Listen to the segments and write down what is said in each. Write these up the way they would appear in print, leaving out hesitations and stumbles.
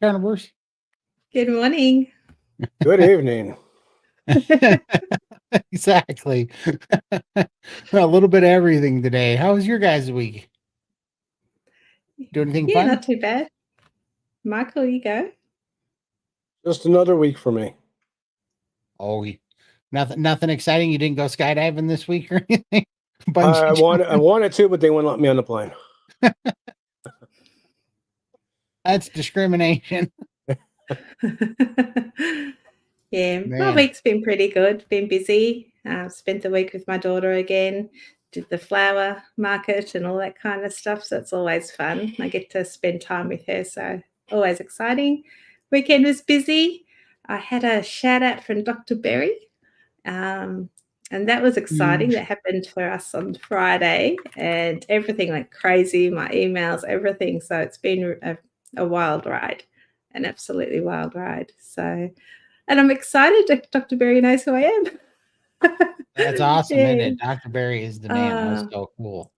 carnivores. Good morning. Good evening. Exactly. A little bit of everything today. How was your guys' week? Do anything Yeah, fun? not too bad. Michael, you go. Just another week for me. Oh, nothing exciting. You didn't go skydiving this week or anything? I wanted to, but they wouldn't let me on the plane. That's discrimination. Yeah, my Man. week's been pretty good. Been busy. Spent the week with my daughter again. Did the flower market and all that kind of stuff. So it's always fun. I get to spend time with her. So always exciting. Weekend was busy. I had a shout out from Dr. Berry. And that was exciting. Huge. That happened for us on Friday, and everything went crazy. My emails, everything. So it's been a wild ride, an absolutely wild ride. So, and I'm excited that Dr. Berry knows who I am. That's awesome, Yeah. isn't it? Dr. Berry is the man. That's so cool.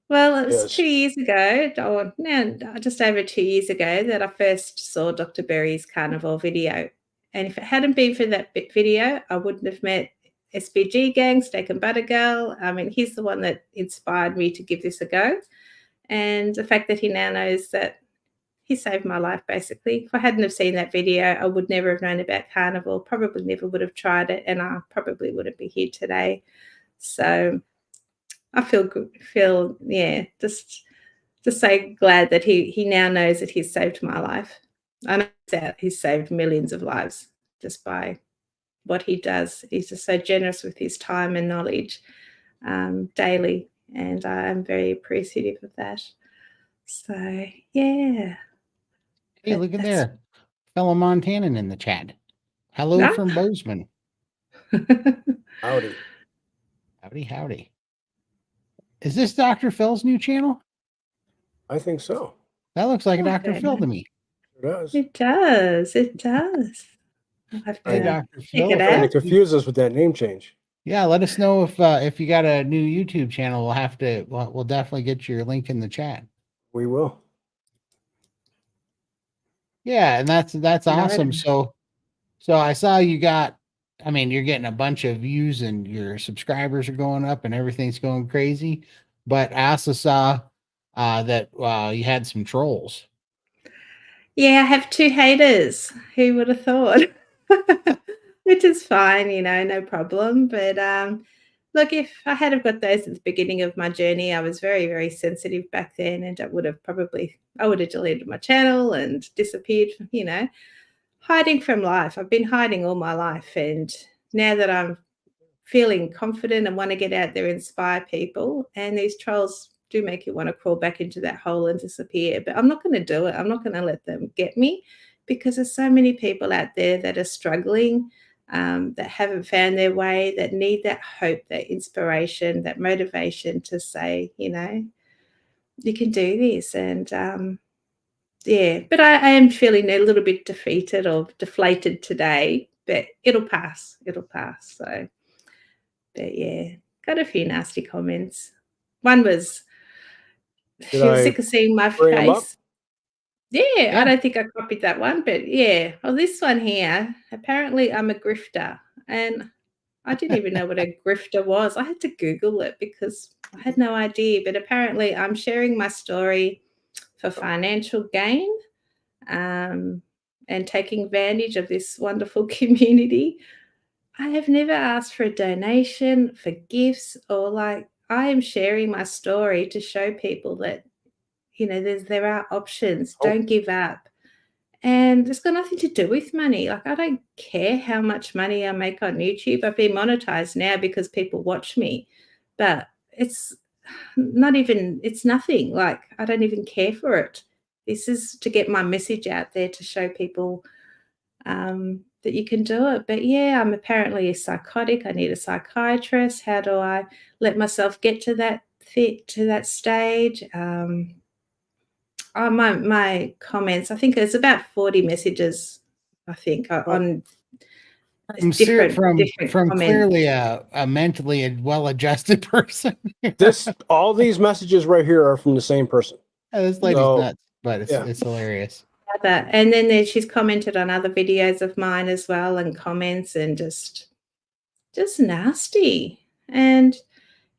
Well, it was Yes. 2 years ago, or now just over 2 years ago, that I first saw Dr. Berry's Carnivore video. And if it hadn't been for that video, I wouldn't have met SBG Gang, Steak and Butter Girl. I mean, he's the one that inspired me to give this a go. And the fact that he now knows that he saved my life, basically. If I hadn't have seen that video, I would never have known about Carnivore, probably never would have tried it, and I probably wouldn't be here today. So I feel good, just so glad that he now knows that he's saved my life. I know that he's saved millions of lives just by what he does. He's just so generous with his time and knowledge daily, and I'm very appreciative of that. So, yeah. Hey, look at there. Fellow Montanan in the chat. Hello from Bozeman. Howdy. Howdy. Is this Dr. Phil's new channel? I think so. That looks like a Dr. Phil to me. It does. It does. I'll have to Hey, Dr. Phil. check it Trying to out. confuse us with that name change. Yeah, let us know if you got a new YouTube channel. We'll definitely get your link in the chat. We will. Yeah, and that's awesome. So I saw you got, I mean, you're getting a bunch of views and your subscribers are going up and everything's going crazy. But I also saw that you had some trolls. Yeah, I have 2 haters. Who would have thought? Which is fine, no problem. But look, if I had have got those at the beginning of my journey, I was very, very sensitive back then, and I would have deleted my channel and disappeared, hiding from life. I've been hiding all my life, and now that I'm feeling confident and want to get out there and inspire people, and these trolls do make you want to crawl back into that hole and disappear. But I'm not going to do it. I'm not going to let them get me, because there's so many people out there that are struggling, that haven't found their way, that need that hope, that inspiration, that motivation to say, you can do this. And but I am feeling a little bit defeated or deflated today, but it'll pass. So, but yeah, got a few nasty comments. One was, she was sick of seeing my face. Yeah, I don't think I copied that one, but yeah. Oh, this one here, apparently I'm a grifter, and I didn't even know what a grifter was. I had to Google it because I had no idea, but apparently I'm sharing my story for financial gain, and taking advantage of this wonderful community. I have never asked for a donation, for gifts, or I am sharing my story to show people that, there are options. Don't give up. And it's got nothing to do with money. I don't care how much money I make on YouTube. I've been monetized now because people watch me, but it's nothing. I don't even care for it. This is to get my message out there, to show people that you can do it. But yeah, I'm apparently a psychotic. I need a psychiatrist. How do I let myself get to that stage? My comments, I think there's about 40 messages, on different from comments. clearly a mentally well-adjusted person. All these messages right here are from the same person. This lady's nuts, but it's hilarious. either. And then she's commented on other videos of mine as well, and comments, and just nasty. And,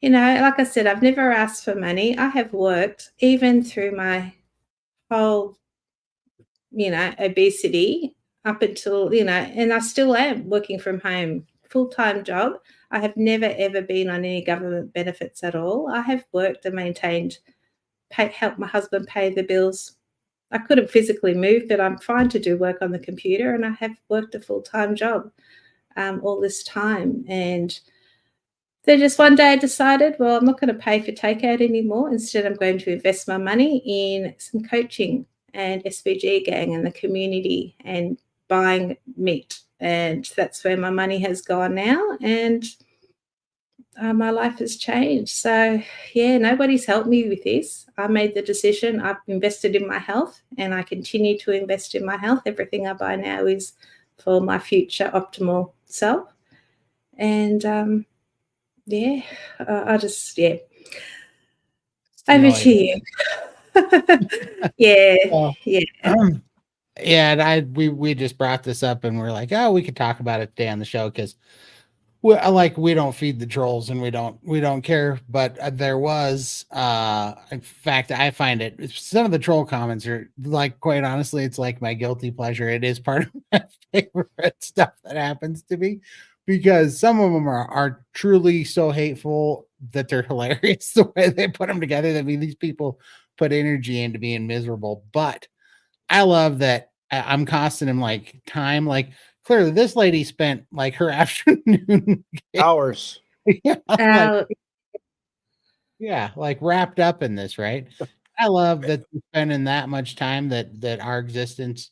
like I said, I've never asked for money. I have worked even through my whole, obesity up until, and I still am working from home, full-time job. I have never, ever been on any government benefits at all. I have worked and maintained, helped my husband pay the bills. I couldn't physically move, but I'm fine to do work on the computer, and I have worked a full-time job all this time. And then just one day I decided, well, I'm not going to pay for takeout anymore. Instead, I'm going to invest my money in some coaching and SPG gang in the community and buying meat. And that's where my money has gone now. And my life has changed. So, yeah, nobody's helped me with this. I made the decision. I've invested in my health, and I continue to invest in my health. Everything I buy now is for my future optimal self. And, I just, over to you. Yeah. Yeah, we just brought this up, and we're like, oh, we could talk about it today on the show, because we don't feed the trolls, and we don't care. But there was, in fact, I find it, some of the troll comments are, like, quite honestly, it's like my guilty pleasure. It is part of my favorite stuff that happens to me, because some of them are truly so hateful that they're hilarious the way they put them together. I mean, these people put energy into being miserable, but I love that I'm costing him, like, time. Like, clearly this lady spent, like, her afternoon hours. Like wrapped up in this, right? I love that you're spending that much time, that our existence.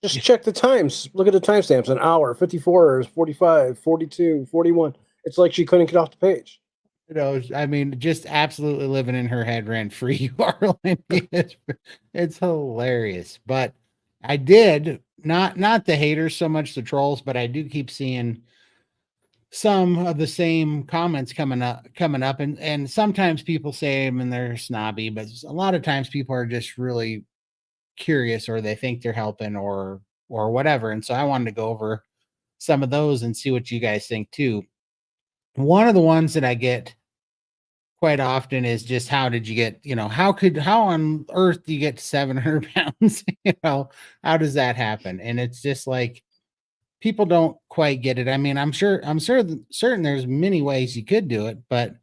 Just check the times. Look at the timestamps. An hour, 54 hours, 45, 42, 41. It's like she couldn't get off the page. I mean, just absolutely living in her head rent free. You are, Lindy. It's hilarious. But I did not the haters so much, the trolls, but I do keep seeing some of the same comments coming up, and sometimes people say them and they're snobby, but a lot of times people are just really curious, or they think they're helping, or whatever. And so I wanted to go over some of those and see what you guys think too. One of the ones that I get quite often is just, how did you get, how on earth do you get to 700 pounds? How does that happen? And it's just like, people don't quite get it. I mean, I'm certain there's many ways you could do it, but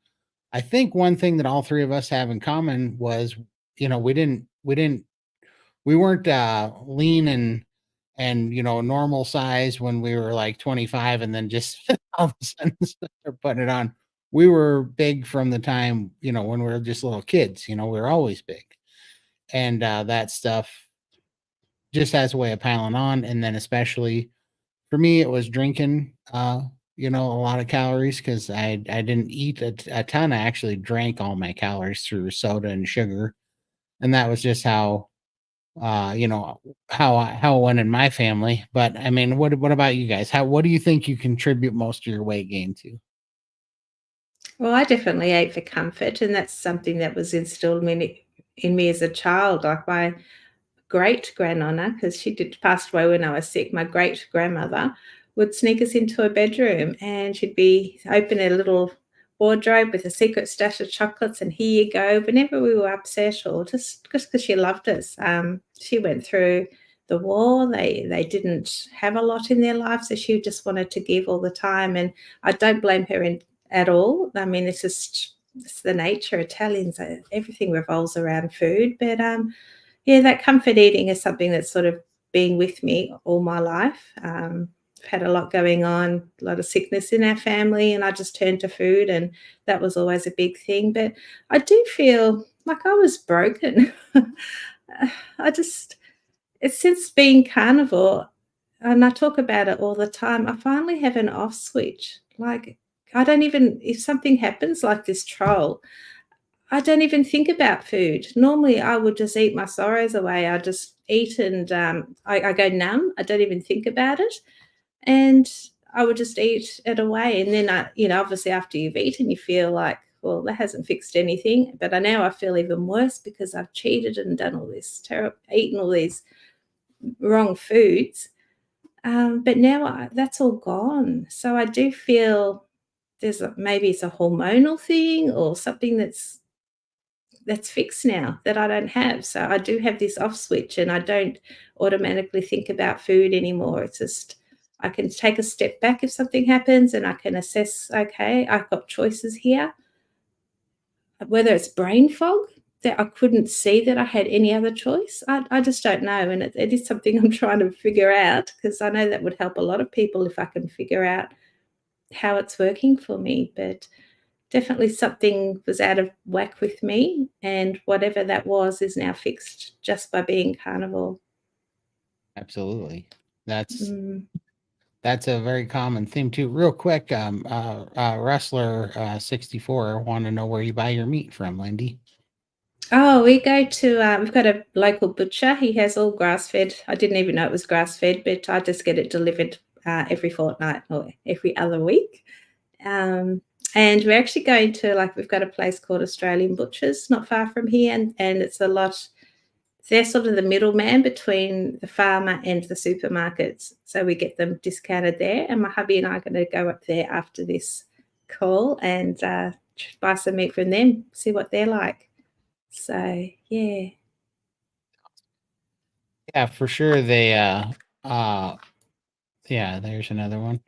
I think one thing that all three of us have in common was, we weren't lean and normal size when we were like 25, and then just all of a sudden start putting it on. We were big from the time, when we were just little kids. We were always big. And that stuff just has a way of piling on. And then especially for me, it was drinking, a lot of calories, because I didn't eat a ton. I actually drank all my calories through soda and sugar. And that was just how, how it went in my family. But I mean, what about you guys? What do you think you contribute most of your weight gain to? Well, I definitely ate for comfort, and that's something that was instilled in me as a child. Like my great grandnonna, because she did pass away when I was sick. My great grandmother would sneak us into a bedroom, and she'd be open a little wardrobe with a secret stash of chocolates, and here you go. Whenever we were upset, or just because she loved us, she went through the war. They didn't have a lot in their life, so she just wanted to give all the time, and I don't blame her at all. I mean, it's the nature. Italians, everything revolves around food, but yeah, that comfort eating is something that's sort of been with me all my life. I've had a lot going on, a lot of sickness in our family, and I just turned to food, and that was always a big thing. But I do feel like I was broken. It's since being carnivore, and I talk about it all the time, I finally have an off switch. Like, I don't even, if something happens like this troll, I don't even think about food. Normally, I would just eat my sorrows away. I just eat, and I go numb. I don't even think about it. And I would just eat it away. And then, obviously after you've eaten, you feel like, well, that hasn't fixed anything. But now I feel even worse because I've cheated and done all this, eaten all these wrong foods. But now that's all gone. So I do feel maybe it's a hormonal thing or something that's fixed now that I don't have. So I do have this off switch and I don't automatically think about food anymore. It's just I can take a step back if something happens and I can assess, okay, I've got choices here. Whether it's brain fog that I couldn't see that I had any other choice, I just don't know. And it is something I'm trying to figure out because I know that would help a lot of people if I can figure out how it's working for me. But definitely something was out of whack with me, and whatever that was is now fixed just by being carnivore. Absolutely. That's a very common theme too. Real quick, wrestler 64 want to know where you buy your meat from, Lindy. Oh, we go to we've got a local butcher. He has all grass-fed. I didn't even know it was grass-fed, but I just get it delivered every fortnight or every other week. And we're actually going to, we've got a place called Australian Butchers not far from here, and it's a lot. They're sort of the middleman between the farmer and the supermarkets. So we get them discounted there. And my hubby and I are going to go up there after this call and buy some meat from them, see what they're like. So, yeah. Yeah, for sure. They, yeah, there's another one.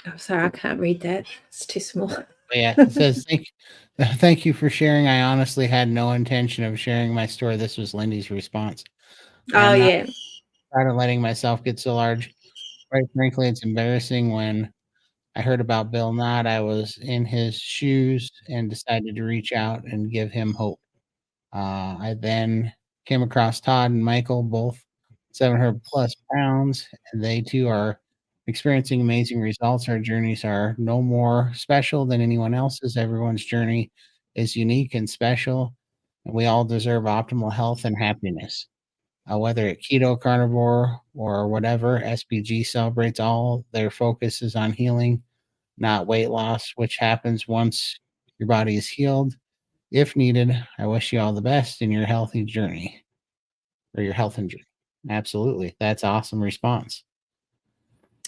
I'm sorry, I can't read that. It's too small. Yeah, it says, thank you for sharing. I honestly had no intention of sharing my story. This was Lindy's response. Oh, yeah. Tired of letting myself get so large. Quite frankly, it's embarrassing. When I heard about Bill Knott, I was in his shoes and decided to reach out and give him hope. I then came across Todd and Michael, both 700 plus pounds, and they too are experiencing amazing results. Our journeys are no more special than anyone else's. Everyone's journey is unique and special, and we all deserve optimal health and happiness. Whether it keto, carnivore, or whatever, SPG celebrates all their focus is on healing, not weight loss, which happens once your body is healed. If needed, I wish you all the best in your healthy journey or your health and journey. Absolutely. That's awesome response.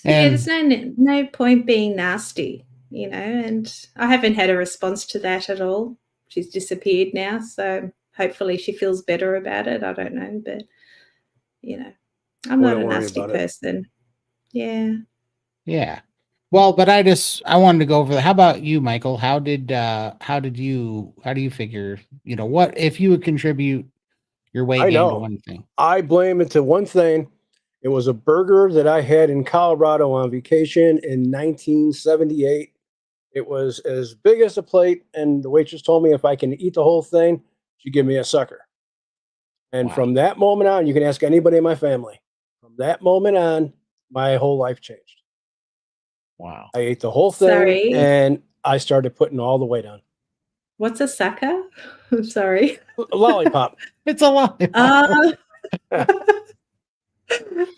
Yeah, And there's no point being nasty, and I haven't had a response to that at all. She's disappeared now, so hopefully she feels better about it. I don't know, but I'm not a nasty person. Yeah. Yeah. Well, but I wanted to go over how about you, Michael? How do you figure, what if you would contribute your weight gain to one thing? I blame it to one thing. It was a burger that I had in Colorado on vacation in 1978. It was as big as a plate, and the waitress told me if I can eat the whole thing, she'd give me a sucker. And Wow. from that moment on, you can ask anybody in my family. From that moment on, my whole life changed. Wow. I ate the whole thing, and I started putting all the weight on. What's a sucker? I'm sorry. A lollipop. It's a lollipop.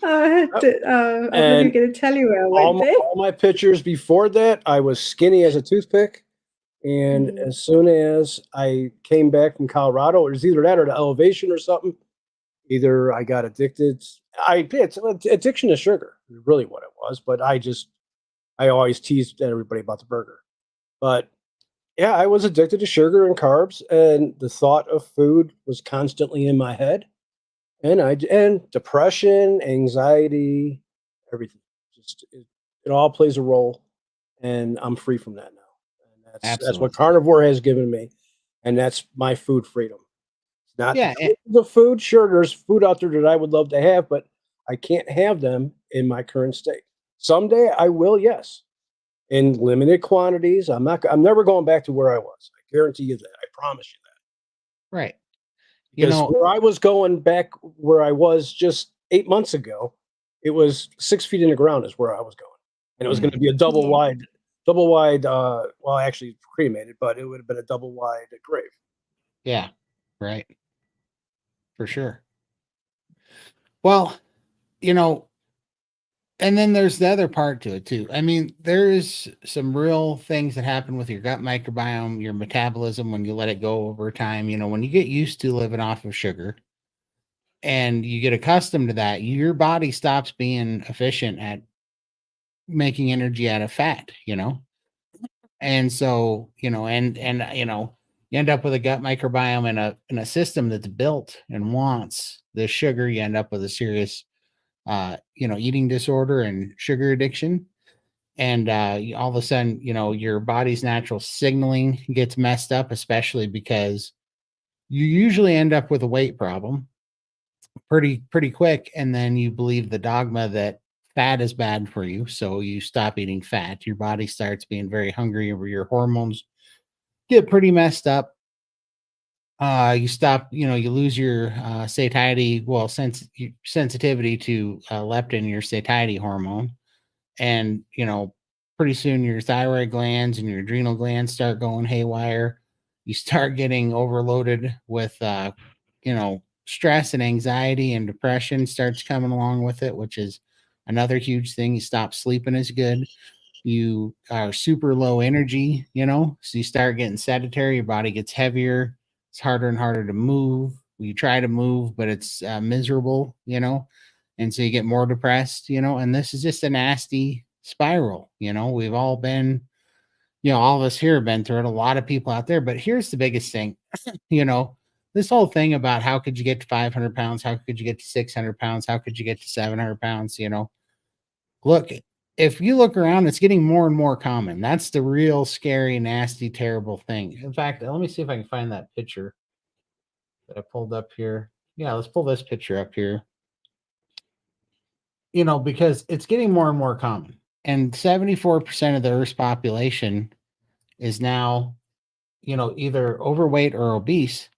I'm not even going to tell you where I went there. All my pictures before that, I was skinny as a toothpick. And as soon as I came back from Colorado, it was either that or the elevation or something. Either I got addicted. It's addiction to sugar is really what it was. But I always teased everybody about the burger. But yeah, I was addicted to sugar and carbs, and the thought of food was constantly in my head. And depression, anxiety, everything. Just it all plays a role, and I'm free from that now. And that's what carnivore has given me, and that's my food freedom. It's not the food. Sure, there's food out there that I would love to have, but I can't have them in my current state. Someday I will, yes, in limited quantities. I'm never going back to where I was. I guarantee you that. I promise you that. Right. Because where I was going back where I was just 8 months ago, it was 6 feet in the ground is where I was going. And it was going to be a double wide, well, actually cremated, but it would have been a double wide grave. Yeah, right. For sure. Well, and then there's the other part to it too. I mean, there's some real things that happen with your gut microbiome, your metabolism when you let it go over time. When you get used to living off of sugar, and you get accustomed to that, your body stops being efficient at making energy out of fat, And so, you end up with a gut microbiome in a system that's built and wants the sugar. You end up with a serious eating disorder and sugar addiction. And all of a sudden, your body's natural signaling gets messed up, especially because you usually end up with a weight problem pretty quick, and then you believe the dogma that fat is bad for you, so you stop eating fat. Your body starts being very hungry, or your hormones get pretty messed up. You stop, you lose your satiety, well, sensitivity to leptin, your satiety hormone, and pretty soon your thyroid glands and your adrenal glands start going haywire. You start getting overloaded with stress and anxiety, and depression starts coming along with it, which is another huge thing. You stop sleeping as good. You are super low energy, so you start getting sedentary. Your body gets heavier. It's harder and harder to move. You try to move, but it's miserable, and so you get more depressed, and this is just a nasty spiral. We've all been, all of us here have been through it, a lot of people out there. But here's the biggest thing, this whole thing about how could you get to 500 pounds? How could you get to 600 pounds? How could you get to 700 pounds? Look, if you look around, it's getting more and more common. That's the real scary, nasty, terrible thing. In fact, let me see if I can find that picture that I pulled up here. Yeah, let's pull this picture up here. Because it's getting more and more common. And 74% of the Earth's population is now, either overweight or obese.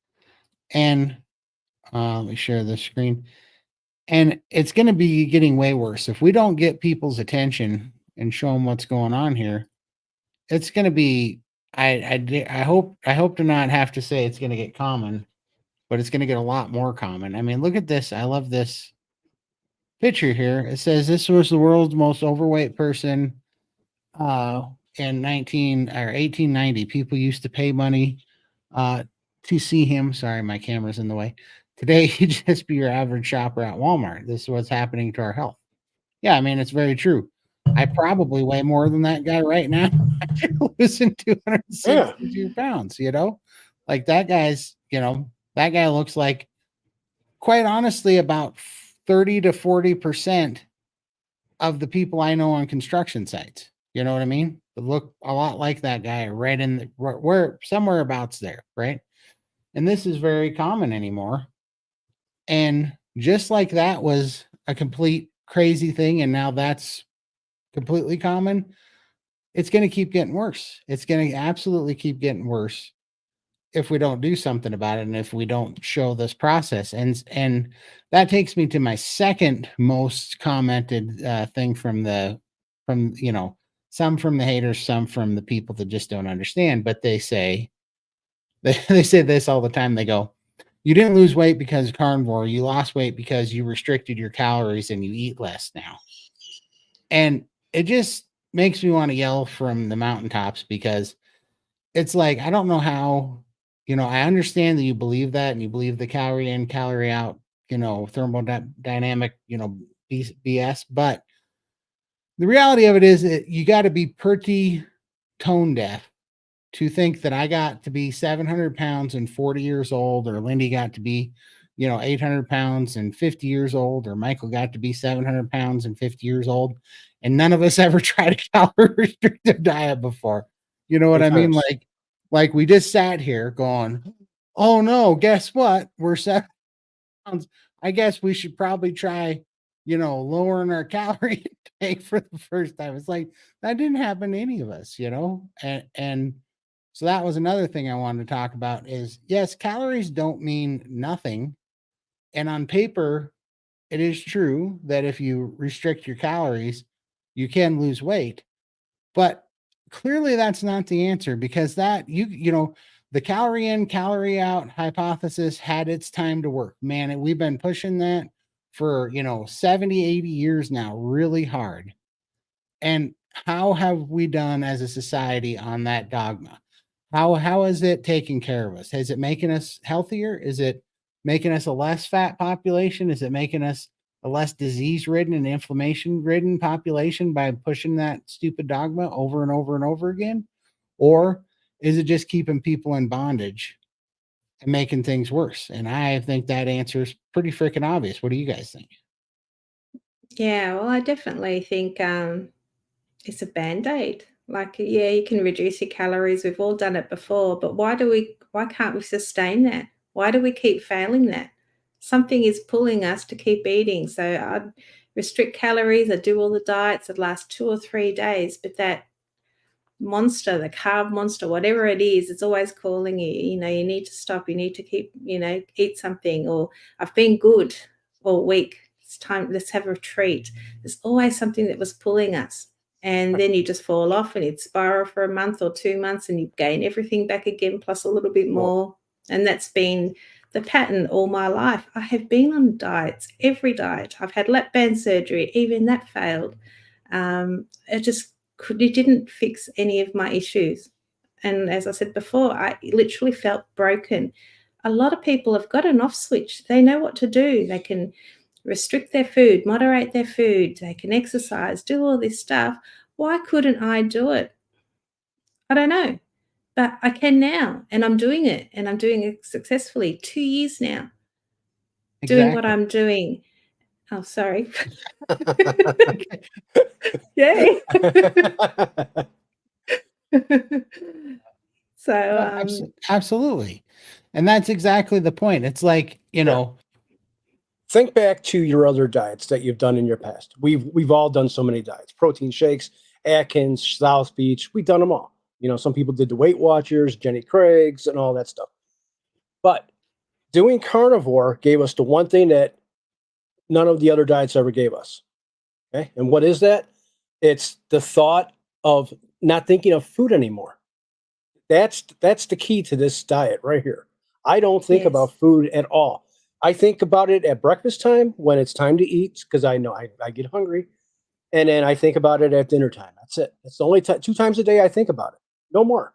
And let me share the screen. And it's going to be getting way worse. If we don't get people's attention and show them what's going on here, it's going to be, I hope to not have to say it's going to get common, but it's going to get a lot more common. I mean, look at this. I love this picture here. It says this was the world's most overweight person in 1890. People used to pay money to see him. Sorry, my camera's in the way. Today, he'd just be your average shopper at Walmart. This is what's happening to our health. Yeah, I mean, it's very true. I probably weigh more than that guy right now. Losing 262 pounds, like that guy's, that guy looks like, quite honestly, about 30 to 40% of the people I know on construction sites. You know what I mean? They look a lot like that guy, right in the, where somewhere abouts there, right? And this is very common anymore. And just like that was a complete crazy thing, and now that's completely common, it's going to keep getting worse. It's going to absolutely keep getting worse if we don't do something about it, and if we don't show this process. And that takes me to my second most commented thing from some from the haters, some from the people that just don't understand. But they say they say this all the time. They go, you didn't lose weight because of carnivore. You lost weight because you restricted your calories and you eat less now. And it just makes me want to yell from the mountaintops, because it's like, I don't know how, I understand that you believe that, and you believe the calorie in, calorie out, thermodynamic, BS. But the reality of it is that you got to be pretty tone deaf to think that I got to be 700 pounds and 40 years old, or Lindy got to be, 800 pounds and 50 years old, or Michael got to be 700 pounds and 50 years old. And none of us ever tried a calorie restrictive diet before. You know what I mean? Like we just sat here going, oh no, guess what? We're 7 pounds. I guess we should probably try, lowering our calorie intake for the first time. It's like, that didn't happen to any of us, and so that was another thing I wanted to talk about is, yes, calories don't mean nothing. And on paper, it is true that if you restrict your calories, you can lose weight. But clearly that's not the answer, because that the calorie in, calorie out hypothesis had its time to work. Man, we've been pushing that for 70, 80 years now, really hard. And how have we done as a society on that dogma? How is it taking care of us? Is it making us healthier? Is it making us a less fat population? Is it making us a less disease ridden and inflammation ridden population by pushing that stupid dogma over and over and over again? Or is it just keeping people in bondage and making things worse? And I think that answer is pretty freaking obvious. What do you guys think? Yeah, well, I definitely think it's a band-aid. Like, yeah, you can reduce your calories. We've all done it before, but why can't we sustain that? Why do we keep failing that? Something is pulling us to keep eating. So I'd restrict calories, I'd do all the diets, it'd last 2 or 3 days, but that monster, the carb monster, whatever it is, it's always calling you. You know, you need to stop, you need to keep, eat something, or I've been good all week. It's time, let's have a treat. There's always something that was pulling us. And then you just fall off and you'd spiral for a month or 2 months and you gain everything back again, plus a little bit more. And that's been the pattern all my life. I have been on diets, every diet. I've had lap band surgery, even that failed. It didn't fix any of my issues. And as I said before, I literally felt broken. A lot of people have got an off switch. They know what to do. They can restrict their food, moderate their food. They can exercise, do all this stuff. Why couldn't I do it? I don't know. But I can now, and I'm doing it, and I'm doing it successfully. 2 years now, doing what I'm doing. Oh, sorry. Yay. So, absolutely. And that's exactly the point. It's like, think back to your other diets that you've done in your past. We've all done so many diets: protein shakes, Atkins, South Beach. We've done them all. Some people did the Weight Watchers, Jenny Craig's, and all that stuff. But doing carnivore gave us the one thing that none of the other diets ever gave us. Okay. And what is that? It's the thought of not thinking of food anymore. That's the key to this diet right here. I don't think about food at all. I think about it at breakfast time when it's time to eat, because I know I get hungry. And then I think about it at dinner time. That's it. That's the only 2 times a day I think about it. No more.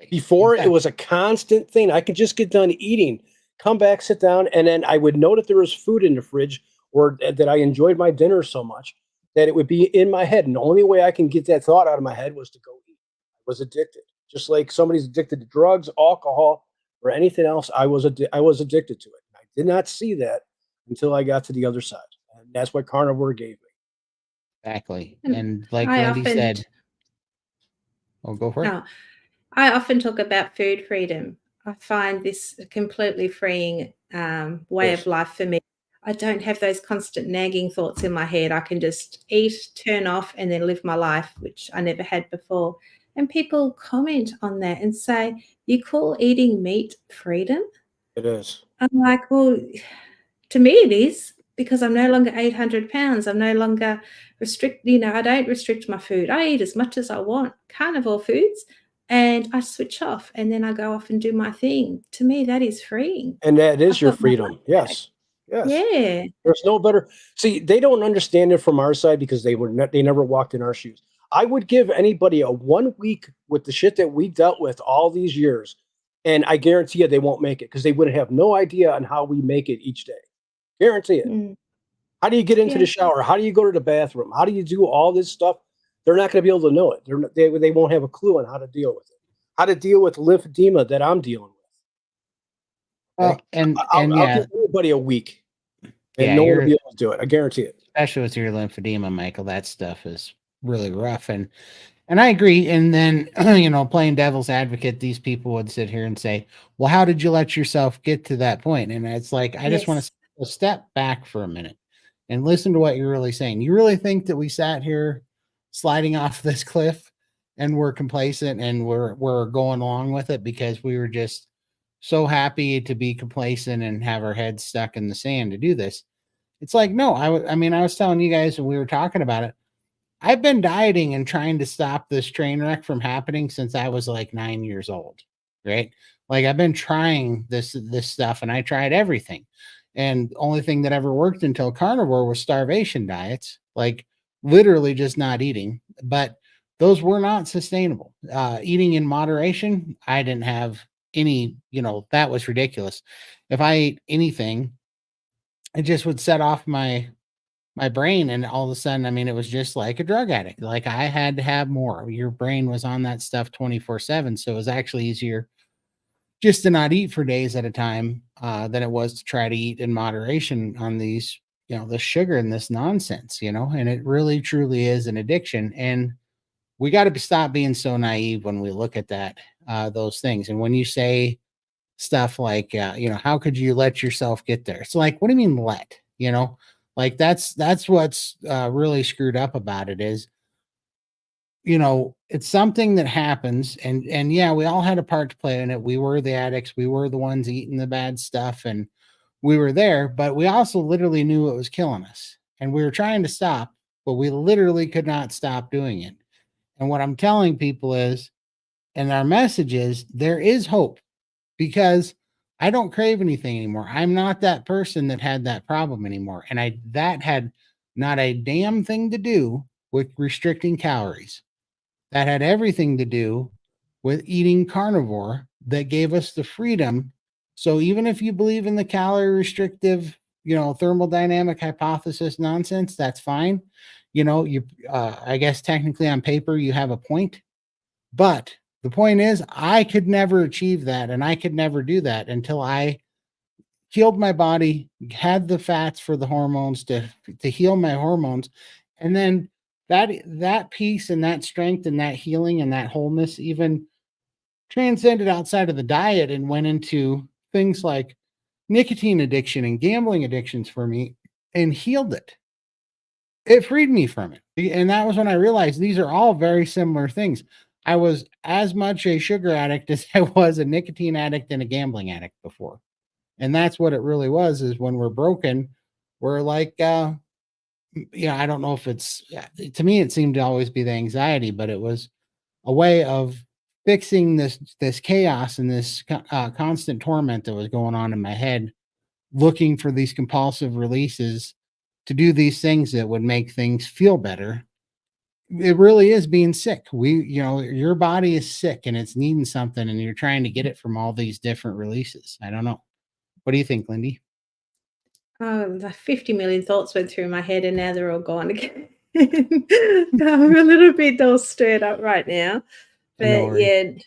Before, it was a constant thing. I could just get done eating, come back, sit down, and then I would know that there was food in the fridge, or that I enjoyed my dinner so much that it would be in my head. And the only way I can get that thought out of my head was to go eat. I was addicted. Just like somebody's addicted to drugs, alcohol, or anything else, I was addicted to it. I did not see that until I got to the other side. And that's what carnivore gave me. Exactly. And like Lindy said, go for it. I often talk about food freedom. I find this a completely freeing way of life for me. I don't have those constant nagging thoughts in my head. I can just eat, turn off, and then live my life, which I never had before. And people comment on that and say, "You call eating meat freedom?" It is. I'm like, well, to me it is, because I'm no longer 800 pounds. I'm no longer I don't restrict my food. I eat as much as I want, carnivore foods, and I switch off, and then I go off and do my thing. To me, that is freeing. And that is your freedom. Yes. Yes. Yeah. There's no better. See, they don't understand it from our side because they never walked in our shoes. I would give anybody a 1 week with the shit that we dealt with all these years, and I guarantee you they won't make it, because they would have no idea on how we make it each day. Guarantee it. How do you get into the shower? How do you go to the bathroom? How do you do all this stuff? They're not going to be able to know it. They won't have a clue on how to deal with it. How to deal with lymphedema that I'm dealing with. Okay? I'll give anybody a week, and no one will be able to do it. I guarantee it. Especially with your lymphedema, Michael, that stuff is really rough. And I agree. And then, playing devil's advocate, these people would sit here and say, well, how did you let yourself get to that point? And it's like, I just want to step back for a minute and listen to what you're really saying. You really think that we sat here sliding off this cliff and we're complacent and we're going along with it because we were just so happy to be complacent and have our heads stuck in the sand to do this? It's like, no, I was telling you guys when we were talking about it, I've been dieting and trying to stop this train wreck from happening since I was like 9 years old, right? Like, I've been trying this stuff, and I tried everything. And the only thing that ever worked until carnivore was starvation diets, like literally just not eating. But those were not sustainable. Eating in moderation, I didn't have any, that was ridiculous. If I ate anything, it just would set off my brain, and all of a sudden, I mean, it was just like a drug addict. Like I had to have more. Your brain was on that stuff 24/7, so it was actually easier just to not eat for days at a time than it was to try to eat in moderation on these, the sugar and this nonsense, and it really truly is an addiction. And we got to stop being so naive when we look at those things. And when you say stuff like, how could you let yourself get there? It's like, what do you mean let? Like that's what's really screwed up about it is, it's something that happens, and yeah, we all had a part to play in it. We were the addicts, we were the ones eating the bad stuff, and we were there, but we also literally knew it was killing us, and we were trying to stop, but we literally could not stop doing it. And what I'm telling people is, and our message is, there is hope, because I don't crave anything anymore. I'm not that person that had that problem anymore, and that had not a damn thing to do with restricting calories. That had everything to do with eating carnivore, that gave us the freedom. So even if you believe in the calorie restrictive, thermodynamic hypothesis nonsense, that's fine. I guess technically on paper you have a point, but the point is I could never achieve that, and I could never do that until I healed my body, had the fats for the hormones to heal my hormones, and then that peace and that strength and that healing and that wholeness even transcended outside of the diet and went into things like nicotine addiction and gambling addictions for me, and healed it. It freed me from it. And that was when I realized these are all very similar things. I was as much a sugar addict as I was a nicotine addict and a gambling addict before. And that's what it really was, is when we're broken, we're like, I don't know if it's, to me, it seemed to always be the anxiety, but it was a way of fixing this chaos and this constant torment that was going on in my head, looking for these compulsive releases to do these things that would make things feel better. It really is being sick. Your body is sick and it's needing something, and you're trying to get it from all these different releases. I don't know. What do you think, Lindy? Oh, the 50 million thoughts went through my head and now they're all gone again. I'm a little bit all stirred up right now. No But worries.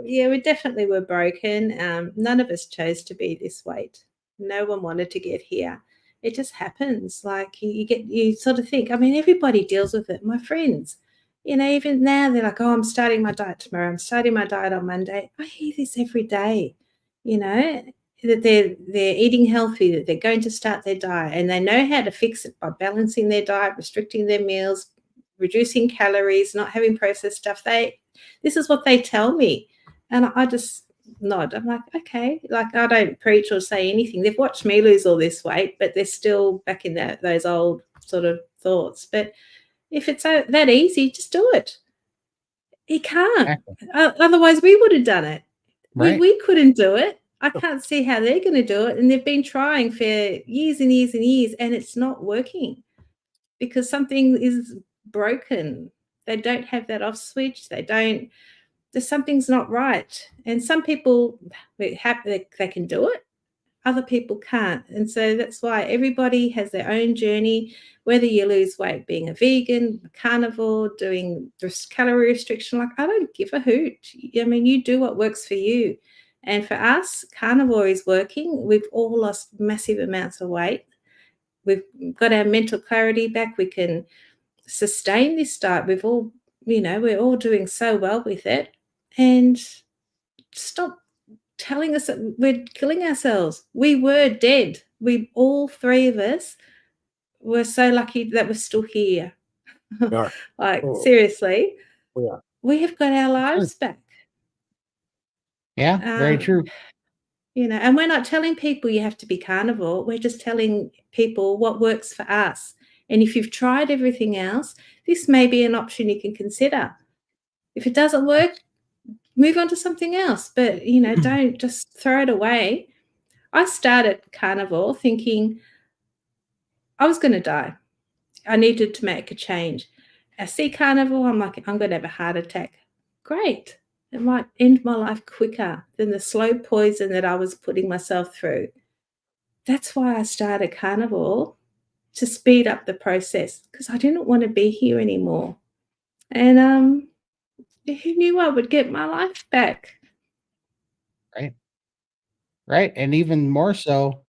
yeah, we definitely were broken. None of us chose to be this weight. No one wanted to get here. It just happens. Like you sort of think, I mean, everybody deals with it. My friends, even now they're like, oh, I'm starting my diet tomorrow. I'm starting my diet on Monday. I hear this every day, you know, that they're eating healthy, that they're going to start their diet, and they know how to fix it by balancing their diet, restricting their meals, reducing calories, not having processed stuff. This is what they tell me. And I just nod. I'm like, okay. Like, I don't preach or say anything. They've watched me lose all this weight, but they're still back in those old sort of thoughts. But if it's that easy, just do it. You can't. Exactly. Otherwise, we would have done it. Right. We couldn't do it. I can't see how they're going to do it. And they've been trying for years and years and years, and it's not working because something is broken. They don't have that off switch. There's something's not right. And some people they can do it, other people can't. And so that's why everybody has their own journey, whether you lose weight being a vegan, a carnivore, doing just calorie restriction. Like, I don't give a hoot. I mean, you do what works for you. And for us, carnivore is working. We've all lost massive amounts of weight. We've got our mental clarity back. We can sustain this diet. We're all doing so well with it. And stop telling us that we're killing ourselves. We were dead. All three of us were so lucky that we're still here. We are. Like, Oh, seriously, we are. we have got our lives back. Yeah, very Um, true. and we're not telling people you have to be carnivore. We're just telling people what works for us. And if you've tried everything else, this may be an option you can consider. If it doesn't work, move on to something else. But, don't just throw it away. I started carnivore thinking I was going to die. I needed to make a change. I see carnivore, I'm like, I'm going to have a heart attack. Great. It might end my life quicker than the slow poison that I was putting myself through. That's why I started Carnivore, to speed up the process because I didn't want to be here anymore. And who knew I would get my life back? Right. Right. And even more so,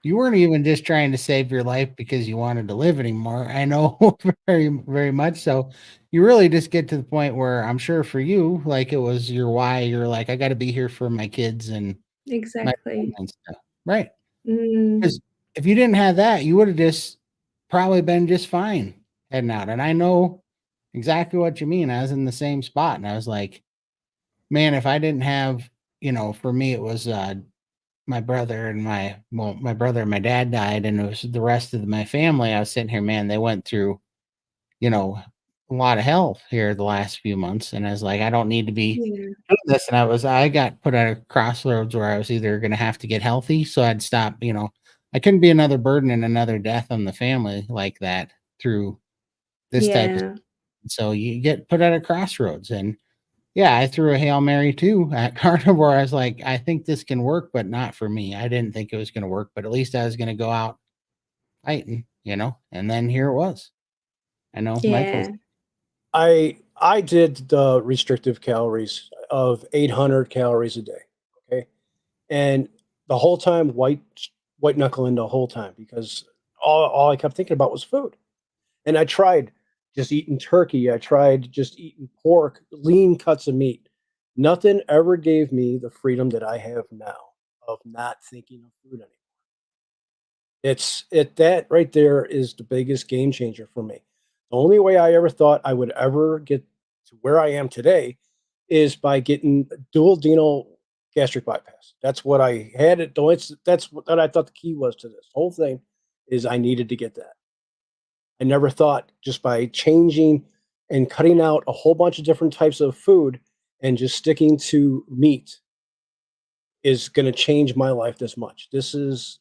you weren't even just trying to save your life because you wanted to live anymore. I know very, very much so. You really just get to the point where I'm sure for you, like it was your why. You're like, I got to be here for my kids and my family Exactly. and stuff. Right. Mm, Because if you didn't have that, you would have just probably been just fine heading out. And I know exactly what you mean. I was in the same spot and I was like, man, if I didn't have, for me, it was my brother and my brother and my dad died, and it was the rest of my family. I was sitting here, man, they went through, you know, a lot of hell here the last few months. And I was like, I don't need to be yeah, doing this. And I got put at a crossroads where I was either gonna have to get healthy, so I'd stop, I couldn't be another burden and another death on the family like that through this type of, yeah, so you get put at a crossroads. And yeah, I threw a Hail Mary too at Carnivore. I was like, I think this can work, but not for me. I didn't think it was going to work, but at least I was going to go out fighting, and then here it was. I know Michael's yeah, I did the restrictive calories of 800 calories a day. Okay. And the whole time, white knuckling the whole time because all I kept thinking about was food. And I tried just eating turkey. I tried just eating pork, lean cuts of meat. Nothing ever gave me the freedom that I have now of not thinking of food anymore. That right there is the biggest game changer for me. The only way I ever thought I would ever get to where I am today is by getting dual denal gastric bypass. That's what I had it. That's what I thought the key was to this whole thing is I needed to get that. I never thought just by changing and cutting out a whole bunch of different types of food and just sticking to meat is going to change my life this much. This is,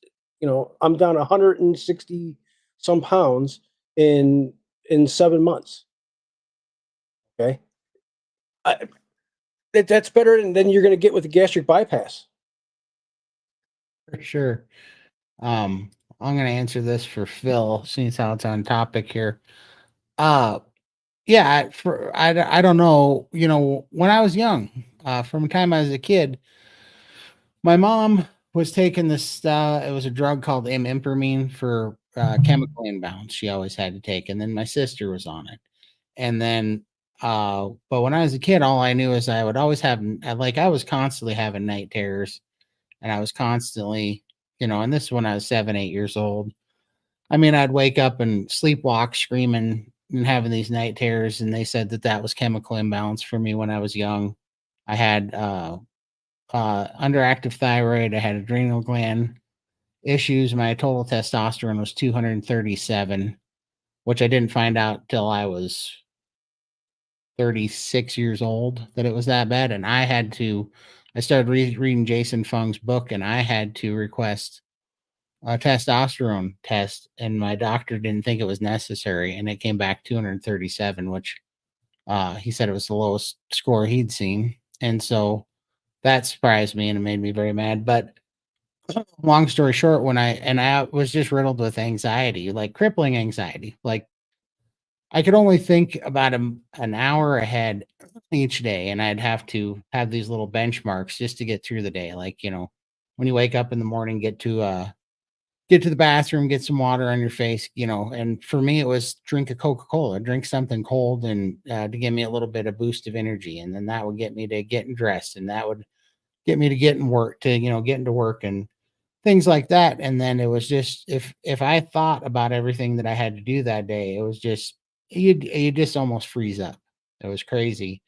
I'm down 160 some pounds in 7 months. Okay, I, that's better than you're going to get with a gastric bypass. for sure. Um, I'm going to answer this for Phil, since how it's on topic here. Uh, yeah, I don't know, when I was young, from the time I was a kid, my mom was taking this, it was a drug called imipramine for chemical imbalance. She always had to take, and then my sister was on it. And then, but when I was a kid, all I knew is I would always have, like, I was constantly having night terrors, and I was constantly, and this is when I was 7, 8 years old. I mean, I'd wake up and sleepwalk, screaming and having these night terrors, and they said that that was chemical imbalance for me when I was young. I had underactive thyroid. I had adrenal gland issues. My total testosterone was 237, which I didn't find out till I was 36 years old that it was that bad. And I started reading Jason Fung's book, and I had to request a testosterone test, and my doctor didn't think it was necessary. And it came back 237, which he said it was the lowest score he'd seen. And so that surprised me and it made me very mad. But long story short, I was just riddled with anxiety, like crippling anxiety. Like I could only think about an hour ahead each day, and I'd have to have these little benchmarks just to get through the day. Like, when you wake up in the morning, get to the bathroom, get some water on your face, and for me, it was drink a Coca-Cola, drink something cold, and to give me a little bit of boost of energy. And then that would get me to getting dressed, and that would get me to getting to work and things like that. And then it was just, if I thought about everything that I had to do that day, it was just, you just almost freeze up. It was crazy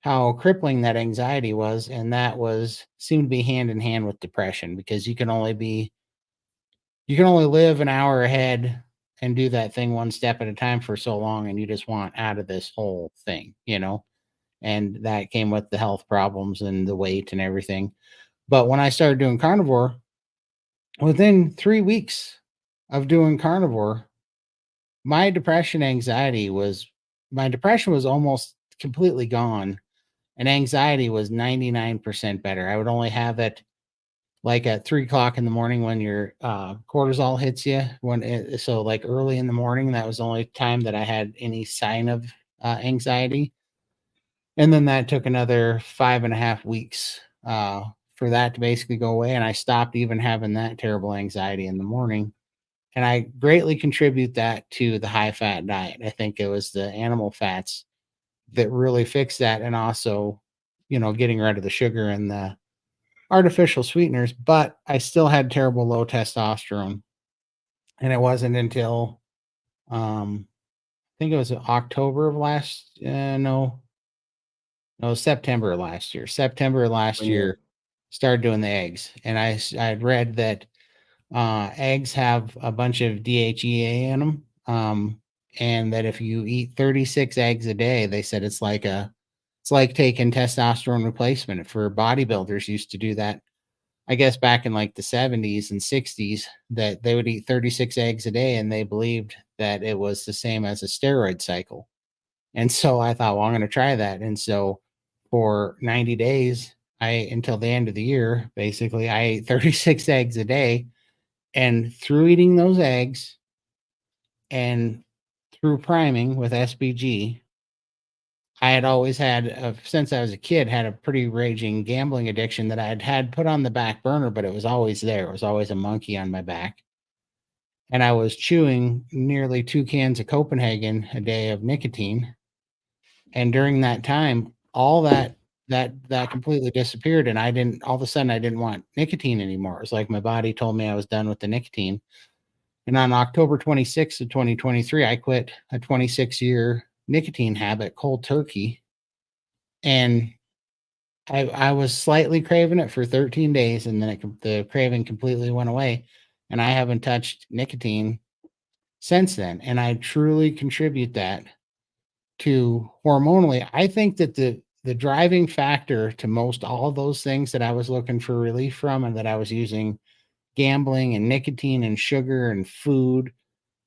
how crippling that anxiety was. And that was seemed to be hand in hand with depression, because you can only live an hour ahead and do that thing one step at a time for so long, and you just want out of this whole thing. And that came with the health problems and the weight and everything. But when I started doing carnivore, within 3 weeks of doing carnivore, my depression was almost completely gone. and anxiety was 99% better. I would only have it like at 3 o'clock in the morning when your cortisol hits you. So like early in the morning, that was the only time that I had any sign of anxiety. And then that took another 5.5 weeks for that to basically go away. And I stopped even having that terrible anxiety in the morning. And I greatly contribute that to the high fat diet. I think it was the animal fats that really fixed that. And also, getting rid of the sugar and the artificial sweeteners, but I still had terrible low testosterone. And it wasn't until I think it was October of no, September of last year. September of last When you year, started doing the eggs. And I'd read that eggs have a bunch of DHEA in them. And that if you eat 36 eggs a day, they said it's like taking testosterone replacement. For bodybuilders used to do that, I guess back in like the 70s and 60s, that they would eat 36 eggs a day and they believed that it was the same as a steroid cycle. And so I thought, well, I'm going to try that. And so for 90 days, until the end of the year, basically, I ate 36 eggs a day. And through eating those eggs and through priming with SBG, I had always had, since I was a kid, had a pretty raging gambling addiction that I had put on the back burner, but it was always there. It was always a monkey on my back. And I was chewing nearly 2 cans of Copenhagen a day of nicotine. And during that time, all that completely disappeared. And all of a sudden, I didn't want nicotine anymore. It was like my body told me I was done with the nicotine. And on October 26th of 2023, I quit a 26-year nicotine habit cold turkey. And I was slightly craving it for 13 days, and then the craving completely went away. And I haven't touched nicotine since then. And I truly contribute that to hormonally. I think that the driving factor to most all those things that I was looking for relief from, and that I was using gambling and nicotine and sugar and food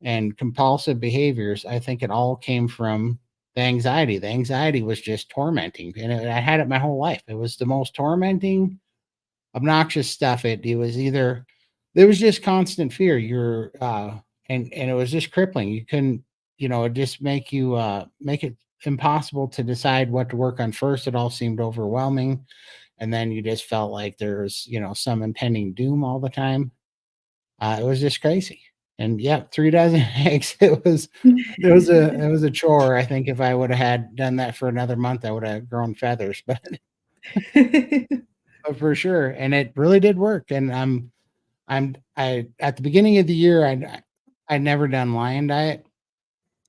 and compulsive behaviors, I think it all came from the anxiety. The anxiety was just tormenting, and I had it my whole life. It was the most tormenting, obnoxious stuff. It was either there was just constant fear. And it was just crippling. You couldn't, it just make it impossible to decide what to work on first. It all seemed overwhelming, and then you just felt like there's some impending doom all the time. It was just crazy. And yeah, 3 dozen eggs. It was a chore. I think if I would have had done that for another month, I would have grown feathers, but for sure. And it really did work. And I at the beginning of the year, I'd never done lion diet.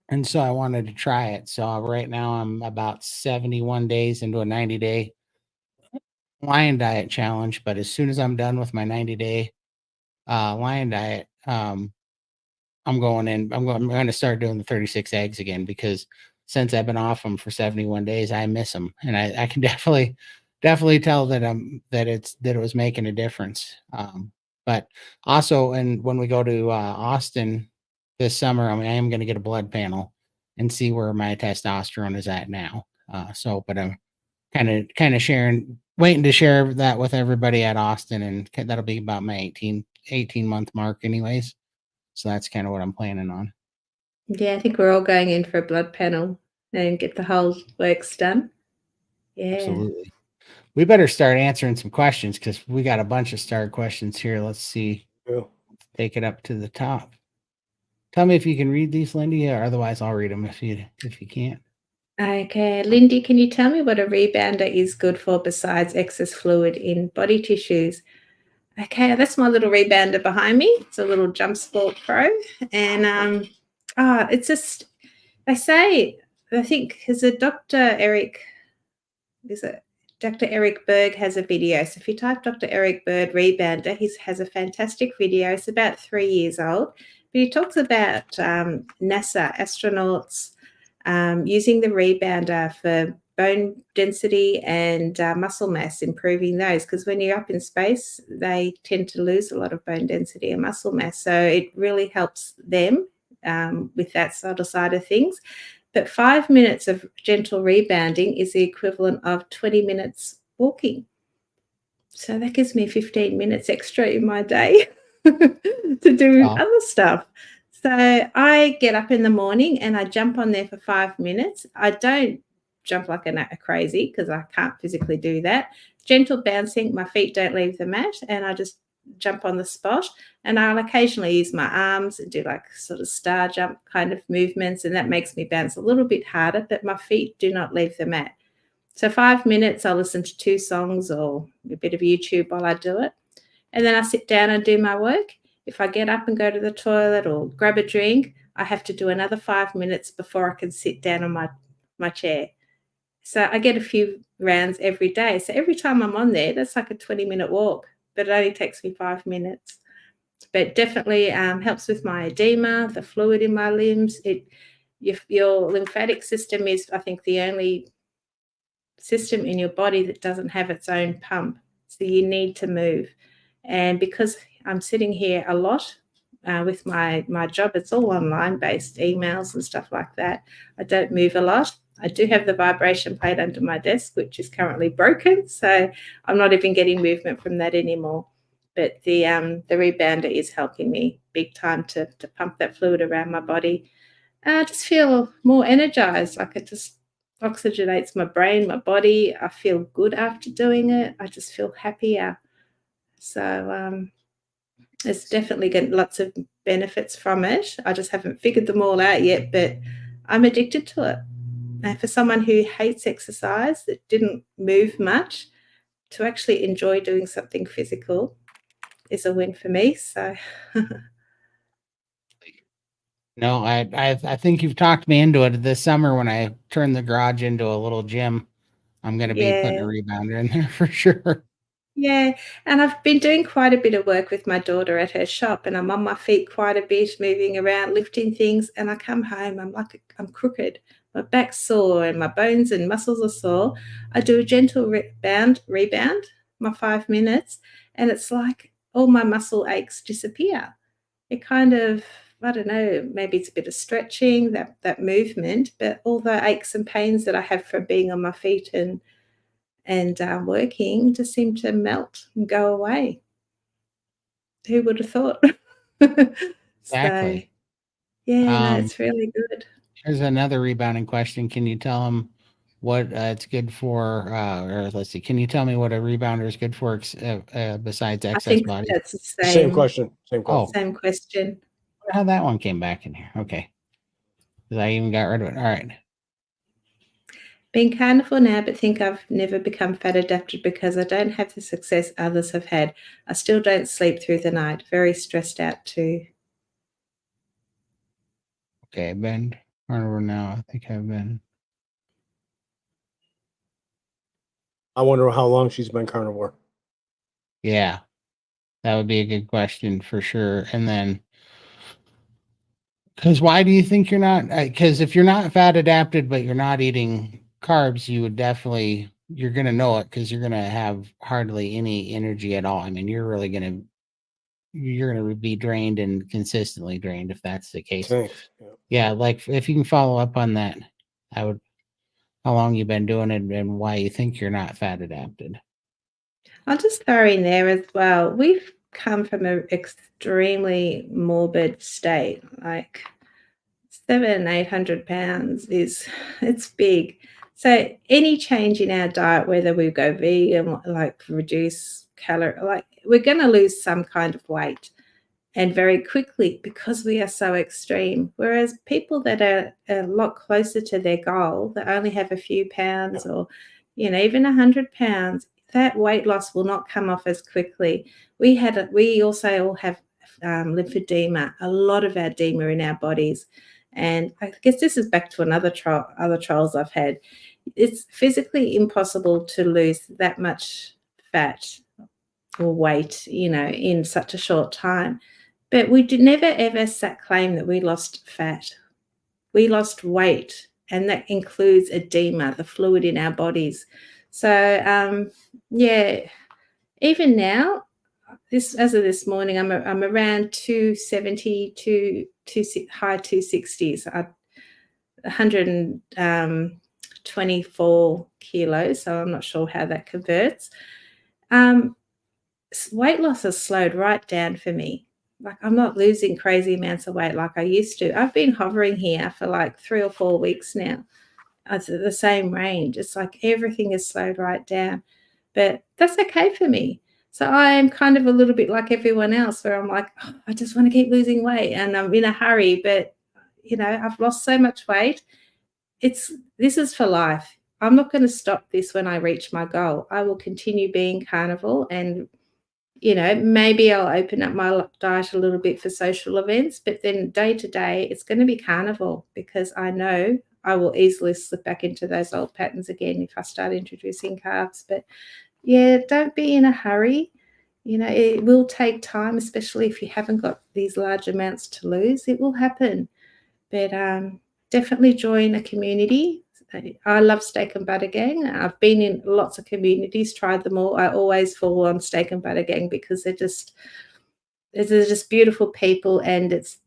And so I wanted to try it. So right now I'm about 71 days into a 90-day lion diet challenge. But as soon as I'm done with my 90-day lion diet, I'm going to start doing the 36 eggs again, because since I've been off them for 71 days, I miss them. And I can definitely tell that it was making a difference. But also, and when we go to Austin this summer, I am going to get a blood panel and see where my testosterone is at now. But I'm kind of waiting to share that with everybody at Austin, and that'll be about my 18-month mark anyways. So that's kind of what I'm planning on. Yeah, I think we're all going in for a blood panel and get the whole works done. Yeah. Absolutely. We better start answering some questions, because we got a bunch of start questions here. Let's see. Yeah. Take it up to the top. Tell me if you can read these, Lindy, or otherwise I'll read them if you can't. Okay, Lindy, can you tell me what a rebounder is good for besides excess fluid in body tissues? Okay, that's my little rebounder behind me. It's a little Jump Sport Pro, and it's just, they say, I think, is it Dr. Eric Berg has a video. So if you type Dr. Eric Berg rebounder, he has a fantastic video. It's about 3 years old, but he talks about NASA astronauts using the rebounder for bone density and muscle mass, improving those, because when you're up in space, they tend to lose a lot of bone density and muscle mass. So it really helps them with that sort of side of things. But 5 minutes of gentle rebounding is the equivalent of 20 minutes walking. So that gives me 15 minutes extra in my day to do other stuff. So I get up in the morning and I jump on there for 5 minutes. I don't jump like a crazy because I can't physically do that. Gentle bouncing, my feet don't leave the mat, and I just jump on the spot. And I'll occasionally use my arms and do like sort of star jump kind of movements, and that makes me bounce a little bit harder, but my feet do not leave the mat. So 5 minutes, I'll listen to 2 songs or a bit of YouTube while I do it. And then I sit down and do my work. If I get up and go to the toilet or grab a drink, I have to do another 5 minutes before I can sit down on my chair. So I get a few rounds every day. So every time I'm on there, that's like a 20-minute walk, but it only takes me 5 minutes. But definitely helps with my edema, the fluid in my limbs. Your lymphatic system is, I think, the only system in your body that doesn't have its own pump. So you need to move. And because I'm sitting here a lot with my job, it's all online based, emails and stuff like that. I don't move a lot. I do have the vibration plate under my desk, which is currently broken. So I'm not even getting movement from that anymore. But the rebounder is helping me big time to pump that fluid around my body. I just feel more energized. Like it just oxygenates my brain, my body. I feel good after doing it. I just feel happier. So it's definitely getting lots of benefits from it. I just haven't figured them all out yet, but I'm addicted to it. And for someone who hates exercise, that didn't move much, to actually enjoy doing something physical is a win for me. So no, I think you've talked me into it. This summer when I turn the garage into a little gym, I'm going to be putting a rebounder in there for sure. Yeah, and I've been doing quite a bit of work with my daughter at her shop, and I'm on my feet quite a bit, moving around, lifting things, and I come home, I'm crooked. My back's sore and my bones and muscles are sore. I do a gentle rebound, my 5 minutes, and it's like all my muscle aches disappear. It kind of, I don't know, maybe it's a bit of stretching, that movement, but all the aches and pains that I have from being on my feet and working just seem to melt and go away. Who would have thought? So, Exactly. yeah, no, it's really good. Here's another rebounding question. Can you tell them what it's good for? Or let's see. Can you tell me what a rebounder is good for besides I excess think body? that's the Same question. Same question. same question. How that one came back in here. Okay. 'Cause I even got rid of it. All right. Being carnivore now, but think I've never become fat adapted because I don't have the success others have had. I still don't sleep through the night. Very stressed out too. Okay, I've been carnivore now. I think I've been. I wonder how long she's been carnivore. Yeah, that would be a good question for sure. And then, because why do you think you're not? Because if you're not fat adapted, but you're not eating carbs, you would definitely, you're going to know it because you're going to have hardly any energy at all. I mean, you're going to be drained and consistently drained if that's the case. Thanks. Yeah, like if you can follow up on that, I would. How long you've been doing it and why you think you're not fat adapted? I'll just throw in there as well. We've come from an extremely morbid state. Like 700-800 pounds it's big. So any change in our diet, whether we go vegan, like reduce calorie, like we're going to lose some kind of weight, and very quickly because we are so extreme. Whereas people that are a lot closer to their goal, that only have a few pounds or, even 100 pounds, that weight loss will not come off as quickly. We also all have lymphedema, a lot of edema in our bodies. And I guess this is back to other trials I've had. It's physically impossible to lose that much fat or weight, in such a short time. But we did never ever claim that we lost fat. We lost weight, and that includes edema, the fluid in our bodies. So, even now, as of this morning, I'm around 270 to high 260s. 124 kilos, so I'm not sure how that converts. Weight loss has slowed right down for me. Like, I'm not losing crazy amounts of weight like I used to. I've been hovering here for like 3 or 4 weeks now. It's the same range. It's like everything is slowed right down, but that's okay for me. So I am kind of a little bit like everyone else, where I'm like, oh, I just want to keep losing weight and I'm in a hurry, but I've lost so much weight. This is for life. I'm not going to stop this when I reach my goal. I will continue being carnivore, and maybe I'll open up my diet a little bit for social events, but then day to day, it's going to be carnivore, because I know I will easily slip back into those old patterns again if I start introducing carbs. But yeah, don't be in a hurry. It will take time, especially if you haven't got these large amounts to lose. It will happen. But definitely join a community. I love Steak and Butter Gang. I've been in lots of communities, tried them all. I always fall on Steak and Butter Gang because they're just beautiful people, and it's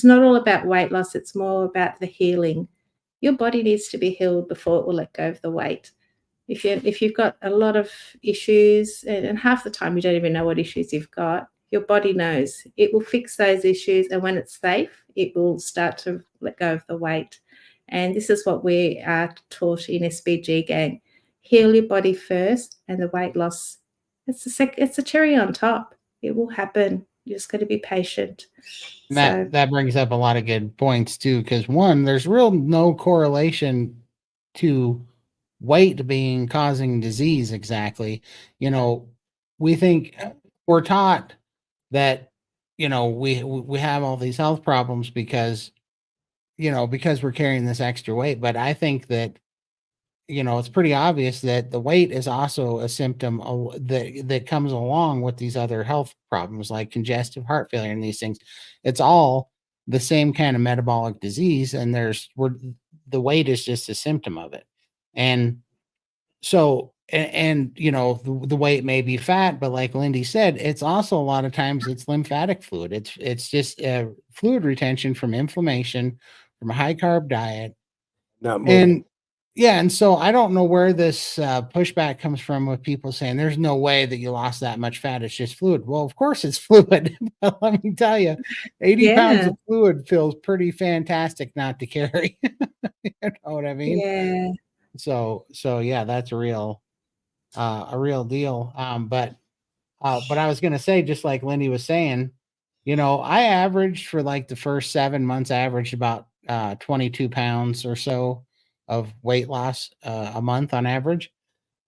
not all about weight loss. It's more about the healing. Your body needs to be healed before it will let go of the weight. If you've got a lot of issues, and half the time you don't even know what issues you've got, your body knows. It will fix those issues, and when it's safe, it will start to let go of the weight. And this is what we are taught in SBG Gang. Heal your body first, and the weight loss, it's a cherry on top. It will happen. You just got to be patient. That brings up a lot of good points too, because one, there's no correlation to weight being causing disease exactly. We think we're taught that we have all these health problems because we're carrying this extra weight. But I think that it's pretty obvious that the weight is also a symptom that comes along with these other health problems like congestive heart failure and these things. It's all the same kind of metabolic disease, and the weight is just a symptom of it. And so, the weight may be fat, but like Lindy said, it's also a lot of times it's lymphatic fluid. It's just fluid retention from inflammation from a high carb diet. Not moving. And yeah, and so I don't know where this pushback comes from with people saying there's no way that you lost that much fat. It's just fluid. Well, of course it's fluid. But let me tell you, 80 pounds of fluid feels pretty fantastic not to carry. You know what I mean? Yeah. So yeah, that's a real deal. But I was gonna say, just like Lindy was saying, I averaged for like the first 7 months, I averaged about 22 pounds or so of weight loss a month on average.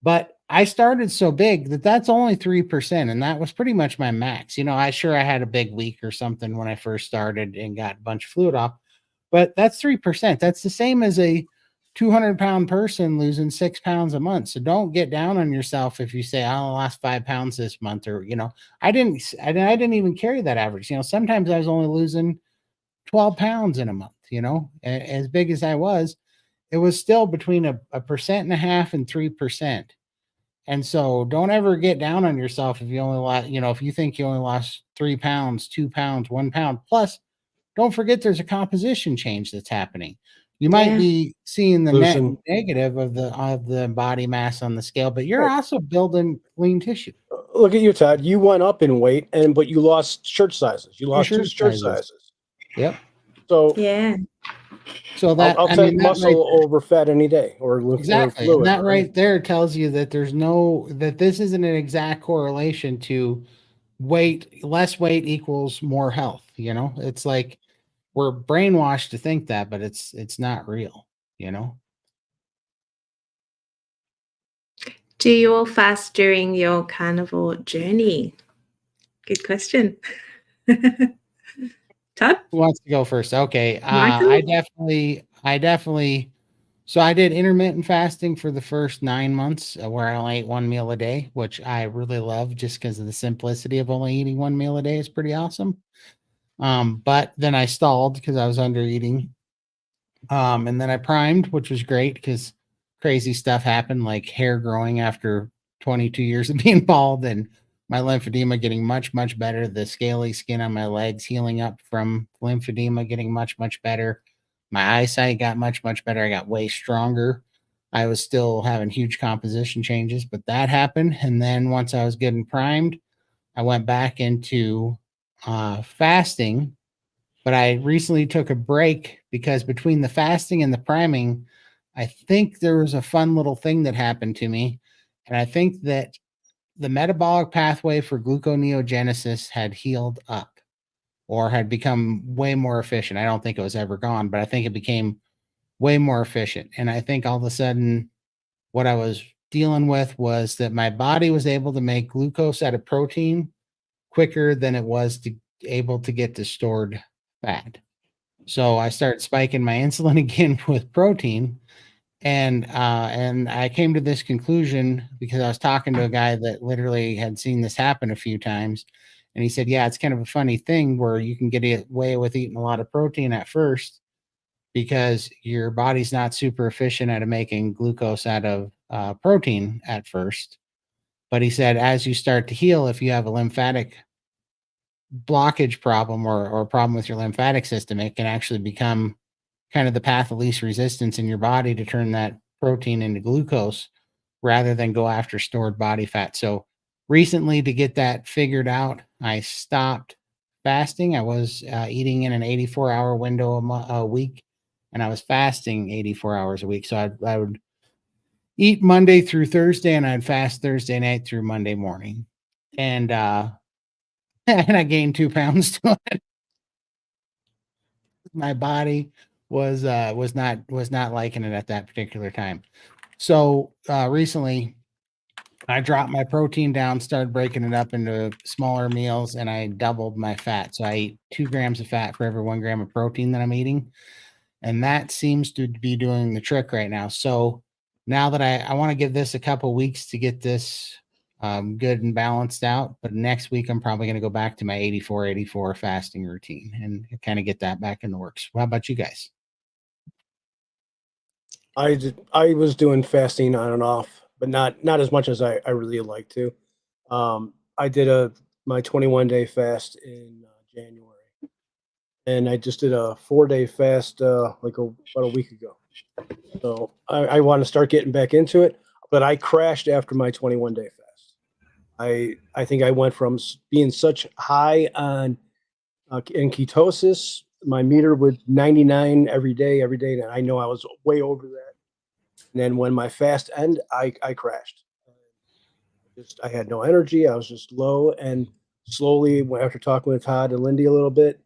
But I started so big that's only 3%, and that was pretty much my max. I had a big week or something when I first started and got a bunch of fluid off, but that's 3%. That's the same as a 200-pound person losing 6 pounds a month. So don't get down on yourself if you say I only lost 5 pounds this month, or I didn't even carry that average. Sometimes I was only losing 12 pounds in a month. As big as I was, it was still between a 1.5% and 3%. And so don't ever get down on yourself if you only lost, if you think you only lost 3 pounds, 2 pounds, 1 pound. Plus, don't forget there's a composition change that's happening. You might be seeing the net negative of the body mass on the scale, but you're also building lean tissue. Look at you, Todd. You went up in weight, but you lost shirt sizes. You lost 2 shirt sizes. Yep. So yeah. So I'll take muscle over fat any day, or exactly. Or fluid, and that right there tells you that that this isn't an exact correlation to weight. Less weight equals more health. It's like we're brainwashed to think that, but it's not real. Do you all fast during your carnivore journey? Good question. Todd? Who wants to go first? Okay. Michael? I definitely. So I did intermittent fasting for the first 9 months, where I only ate 1 meal a day, which I really love just because of the simplicity of only eating 1 meal a day is pretty awesome. But then I stalled because I was under eating. And then I primed, which was great because crazy stuff happened, like hair growing after 22 years of being bald, and my lymphedema getting much, much better. The scaly skin on my legs healing up from lymphedema getting much, much better. My eyesight got much, much better. I got way stronger. I was still having huge composition changes, but that happened. And then once I was getting primed, I went back into fasting. But I recently took a break because between the fasting and the priming, I think there was a fun little thing that happened to me. And I think that the metabolic pathway for gluconeogenesis had healed up or had become way more efficient. I don't think it was ever gone, but I think it became way more efficient. And I think all of a sudden, what I was dealing with was that my body was able to make glucose out of protein quicker than it was able to get to stored fat. So I started spiking my insulin again with protein, and I came to this conclusion because I was talking to a guy that literally had seen this happen a few times, and he said, "Yeah, it's kind of a funny thing where you can get away with eating a lot of protein at first because your body's not super efficient at making glucose out of protein at first." But he said, as you start to heal, if you have a lymphatic blockage problem or a problem with your lymphatic system, it can actually become kind of the path of least resistance in your body to turn that protein into glucose rather than go after stored body fat. So recently, to get that figured out, I stopped fasting. I was eating in an 84-hour window a week, and I was fasting 84 hours a week. So I would eat Monday through Thursday, and I'd fast Thursday night through Monday morning. And and I gained 2 pounds to it. My body was not liking it at that particular time. So recently I dropped my protein down, started breaking it up into smaller meals, and I doubled my fat. So I eat 2 grams of fat for every 1 gram of protein that I'm eating. And that seems to be doing the trick right now. So now that I want to give this a couple weeks to get this good and balanced out. But next week, I'm probably going to go back to my 84 fasting routine and kind of get that back in the works. How about you guys? I was doing fasting on and off, but not as much as I really like to. I did my 21-day fast in January, and I just did a 4-day fast about a week ago. So I want to start getting back into it, but I crashed after my 21-day fast. I think I went from being such high on in ketosis, my meter would 99 every day, and I know I was way over that. And then when my fast ended, I crashed. I had no energy. I was just low, and slowly, after talking with Todd and Lindy a little bit,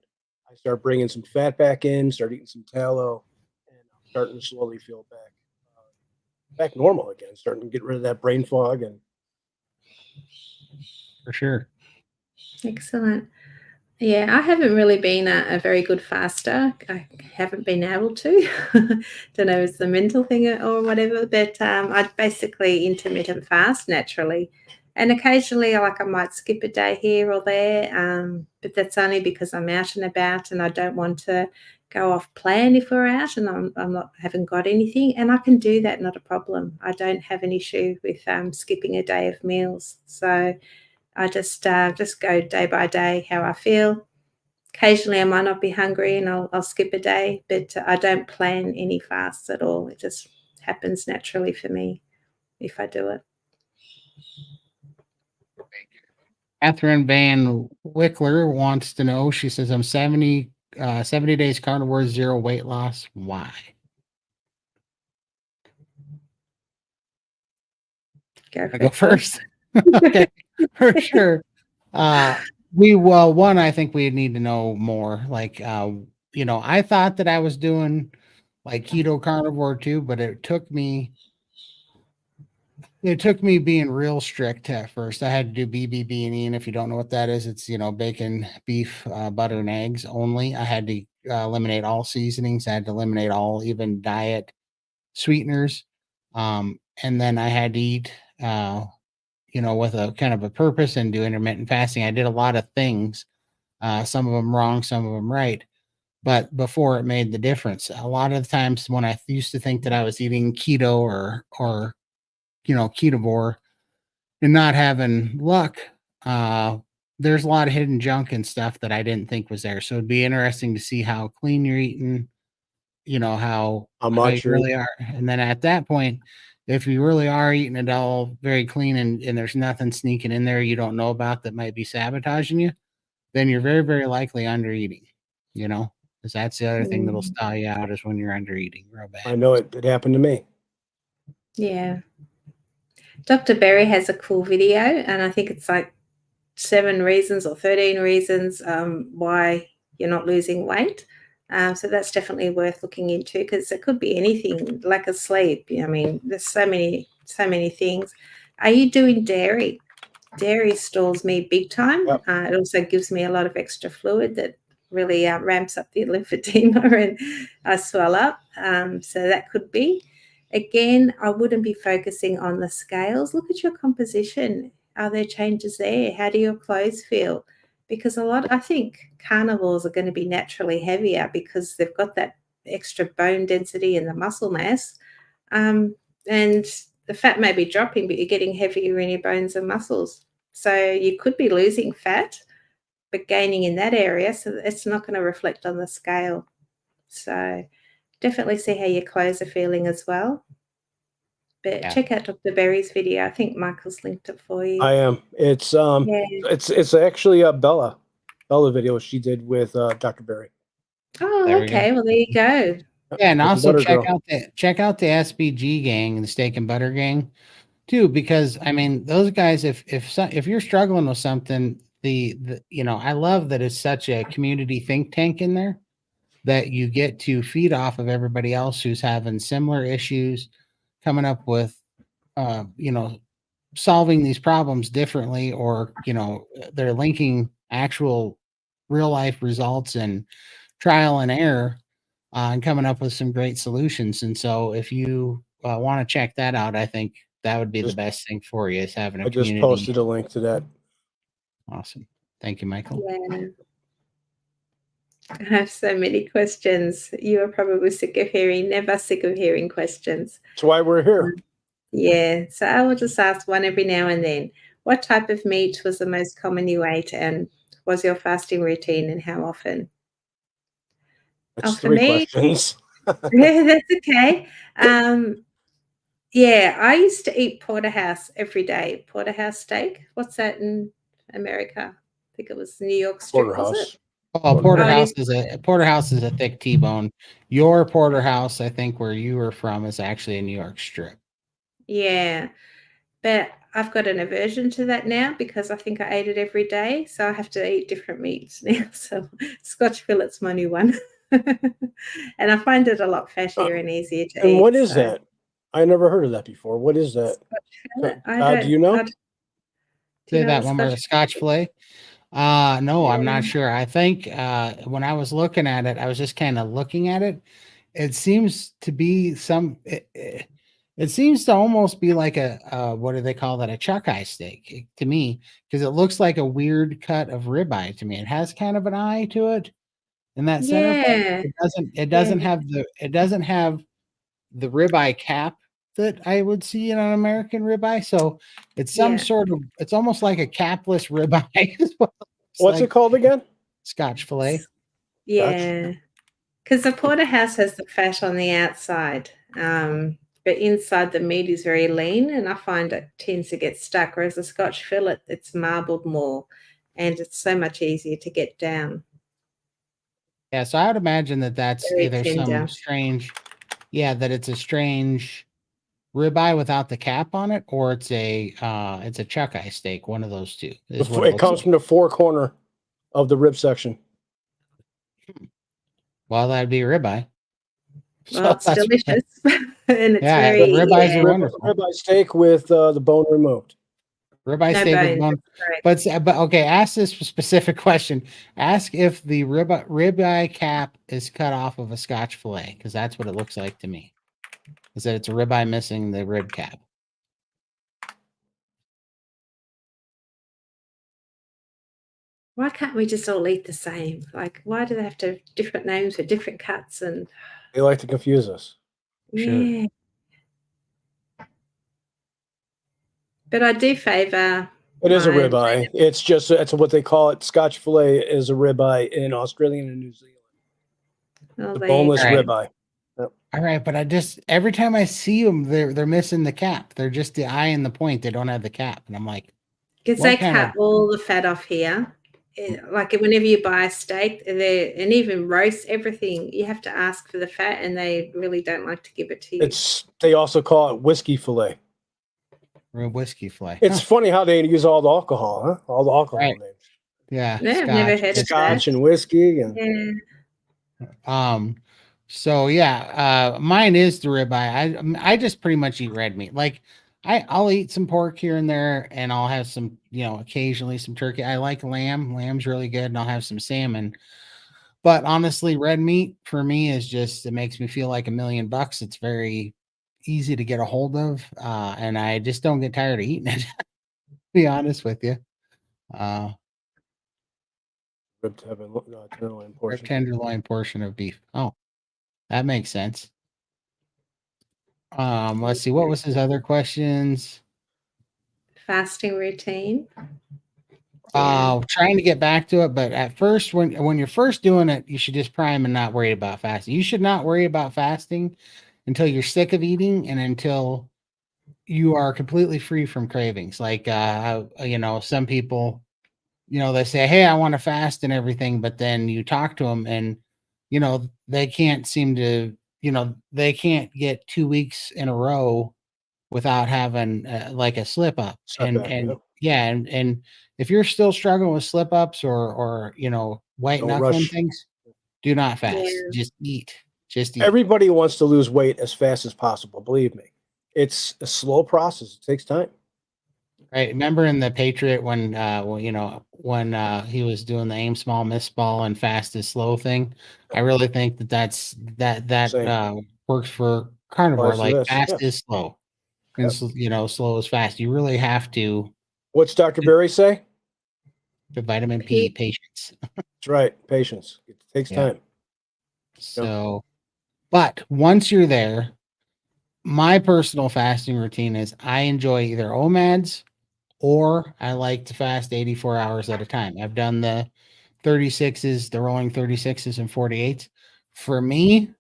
I started bringing some fat back in, started eating some tallow, and I'm starting to slowly feel back normal again. Starting to get rid of that brain fog, and For sure. Excellent. Yeah, I haven't really been a very good faster. I haven't been able to. Don't know if it's the mental thing or whatever, but I basically intermittent fast naturally. And occasionally, I might skip a day here or there, but that's only because I'm out and about and I don't want to go off plan if we're out and I'm not haven't got anything. And I can do that, not a problem. I don't have an issue with skipping a day of meals. So I just go day by day how I feel. Occasionally, I might not be hungry and I'll skip a day, but I don't plan any fasts at all. It just happens naturally for me if I do it. Catherine Van Wickler wants to know. She says, "I'm 70 days carnivore, 0 weight loss. Why?" I go first. Okay, for sure. One, I think we need to know more. Like, I thought that I was doing like keto carnivore too, but it took me being real strict at first. I had to do BBB&E, and if you don't know what that is, it's bacon, beef, butter, and eggs only. I had to eliminate all seasonings. I had to eliminate all even diet sweeteners, and then I had to eat. With a kind of a purpose and do intermittent fasting. I did a lot of things, some of them wrong, some of them right. But before it made the difference, a lot of the times when I used to think that I was eating keto or ketovore and not having luck, there's a lot of hidden junk and stuff that I didn't think was there. So it'd be interesting to see how clean you're eating, how you much really are. And then at that point, if you really are eating it all very clean and there's nothing sneaking in there you don't know about that might be sabotaging you, then you're very, very likely under eating, because that's the other thing that'll stall you out is when you're under eating real bad. I know it happened to me. Yeah. Dr. Berry has a cool video, and I think it's like 7 reasons or 13 reasons why you're not losing weight. So that's definitely worth looking into, because it could be anything, lack of sleep. I mean, there's so many things. Are you doing dairy? Dairy stalls me big time. Yep. It also gives me a lot of extra fluid that really ramps up the lymphedema and I swell up. So that could be. Again, I wouldn't be focusing on the scales. Look at your composition. Are there changes there? How do your clothes feel? Because I think carnivores are going to be naturally heavier because they've got that extra bone density and the muscle mass. And the fat may be dropping, but you're getting heavier in your bones and muscles. So you could be losing fat, but gaining in that area. So it's not going to reflect on the scale. So definitely see how your clothes are feeling as well. But check out Dr. Berry's video. I think Michael's linked it for you. I am. It's it's actually a Bella video she did with Dr. Berry. Oh, okay. Well, there you go. Yeah, and also check out the SBG gang, the Steak and Butter gang, too, because I mean those guys. If you're struggling with something, I love that it's such a community think tank in there that you get to feed off of everybody else who's having similar issues, coming up with, solving these problems differently, or they're linking actual real life results and trial and error, and coming up with some great solutions. And so if you want to check that out, I think that would be the best thing for you, is having a community. I just posted a link to that. Awesome. Thank you, Michael. Yeah. I have so many questions. You are probably never sick of hearing questions. That's why we're here. Yeah. So I will just ask one every now and then. What type of meat was the most common you ate, and was your fasting routine, and how often? That's 3 questions. Yeah, that's okay. Yeah, I used to eat porterhouse every day. Porterhouse steak. What's that in America? I think it was New York strip. Was it? Oh, porterhouse is a thick T-bone. Your porterhouse, I think, where you were from, is actually a New York strip. Yeah, but I've got an aversion to that now because I think I ate it every day, so I have to eat different meats now. So Scotch fillet's my new one, and I find it a lot fattier and easier to eat. And what is that? I never heard of that before. What is that? Do you know? Say that one more. Scotch fillet. No, I'm not sure. I think when I was looking at it, I was just kind of looking at it. It seems to be it seems to almost be like a what do they call that? A chuck eye steak to me, because it looks like a weird cut of ribeye to me. It has kind of an eye to it in that center part. It doesn't have the ribeye cap that I would see in an American ribeye. So it's it's almost like a capless ribeye. What's it called again? Scotch fillet. Yeah, because the porterhouse has the fat on the outside, but inside the meat is very lean, and I find it tends to get stuck. Whereas a Scotch fillet, it's marbled more, and it's so much easier to get down. Yeah, so I would imagine that that's Very either tender. some strange, that it's a strange ribeye without the cap on it, or it's a chuck eye steak. One of those two. It comes from the 4 corner of the rib section. Well, that'd be a ribeye. Well, it's delicious, and it's very ribeyes are wonderful. Ribeye steak with the bone removed. Ribeye steak with bone. But okay, ask this specific question. Ask if the ribeye cap is cut off of a Scotch fillet, because that's what it looks like to me. Is that it's a ribeye missing the rib cap. Why can't we just all eat the same? Like, why do they have to have different names for different cuts? And they like to confuse us. Yeah. Sure. But I do favor. It is a ribeye. It's what they call it. Scotch fillet is a ribeye in Australia and New Zealand. Oh, the boneless ribeye. All right, but I just every time I see them, they're missing the cap. They're just the eye and the point. They don't have the cap, and I'm like, Because what they kind of cut all the fat off here. Like whenever you buy a steak, and even roast everything, you have to ask for the fat, and they really don't like to give it to you. They also call it whiskey fillet. whiskey fillet? It's funny how they use all the alcohol, huh? All the alcohol Right. names. Yeah, No, I've never Scotch, heard of Scotch that. and whiskey and Yeah. So yeah, mine is the ribeye. I just pretty much eat red meat. Like I'll eat some pork here and there, and I'll have some, occasionally some turkey. I like lamb. Lamb's really good, and I'll have some salmon. But honestly, red meat for me is just it makes me feel like $1,000,000. It's very easy to get a hold of, and I just don't get tired of eating it. To be honest with you, tenderloin rib portion. tenderloin portion of beef. Oh, that makes sense. Let's see. What was his other questions? Fasting routine. Yeah. Trying to get back to it, but at first, when you're first doing it, you should just prime and not worry about fasting. You should not worry about fasting until you're sick of eating and until you are completely free from cravings. Like, some people, they say, "Hey, I want to fast and everything," but then you talk to them and, they can't seem to, they can't get 2 weeks in a row without having like a slip up. Setback, yeah. Yeah, and if you're still struggling with slip ups or white Don't knuckling rush. things, do not Yeah. fast. Just eat. Everybody wants to lose weight as fast as possible. Believe me, it's a slow process. It takes time. Right. Remember in the Patriot when when he was doing the aim small, miss ball, and fast is slow thing. I really think that Same. works for carnivore. Applies to Like this. fast Yeah. is slow, and Yep. slow is fast. You really have to What's Dr. Berry say? the vitamin P patience. That's right. Patience. It takes Yeah. time. So, but once you're there, my personal fasting routine is I enjoy either OMADs or I like to fast 84 hours at a time. I've done the 36s, the rolling 36s and 48s. For me,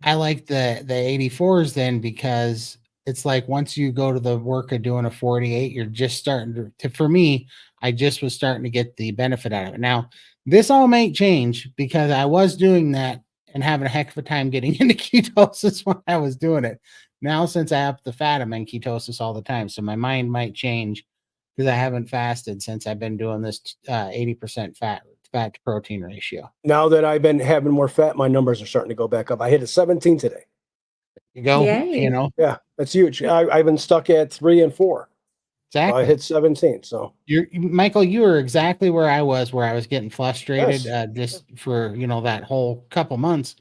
I like the 84s then because it's like once you go to the work of doing a 48, you're just starting to for me, I just was starting to get the benefit out of it. Now, this all may change because I was doing that and having a heck of a time getting into ketosis when I was doing it. Now, since I upped the fat, I'm in ketosis all the time. So my mind might change because I haven't fasted since I've been doing this 80% fat to protein ratio. Now that I've been having more fat, my numbers are starting to go back up. I hit a 17 today. You go, Yay. Yeah, that's huge. I've been stuck at 3 and 4. exactly. So I hit 17. So Michael, you were exactly where I was getting frustrated Yes. just for that whole couple months.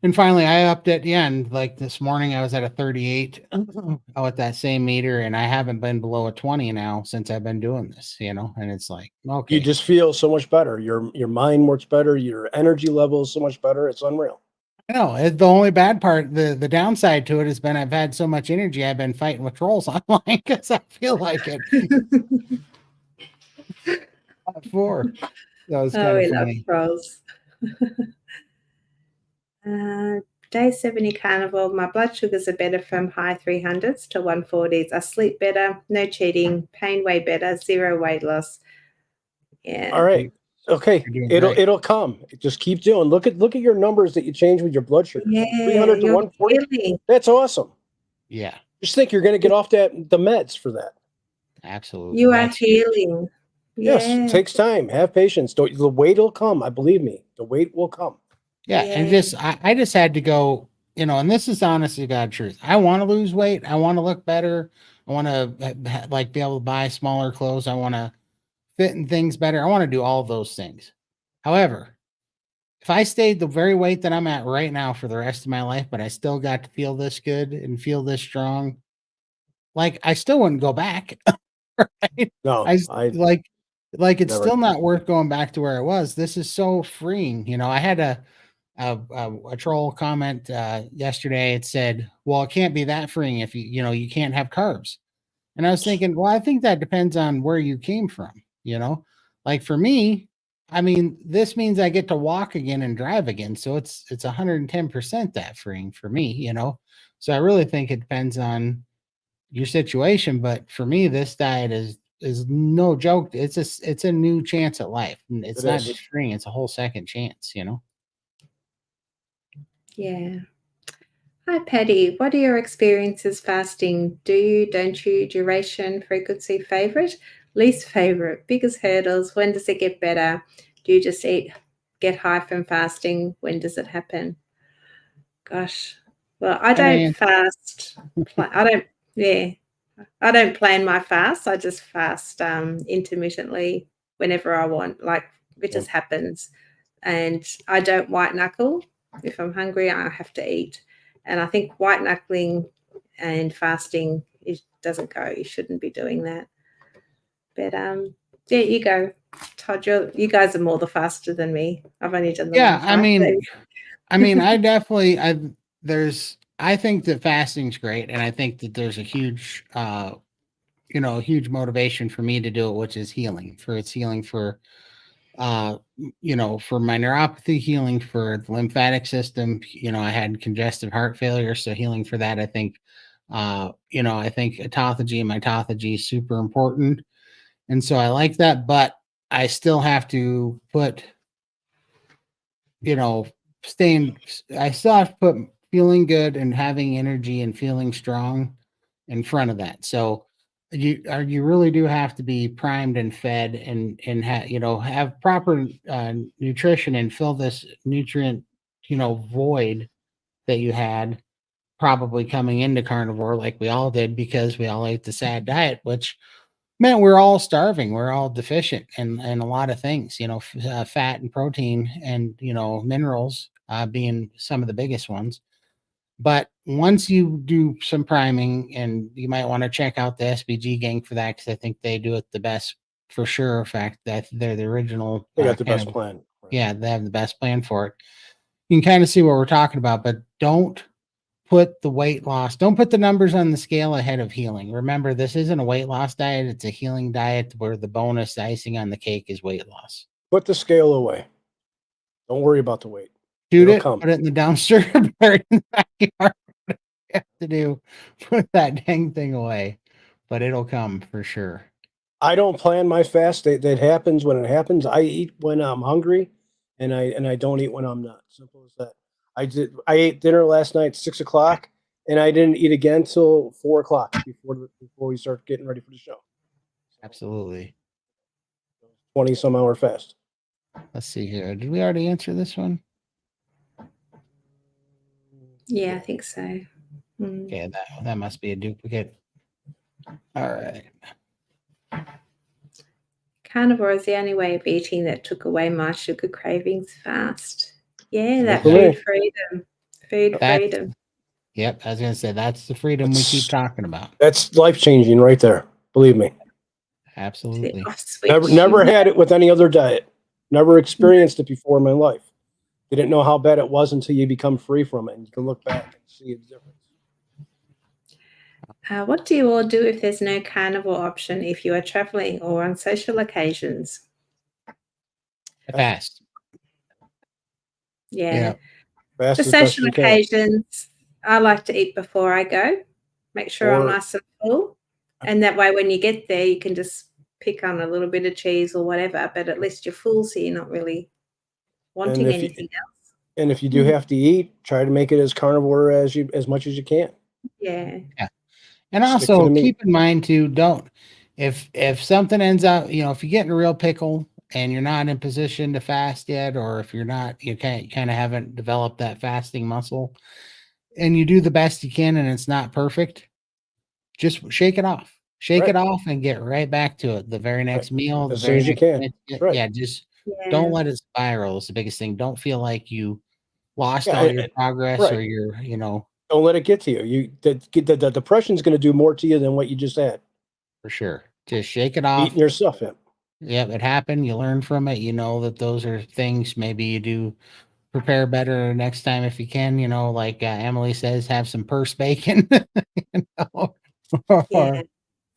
And finally I upped it. Yeah, and like this morning I was at a 38 at that same meter, and I haven't been below a 20 now since I've been doing this, and it's like, okay. you just feel so much better. Your mind works better. Your energy level is so much better. It's unreal. I know the only bad part, the downside to it has been I've had so much energy, I've been fighting with trolls online because I feel like it. Before. That was kind of we love funny. trolls. Day 70 carnivore. My blood sugars are better from high 300s to 140s. I sleep better, no cheating, pain way better, zero weight loss. Yeah. All right. Okay. You're doing great. It'll come. Just keep doing. Look at your numbers that you change with your blood sugar. Yeah, 300 to you're 140. healing. That's awesome. Yeah, Just think you're going to get off the meds for that. absolutely. You are healing. Yes, Yeah. it takes time. Have patience. The weight will come. I believe me. The weight will come. Yeah, and just I just had to go, and this is honestly God truth. I want to lose weight. I want to look better. I want to like be able to buy smaller clothes. I want to fit in things better. I want to do all of those things. However, if I stayed the very weight that I'm at right now for the rest of my life, but I still got to feel this good and feel this strong, like I still wouldn't go back. Right? No, I like it's never. still not worth going back to where it was. This is so freeing. I had a troll comment yesterday. It said, "Well, it can't be that freeing if you can't have carbs." And I was thinking, well, I think that depends on where you came from. Like for me, I mean, this means I get to walk again and drive again. So it's 110% that freeing for me, you know. So I really think it depends on your situation. But for me, this diet is no joke. It's a new chance at life. And it's It not is. just freeing, it's a whole second chance, you know. Yeah. Hi, Patty. What are your experiences fasting? Do you, don't you, duration, frequency, favorite, least favorite, biggest hurdles? When does it get better? Do you just get high from fasting? When does it happen? Gosh, well, I I don't mean, fast. Yeah, I don't plan my fast. I just fast intermittently whenever I want. Like it Yeah. just happens, and I don't white knuckle. If I'm hungry, I have to eat. And I think white knuckling and fasting doesn't go. You shouldn't be doing that. But yeah, you go, Todd. You guys are more the faster than me. I've only done the yeah, one 5 days. I mean, I definitely I think that fasting's great, and I think that there's a huge huge motivation for me to do it, which is healing. For it's healing for for my neuropathy, healing for the lymphatic system. I had congestive heart failure, so healing for that, I think I think autophagy and mitophagy is super important. And so I like that, but I still have to put, you know, staying I still have to put feeling good and having energy and feeling strong in front of that. So you really do have to be primed and fed and have proper nutrition and fill this nutrient void that you had probably coming into carnivore like we all did because we all ate the sad diet, which meant we're all starving. We're all deficient in a lot of things, fat and protein and minerals being some of the biggest ones. But once you do some priming, and you might want to check out the SBG gang for that because I think they do it the best for sure. In fact, that they're the original. They got the best plan. Yeah, they have the best plan for it. You can kind of see what we're talking about, but don't put the weight loss, don't put the numbers on the scale ahead of healing. Remember, this isn't a weight loss diet, it's a healing diet where the bonus icing on the cake is weight loss. Put the scale away. Don't worry about the weight. Shoot It'll it, come. put it in the dumpster, put it in the backyard. You have to do, put that dang thing away, but it'll come for sure. I don't plan my fast. That happens when it happens. I eat when I'm hungry, and I don't eat when I'm not. Simple as that. I ate dinner last night at 6 o'clock, and I didn't eat again till 4 o'clock before we start getting ready for the show. Absolutely. 20-some hour fast. Let's see here. Did we already answer this one? Yeah, I think so. Okay, that must be a duplicate. All right. Carnivore is the only way of eating that took away my sugar cravings fast. Yeah, that Definitely. food freedom. Food freedom. Yep, I was gonna say that's the freedom we keep talking about. That's life changing right there. Believe me. Absolutely. Never had it with any other diet. Never experienced it before in my life. Didn't know how bad it was until you become free from it, and you can look back and see the difference. What do you all do if there's no carnivore option if you are traveling or on social occasions? Fast. Yeah. Fast For as best social you can. occasions, I like to eat before I go. Make sure I'm nice and full. And that way when you get there, you can just pick on a little bit of cheese or whatever, but at least you're full, so you're not really wanting anything else. And if you do have to eat, try to make it as carnivore as much as you can. Yeah. And also keep in mind too, don't if something ends up, if you get in a real pickle and you're not in position to fast yet, or if you're not, you kind of haven't developed that fasting muscle, and you do the best you can and it's not perfect, just shake it off. Shake it off and get right back to it. The very next meal, as soon as you can. Yeah, just don't let it spiral. It's the biggest thing. Don't feel like you lost all your progress or your, Don't let it get to you. The depression is going to do more to you than what you just had. For sure. Just shake it off. Eating yourself in. Yep, it happened. You learn from it. You know that those are things. Maybe you do prepare better next time if you can. Like Emily says, have some purse bacon,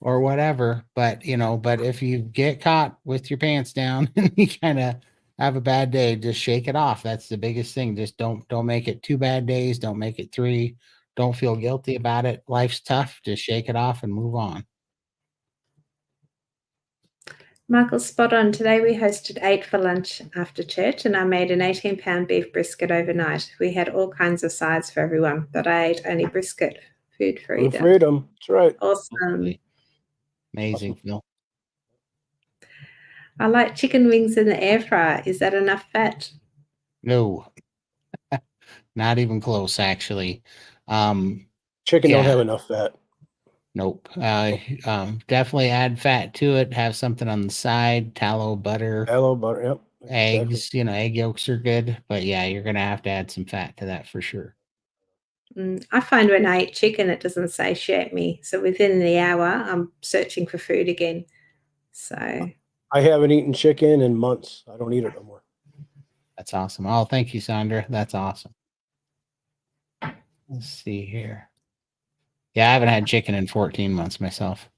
or whatever. But but if you get caught with your pants down and you kind of have a bad day, just shake it off. That's the biggest thing. Just don't make it 2 bad days. Don't make it 3. Don't feel guilty about it. Life's tough. Just shake it off and move on. Michael, spot on. Today we hosted 8 for lunch after church, and I made an 18-pound beef brisket overnight. We had all kinds of sides for everyone, but I ate only brisket. Food freedom. Food freedom. That's right. Awesome. Amazing, Phil. I like chicken wings in the air fryer. Is that enough fat? No, not even close, actually. Chicken don't have enough fat. Nope. Definitely add fat to it. Have something on the side, tallow, butter. Yep. Eggs, exactly. Egg yolks are good, but yeah, you're going to have to add some fat to that for sure. I find when I eat chicken, it doesn't satiate me. So within the hour, I'm searching for food again. So I haven't eaten chicken in months. I don't eat it no more. That's awesome. Oh, thank you, Sandra. That's awesome. Let's see here. Yeah, I haven't had chicken in 14 months myself.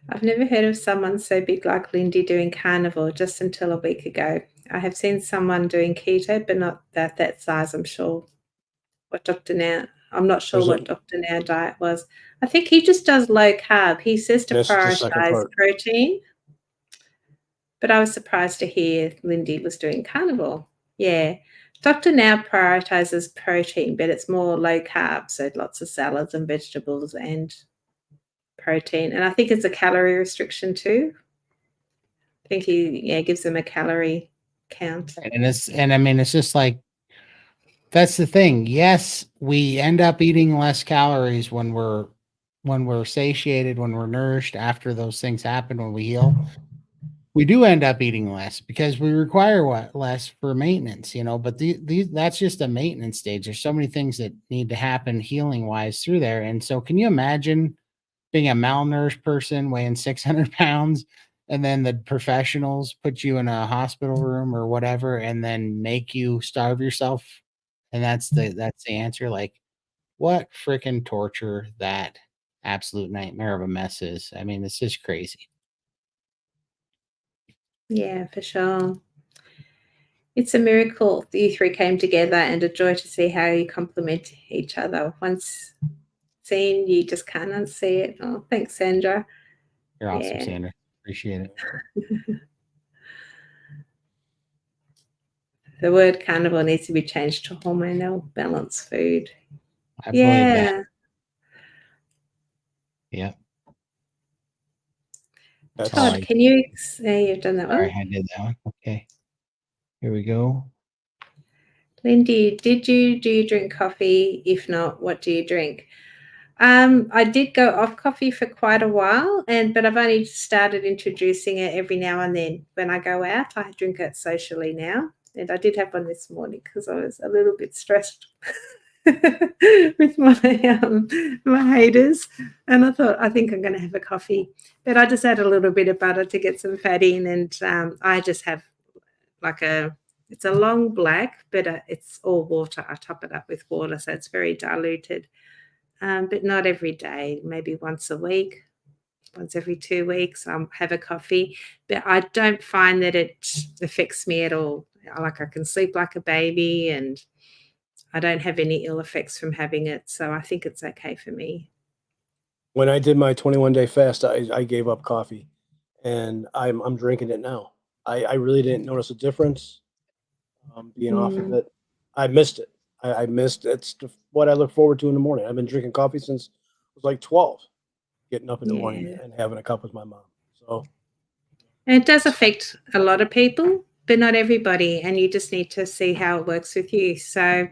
I've never heard of someone so big like Lindy doing carnivore just until a week ago. I have seen someone doing keto, but not that size, I'm sure. I'm not sure what Dr. Now diet was. I think he just does low carb. He says to prioritize protein. But I was surprised to hear Lindy was doing carnivore. Yeah. Dr. Now prioritizes protein, but it's more low carb, so lots of salads and vegetables and protein. And I think it's a calorie restriction too. I think he gives them a calorie count. And it's just like, that's the thing. Yes, we end up eating less calories when we're satiated, when we're nourished after those things happen, when we heal. We do end up eating less because we require less for maintenance, but that's just a maintenance stage. There's so many things that need to happen healing wise through there. And so can you imagine being a malnourished person weighing 600 pounds and then the professionals put you in a hospital room or whatever and then make you starve yourself? And that's the answer. Like, what freaking torture that absolute nightmare of a mess is. I mean, it's just crazy. Yeah, for sure. It's a miracle that you 3 came together, and a joy to see how you complement each other. Once seen, you just can't unsee it. Oh, thanks, Sandra. You're awesome, Sandra. Appreciate it. The word carnivore needs to be changed to hormonal balanced food. I believe that. Yeah. Todd, can you say you've done that one? Sorry, I did that one. Okay. Here we go. Lindy, do you drink coffee? If not, what do you drink? I did go off coffee for quite a while, but I've only started introducing it every now and then. When I go out, I drink it socially now. And I did have one this morning because I was a little bit stressed with my haters. And I think I'm going to have a coffee. But I just add a little bit of butter to get some fat in. And I just have it's a long black, but it's all water. I top it up with water, so it's very diluted. But not every day, maybe once a week, once every 2 weeks, I'll have a coffee. But I don't find that it affects me at all. I can sleep like a baby, and I don't have any ill effects from having it. So I think it's okay for me. When I did my 21-day fast, I gave up coffee, and I'm drinking it now. I really didn't notice a difference being off of it. I missed it. I missed it's what I look forward to in the morning. I've been drinking coffee since I was like 12, getting up in the morning and having a cup with my mom. So it does affect a lot of people, but not everybody. And you just need to see how it works with you. So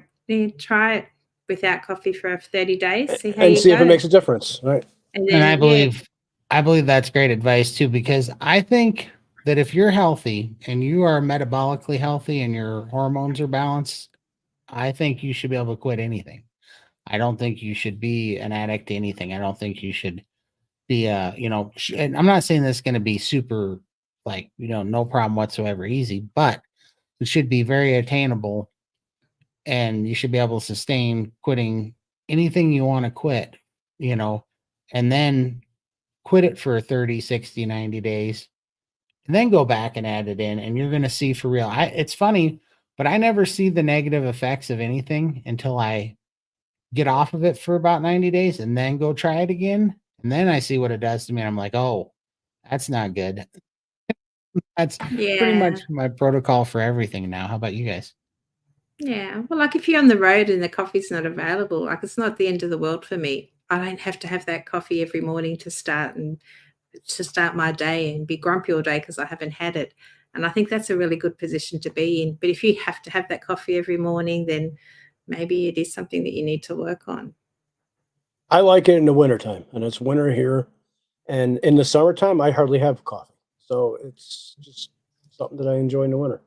try it without coffee for 30 days. See if it makes a difference, right? And I believe that's great advice too, because I think that if you're healthy and you are metabolically healthy and your hormones are balanced, I think you should be able to quit anything. I don't think you should be an addict to anything. I don't think you should be and I'm not saying this is going to be super no problem whatsoever easy, but it should be very attainable, and you should be able to sustain quitting anything you want to quit, and then quit it for 30, 60, 90 days, and then go back and add it in, and you're going to see for real. It's funny, but I never see the negative effects of anything until I get off of it for about 90 days and then go try it again. And then I see what it does to me. And I'm like, oh, that's not good. That's pretty much Yeah. my protocol for everything now. How about you guys? Yeah. Well, like if you're on the road and the coffee's not available, like it's not the end of the world for me. I don't have to have that coffee every morning to start my day and be grumpy all day because I haven't had it. And I think that's a really good position to be in. But if you have to have that coffee every morning, then maybe it is something that you need to work on. I like it in the wintertime, and it's winter here. And in the summertime, I hardly have coffee. So it's just something that I enjoy in the winter.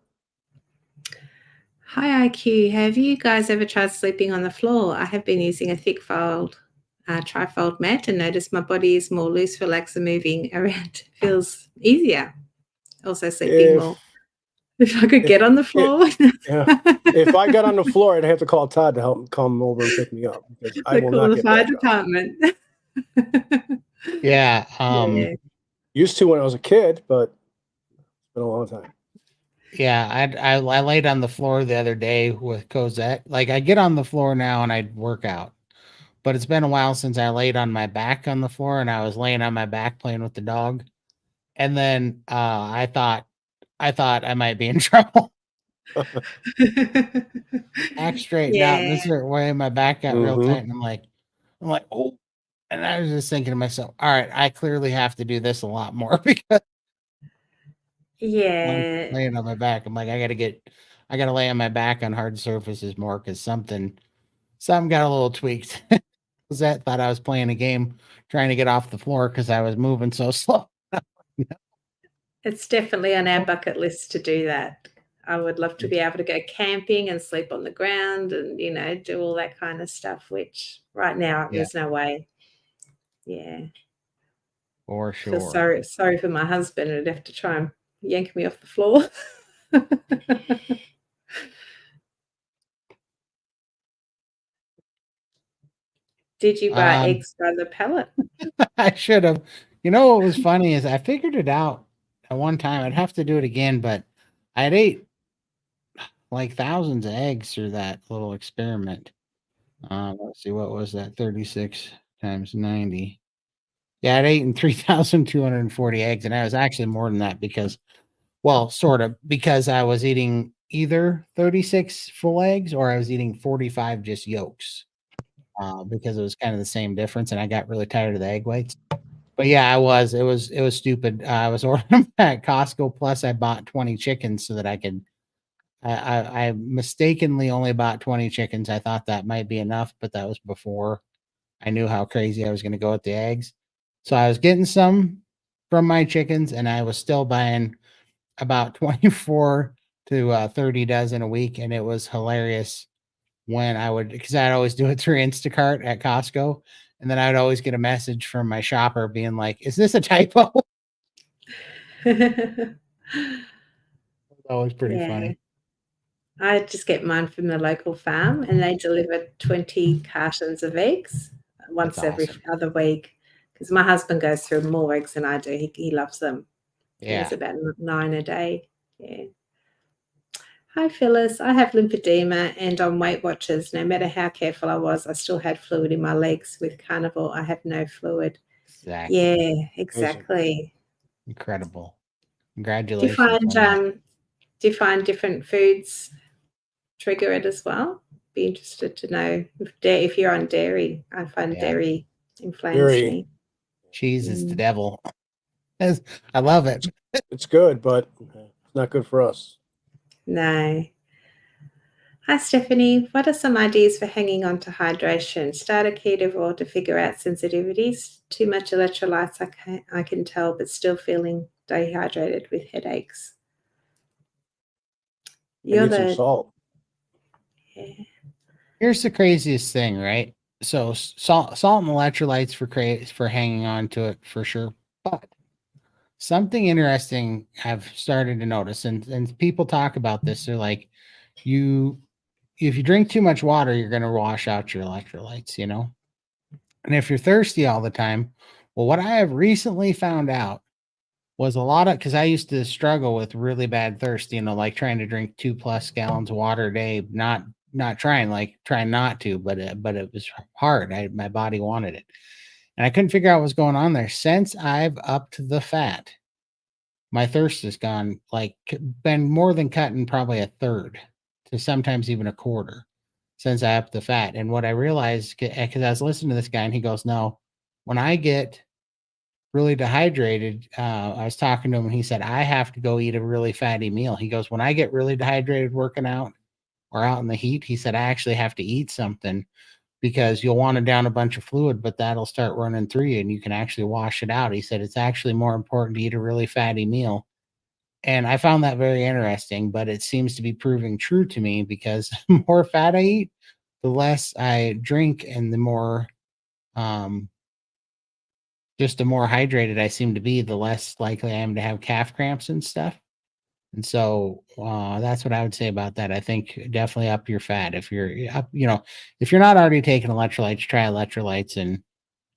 Hi, IQ. Have you guys ever tried sleeping on the floor? I have been using a thick fold, trifold mat and noticed my body is more loose, relaxed, and moving around. Feels easier. Also sleeping more. If I could get on the floor. Yeah. If I got on the floor, I'd have to call Todd to help him come over and pick me up because I will not Call the get fire back up. department. Yeah. Yeah. Used to when I was a kid, but it's been a long time. Yeah, I laid on the floor the other day with Cosette. Like I get on the floor now and I work out, but it's been a while since I laid on my back on the floor, and I was laying on my back playing with the dog. And then I thought I might be in trouble. Back straightened out in Yeah. this certain way, my back got real Mhm. tight, and I'm like, oh. And I was just thinking to myself, all right, I clearly have to do this a lot more because I'm Yeah. laying on my back. I'm like, I gotta lay on my back on hard surfaces more because something got a little tweaked. That thought I was playing a game trying to get off the floor because I was moving so slow. It's definitely on our bucket list to do that. I would love to be able to go camping and sleep on the ground and, do all that kind of stuff, which right now Yeah, there's no way. Yeah. for Feel sure. sorry for my husband. He'd have to try and yank me off the floor. Did you buy eggs by the pellet? I should have. You know what was funny is I figured it out at one time. I'd have to do it again, but I had ate like thousands of eggs through that little experiment. Let's see, what was that? 36 times 90. Yeah, I'd eaten 3,240 eggs, and I was actually more than that because, well, sort of, because I was eating either 36 full eggs or I was eating 45 just yolks, because it was kind of the same difference, and I got really tired of the egg whites. But yeah, I was. It was stupid. I was ordering them at Costco. Plus, I bought 20 chickens so that I could. I mistakenly only bought 20 chickens. I thought that might be enough, but that was before I knew how crazy I was going to go with the eggs. So I was getting some from my chickens, and I was still buying about 24 to 30 dozen a week, and it was hilarious when I would, because I'd always do it through Instacart at Costco, and then I'd always get a message from my shopper being like, "Is this a typo?" That was pretty Yeah. funny. I just get mine from the local farm, and they deliver 20 cartons of eggs That's once every awesome. other week because my husband goes through more eggs than I do. He loves them. He has Yeah, about 9 a day. Yeah. Hi, Phyllis. I have lymphedema and on Weight Watchers. No matter how careful I was, I still had fluid in my legs. With Carnivore, I have no fluid. exactly. Yeah, Amazing. exactly. Incredible. Do you Congratulations find on that. different foods trigger it as well? Be interested to know if you're on dairy. I find Yeah, dairy inflames Very. me. cheese is the Mm, devil. I love it. It's good, but it's not good for us. no. Hi, Stephanie. What are some ideas for hanging on to hydration? Start a carnivore to figure out sensitivities. Too much electrolytes, I can tell, but still feeling dehydrated with headaches. I You're need some the salt. yeah. Here's the craziest thing, right? So salt and electrolytes for hanging on to it for sure. But something interesting I've started to notice, and people talk about this. They're like, you if you drink too much water, you're going to wash out your electrolytes, And if you're thirsty all the time, well, what I have recently found out was a lot of, because I used to struggle with really bad thirst, like trying to drink 2+ gallons of water a day, not trying, like trying not to, but it was hard. My body wanted it. And I couldn't figure out what's going on there. Since I've upped the fat, my thirst has gone, like, been more than cutting probably a third to sometimes even a quarter since I upped the fat. And what I realized, because I was listening to this guy and he goes, no, when I get really dehydrated, I was talking to him and he said, I have to go eat a really fatty meal. He goes, when I get really dehydrated working out or out in the heat, he said, I actually have to eat something because you'll want to down a bunch of fluid, but that'll start running through you and you can actually wash it out. He said, it's actually more important to eat a really fatty meal. And I found that very interesting, but it seems to be proving true to me because the more fat I eat, the less I drink and the more, just the more hydrated I seem to be, the less likely I am to have calf cramps and stuff. And so that's what I would say about that. I think definitely up your fat. If you're up, if you're not already taking electrolytes, try electrolytes and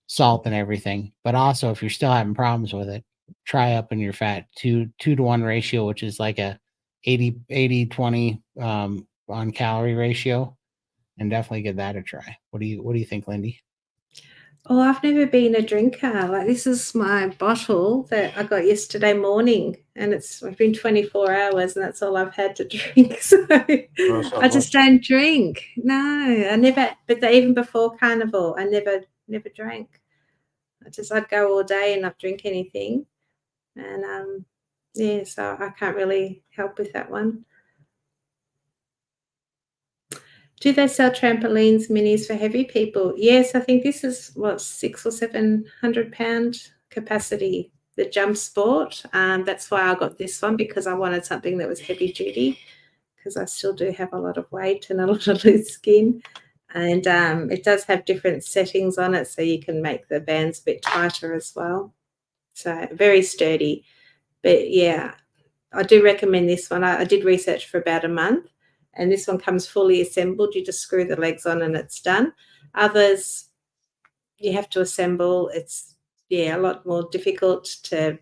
salt and everything. But also if you're still having problems with it, try up in your fat 2-to-1 ratio, which is like a 80-20 on calorie ratio, and definitely give that a try. What do you think, Lindy? Oh, I've never been a drinker. Like, this is my bottle that I got yesterday morning, and it's been 24 hours, and that's all I've had to drink. So I just don't drink. No, I never. But even before Carnivore, I never drank. I'd go all day and not drink anything, and yeah. So I can't really help with that one. Do they sell trampolines, minis for heavy people? Yes, I think this is, 600 or 700 pound capacity, the Jump Sport. That's why I got this one, because I wanted something that was heavy duty, because I still do have a lot of weight and a lot of loose skin. And it does have different settings on it, so you can make the bands a bit tighter as well. So very sturdy. But yeah, I do recommend this one. I did research for about a month. And this one comes fully assembled. You just screw the legs on and it's done. Others, you have to assemble. It's, a lot more difficult to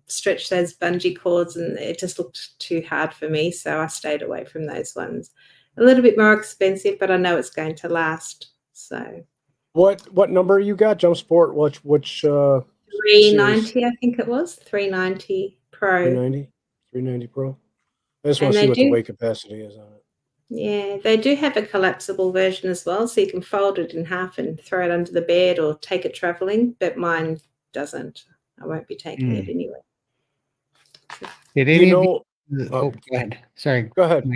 stretch those bungee cords, and it just looked too hard for me, so I stayed away from those ones. A little bit more expensive, but I know it's going to last. So, what number you got? Jump Sport? Which 390, I think it was 390 Pro. 390 Pro. I just want to see what the weight capacity is on it. Yeah, they do have a collapsible version as well, so you can fold it in half and throw it under the bed or take it traveling, but mine doesn't. I won't be taking it anyway. Did any go ahead. Sorry. Go ahead.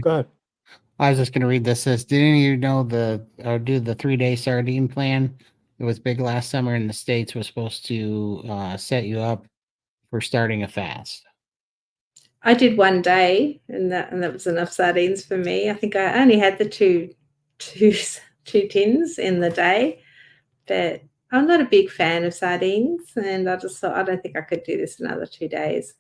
I was just going to read this. Says, did any of you know do the 3-day sardine plan? It was big last summer in the States, was supposed to set you up for starting a fast. I did 1 day, and that was enough sardines for me. I think I only had the two tins in the day, but I'm not a big fan of sardines, and I just thought, I don't think I could do this another 2 days.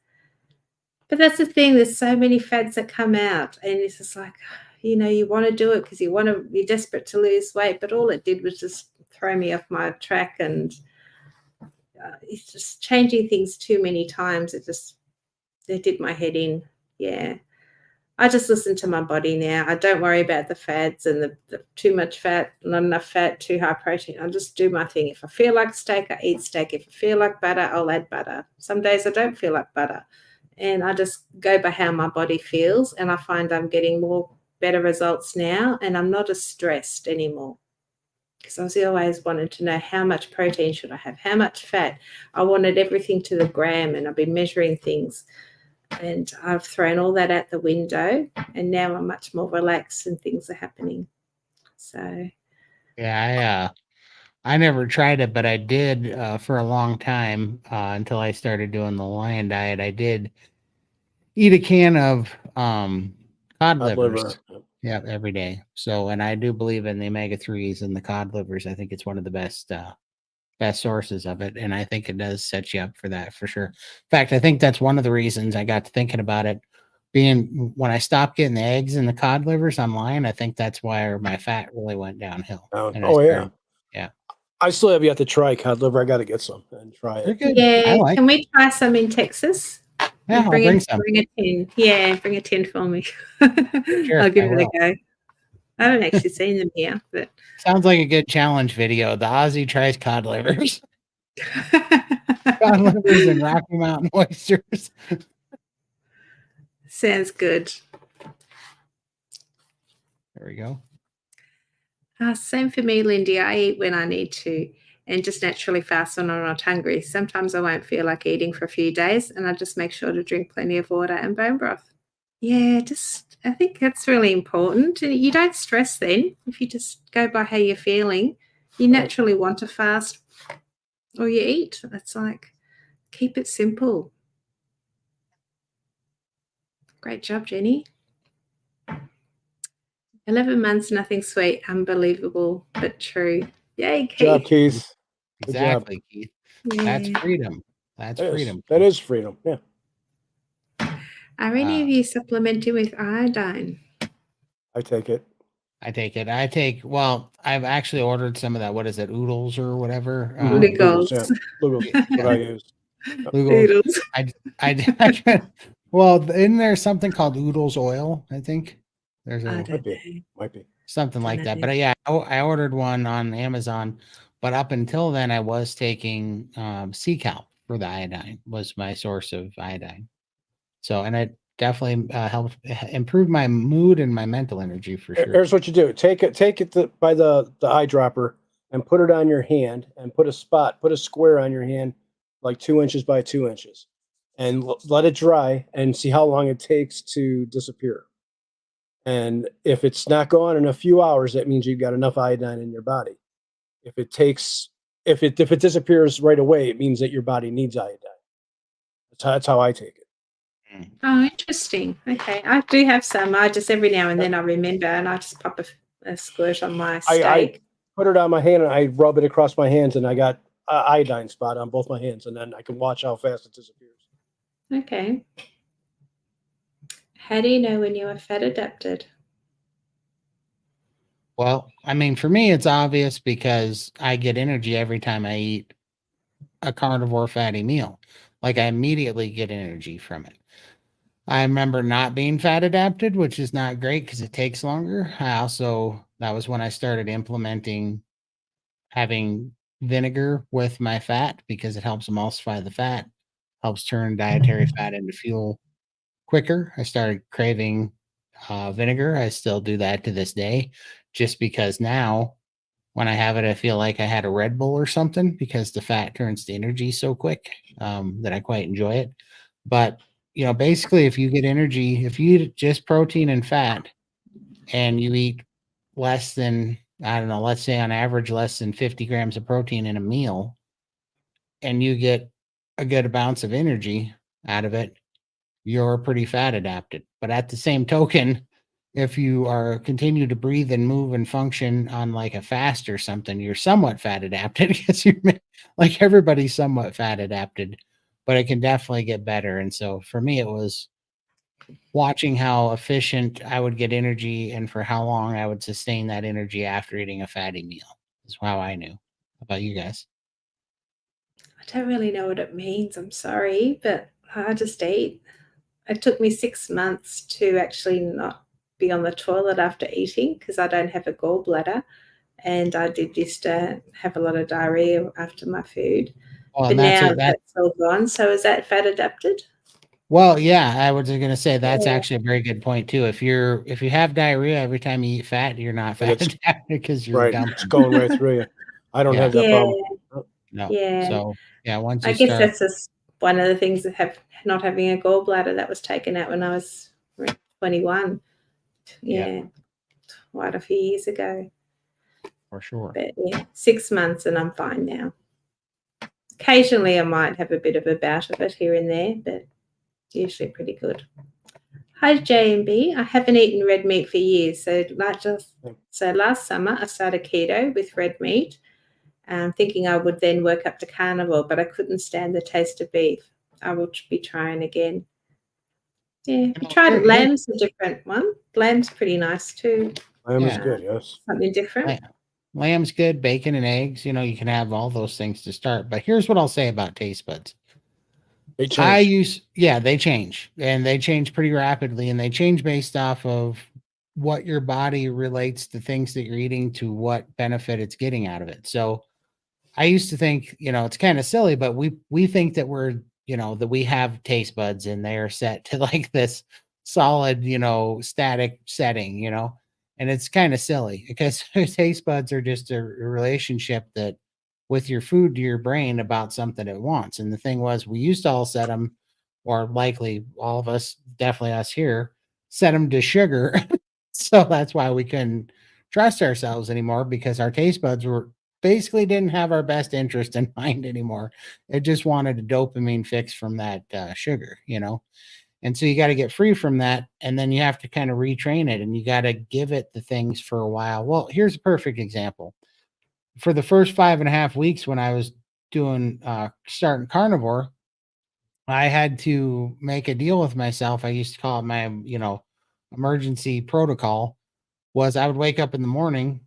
But that's the thing, there's so many fads that come out, and it's just like, you want to do it because you're desperate to lose weight, but all it did was just throw me off my track, and it's just changing things too many times. It did my head in. Yeah. I just listen to my body now. I don't worry about the fads and the too much fat, not enough fat, too high protein. I just do my thing. If I feel like steak, I eat steak. If I feel like butter, I'll add butter. Some days I don't feel like butter. And I just go by how my body feels. And I find I'm getting better results now. And I'm not as stressed anymore. Because I was always wanted to know, how much protein should I have? How much fat? I wanted everything to the gram, and I've been measuring things. And I've thrown all that out the window, and now I'm much more relaxed and things are happening. So, yeah, I never tried it, but I did for a long time until I started doing the lion diet. I did eat a can of cod livers. Yeah, every day. So, and I do believe in the omega-3s and the cod livers. I think it's one of the best sources of it, and I think it does set you up for that for sure. In fact, I think that's one of the reasons I got to thinking about it, being when I stopped getting the eggs and the cod livers online. I think that's why my fat really went downhill. Yeah. I still have yet to try cod liver. I got to get some and try it. They're good. yeah, can we try some in Texas? Yeah, I'll bring some. Bring a tin. Yeah, bring a tin for me. Sure, I'll give I it a will. go. I haven't actually seen them here, but Sounds like a good challenge video. The Aussie tries cod livers. Cod livers and Rocky Mountain oysters. sounds good. There we go. Same for me, Lindy. I eat when I need to and just naturally fast when I'm not hungry. Sometimes I won't feel like eating for a few days, and I just make sure to drink plenty of water and bone broth. Yeah, I think that's really important. And you don't stress then if you just go by how you're feeling. You naturally want to fast or you eat. It's like, keep it simple. Great job, Jenny. 11 months, nothing sweet, unbelievable, but true. Yay, Keith. Good job, Keith. Good job. Exactly, Keith. That's Yeah. freedom. That's freedom. That is freedom. Yeah. Are any of you supplementing with iodine? I take it. I take it. Well, I've actually ordered some of that. What is it? Oodles or whatever. Lugos. Yeah. Lugos. What I use. Oodles. I well, isn't there something called Oodles oil? I think there's Might be something like that. But yeah, I ordered one on Amazon. But up until then, I was taking sea cow for the iodine. Was my source of iodine. So, and it definitely helped improve my mood and my mental energy for sure. Here's what you do: take it by the eyedropper and put it on your hand, and put a square on your hand, like 2 inches by 2 inches, and let it dry and see how long it takes to disappear. And if it's not gone in a few hours, that means you've got enough iodine in your body. If it disappears right away, it means that your body needs iodine. That's how I take it. Oh, interesting. Okay, I do have some. I just every now and then I remember, and I just pop a squirt on my steak. I put it on my hand and I rub it across my hands, and I got an iodine spot on both my hands, and then I can watch how fast it disappears. Okay. How do you know when you are fat adapted? Well, I mean, for me, it's obvious because I get energy every time I eat a carnivore fatty meal. Like I immediately get energy from it. I remember not being fat adapted, which is not great because it takes longer. That was when I started implementing having vinegar with my fat because it helps emulsify the fat, helps turn dietary fat into fuel quicker. I started craving vinegar. I still do that to this day, just because now when I have it, I feel like I had a Red Bull or something because the fat turns to energy so quick that I quite enjoy it. But basically, if you get energy, if you eat just protein and fat, and you eat less than, I don't know, let's say on average less than 50 grams of protein in a meal, and you get a good bounce of energy out of it, you're pretty fat adapted. But at the same token, if you are continue to breathe and move and function on like a fast or something, you're somewhat fat adapted because you're like everybody's somewhat fat adapted, but it can definitely get better. And so for me, it was watching how efficient I would get energy and for how long I would sustain that energy after eating a fatty meal. Is how I knew. How about you guys? I don't really know what it means. I'm sorry, but I just eat. It took me 6 months to actually not be on the toilet after eating because I don't have a gallbladder, and I did used to have a lot of diarrhea after my food. Well, but now that's all gone. So is that fat adapted? Well, yeah, I was going to say that's actually a very good point too. If you have diarrhea every time you eat fat, you're not fat adapted because you're dumping. It's going right through you. I don't have that problem. No. Yeah. So yeah, once I you guess start, that's just one of the things that not having a gallbladder that was taken out when I was 21. Yeah. Quite a few years ago. For sure. But yeah, 6 months and I'm fine now. Occasionally I might have a bit of a bout of it here and there, but usually pretty good. Hi J&B. I haven't eaten red meat for years. So last summer I started keto with red meat, thinking I would then work up to carnivore, but I couldn't stand the taste of beef. I will be trying again. Yeah, we tried lamb's a different one. Lamb's pretty nice too. Lamb is good, yes. Something different. Lamb's good, bacon and eggs. You can have all those things to start. But here's what I'll say about taste buds. They change. They change, and they change pretty rapidly, and they change based off of what your body relates the things that you're eating to what benefit it's getting out of it. So I used to think, it's kind of silly, but we think that we're, that we have taste buds and they are set to like this solid, static setting, and it's kind of silly because taste buds are just a relationship that with your food to your brain about something it wants. And the thing was, we used to all set them, or likely all of us, definitely us here, set them to sugar. So that's why we couldn't trust ourselves anymore because our taste buds were basically didn't have our best interest in mind anymore. It just wanted a dopamine fix from that sugar, And so you got to get free from that. And then you have to kind of retrain it and you got to give it the things for a while. Well, here's a perfect example. For the first 5.5 weeks when I was doing starting carnivore, I had to make a deal with myself. I used to call it my, emergency protocol was I would wake up in the morning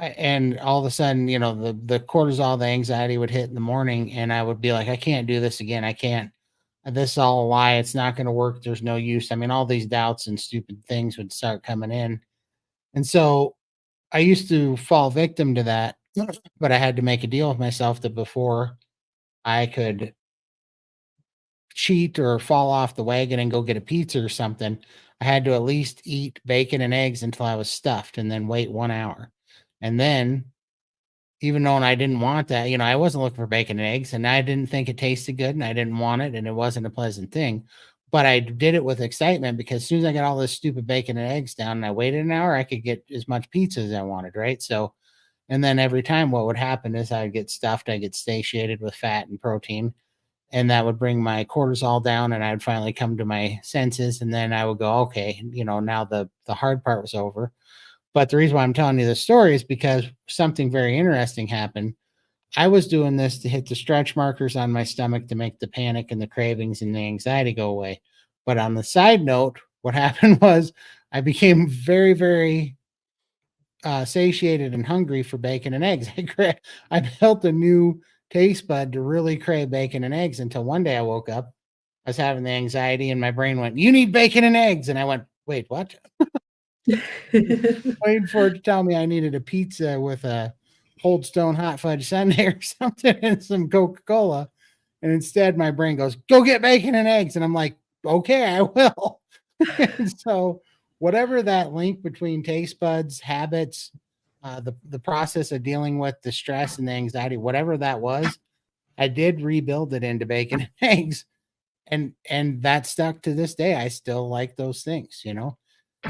and all of a sudden, the cortisol, the anxiety would hit in the morning, and I would be like, I can't do this again. I can't. This is all a lie. It's not going to work. There's no use. I mean, all these doubts and stupid things would start coming in, and so I used to fall victim to that. But I had to make a deal with myself that before I could cheat or fall off the wagon and go get a pizza or something, I had to at least eat bacon and eggs until I was stuffed, and then wait 1 hour, and then even though I didn't want that, I wasn't looking for bacon and eggs and I didn't think it tasted good and I didn't want it and it wasn't a pleasant thing. But I did it with excitement because as soon as I got all this stupid bacon and eggs down and I waited an hour, I could get as much pizza as I wanted, right? So, and then every time what would happen is I would get stuffed, I get satiated with fat and protein, and that would bring my cortisol down and I would finally come to my senses. And then I would go, okay, now the hard part was over. But the reason why I'm telling you this story is because something very interesting happened. I was doing this to hit the stretch markers on my stomach to make the panic and the cravings and the anxiety go away. But on the side note, what happened was I became very, very satiated and hungry for bacon and eggs. I built a new taste bud to really crave bacon and eggs until one day I woke up. I was having the anxiety and my brain went, "You need bacon and eggs." And I went, "Wait, what?" Waiting for it to tell me I needed a pizza with a Cold Stone hot fudge sundae or something and some Coca-Cola. And instead my brain goes, "Go get bacon and eggs." And I'm like, "Okay, I will." And so whatever that link between taste buds, habits, the process of dealing with the stress and the anxiety, whatever that was, I did rebuild it into bacon and eggs. And that stuck to this day. I still like those things,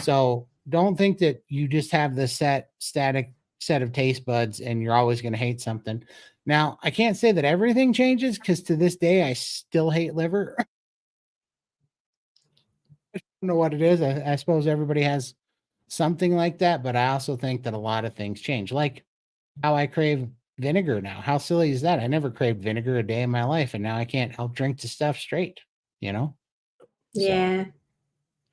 So don't think that you just have this static set of taste buds and you're always going to hate something. Now, I can't say that everything changes because to this day I still hate liver. I don't know what it is. I suppose everybody has something like that, but I also think that a lot of things change. Like how I crave vinegar now. How silly is that? I never craved vinegar a day in my life, and now I can't help drink the stuff straight, you know? So Yeah.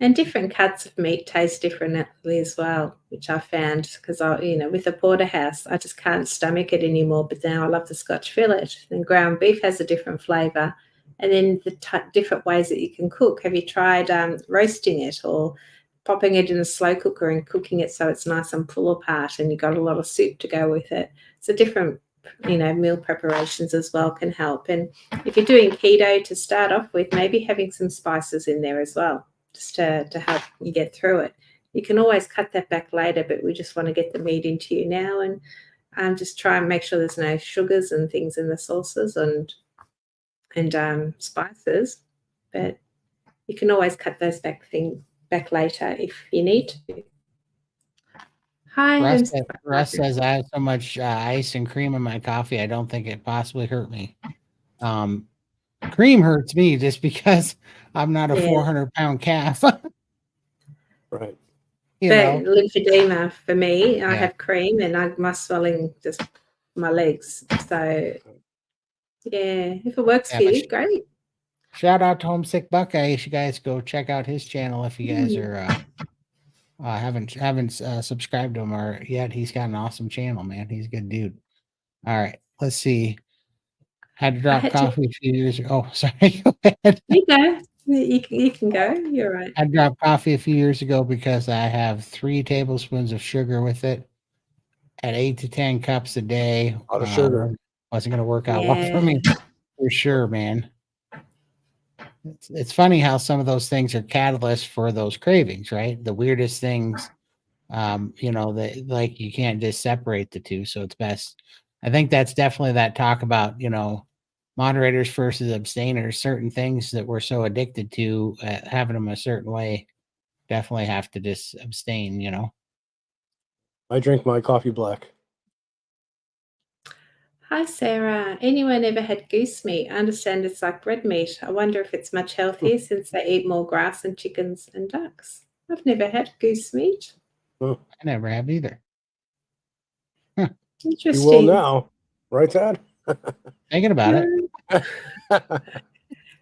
And different cuts of meat taste differently as well, which I found because with the porterhouse, I just can't stomach it anymore. But now I love the Scotch fillet. And ground beef has a different flavour. And then the different ways that you can cook. Have you tried roasting it or popping it in a slow cooker and cooking it so it's nice and pull apart and you've got a lot of soup to go with it? So different, meal preparations as well can help. And if you're doing keto to start off with, maybe having some spices in there as well, just to help you get through it. You can always cut that back later, but we just want to get the meat into you now and just try and make sure there's no sugars and things in the sauces and spices. But you can always cut those back later if you need to. Hi, Russ says I have so much ice and cream in my coffee. I don't think it possibly hurt me. Cream hurts me just because I'm not a 400-pound calf. Right. But lymphedema for me, I have cream and my swelling just my legs. So yeah, if it works for you, great. Shout out to Homesick Buckeye. You guys go check out his channel if you guys are haven't subscribed to him or yet. He's got an awesome channel, man. He's a good dude. All right, let's see. Had to I drop had to. coffee a few years ago. Oh, sorry. Go ahead. You go. You can go. You're right. I dropped coffee a few years ago because I have 3 tablespoons of sugar with it at 8 to 10 cups a day. A lot of sugar. Wasn't going to work out well for Yeah. me for sure, man. It's funny how some of those things are catalysts for those cravings, right? The weirdest things, that like you can't just separate the two. So it's best. I think that's definitely that talk about, moderators versus abstainers. Certain things that we're so addicted to, having them a certain way, definitely have to just abstain. I drink my coffee black. Hi, Sarah. Anyone ever had goose meat? I understand it's like red meat. I wonder if it's much healthier since they eat more grass than chickens and ducks. I've never had goose meat. I never have either. You will Interesting. now, right, Todd? Thinking about it.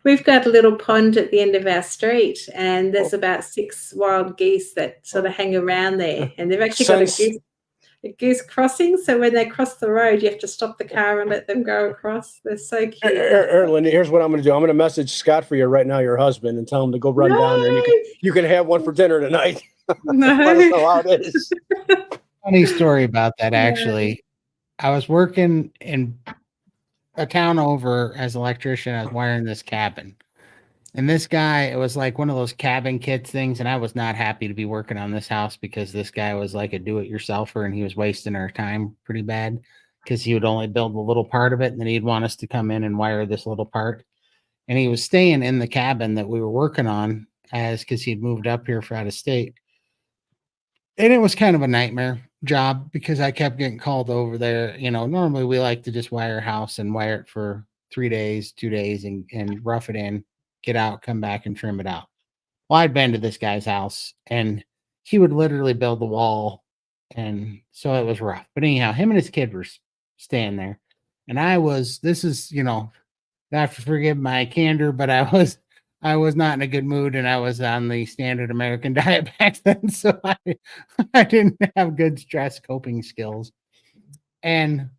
We've got a little pond at the end of our street, and there's about 6 wild geese that sort of hang around there. And they've actually got a goose crossing. So when they cross the road, you have to stop the car and let them go across. They're so cute. Lindy, here's what I'm going to do. I'm going to message Scott for you right now, your husband, and tell him to go run down there. And you can have one for dinner tonight. No. Let us know how it is. Funny story about that, actually. I was working in a town over as an electrician. I was wiring this cabin. And this guy, it was like one of those cabin kits things. And I was not happy to be working on this house because this guy was like a do-it-yourselfer and he was wasting our time pretty bad because he would only build a little part of it. And then he'd want us to come in and wire this little part. And he was staying in the cabin that we were working on because he'd moved up here for out of state. And it was kind of a nightmare job because I kept getting called over there. Normally we like to just wire a house and wire it for 3 days, 2 days and rough it in, get out, come back and trim it out. Well, I'd been to this guy's house and he would literally build the wall. And so it was rough. But anyhow, him and his kid were staying there. And not to forgive my candor, but I was not in a good mood and I was on the standard American diet back then. So I didn't have good stress coping skills. And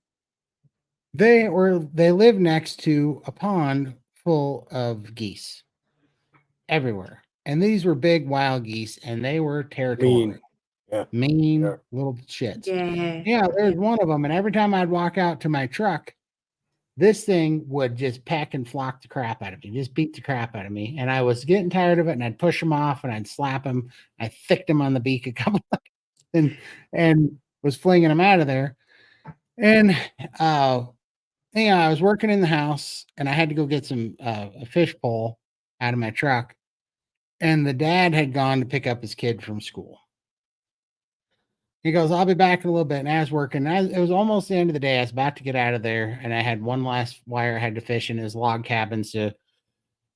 they live next to a pond full of geese everywhere. And these were big wild geese and they were territorial. Mean little shits. Yeah, there's one of them. And every time I'd walk out to my truck, this thing would just peck and flock the crap out of me, just beat the crap out of me. And I was getting tired of it and I'd push him off and I'd slap him. I thicked him on the beak a couple of times and was flinging him out of there. And, I was working in the house and I had to go get some a fish pole out of my truck. And the dad had gone to pick up his kid from school. He goes, I'll be back in a little bit. And I was working. It was almost the end of the day. I was about to get out of there. And I had one last wire I had to fish in his log cabins. You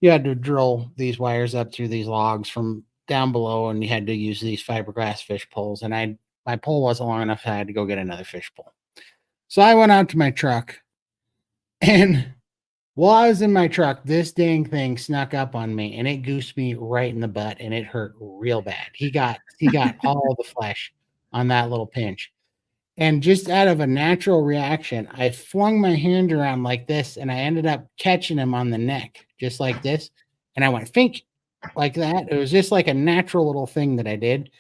had to drill these wires up through these logs from down below. And you had to use these fiberglass fish poles. And my pole wasn't long enough. So I had to go get another fish pole. So I went out to my truck. And while I was in my truck, this dang thing snuck up on me and it goosed me right in the butt. And it hurt real bad. He got all the flesh on that little pinch. And just out of a natural reaction, I flung my hand around like this and I ended up catching him on the neck, just like this. And I went fink like that. It was just like a natural little thing that I did.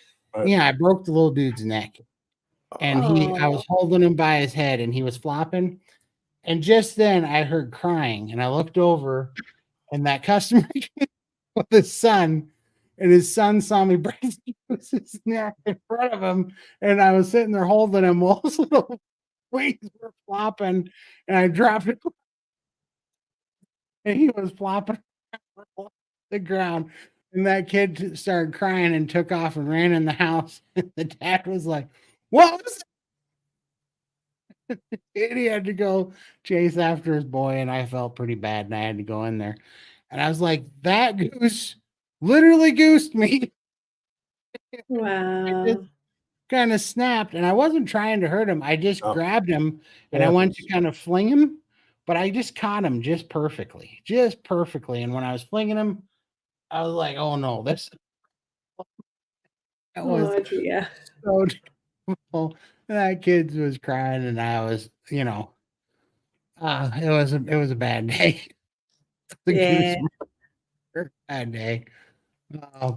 Yeah, I broke the little dude's neck. And I was holding him by his head and he was flopping. And just then I heard crying and I looked over and that customer with his son. And his son saw me break his neck in front of him. And I was sitting there holding him while his little wings were flopping. And I dropped it. And he was flopping on the ground. And that kid started crying and took off and ran in the house. And the dad was like, what was it? And he had to go chase after his boy. And I felt pretty bad. And I had to go in there. And I was like, that goose literally goosed me. Wow. Kind of snapped and I wasn't trying to hurt him. I just grabbed him and I went to kind of fling him, but I just caught him just perfectly. And when I was flinging him, I was like, oh no, that was dear. so difficult. That kid was crying and I was, It was a bad day. The Yeah. goose bad day.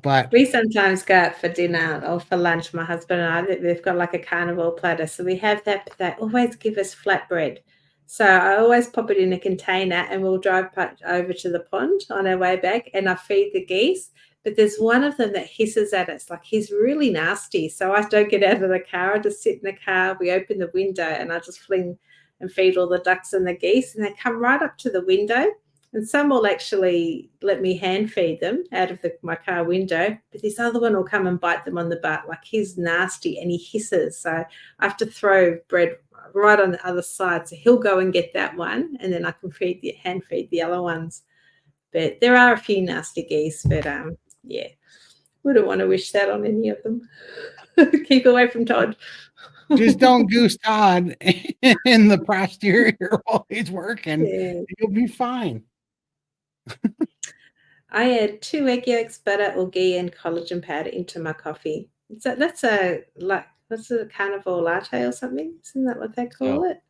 But We sometimes go out for dinner or for lunch, my husband and I. They've got like a carnivore platter. So we have that, but they always give us flatbread. So I always pop it in a container and we'll drive over to the pond on our way back and I feed the geese. But there's one of them that hisses at us, like he's really nasty. So I don't get out of the car. I just sit in the car. We open the window and I just fling and feed all the ducks and the geese. And they come right up to the window. And some will actually let me hand feed them out of my car window, but this other one will come and bite them on the butt. Like he's nasty and he hisses. So I have to throw bread right on the other side. So he'll go and get that one, and then I can hand feed the other ones. But there are a few nasty geese, but yeah, wouldn't want to wish that on any of them. Keep away from Todd. Just don't goose Todd in the posterior while he's working. Yeah. You'll be fine. I add 2 egg yolks, butter or ghee, and collagen powder into my coffee. So that's a carnivore latte or something? Isn't that what they call it?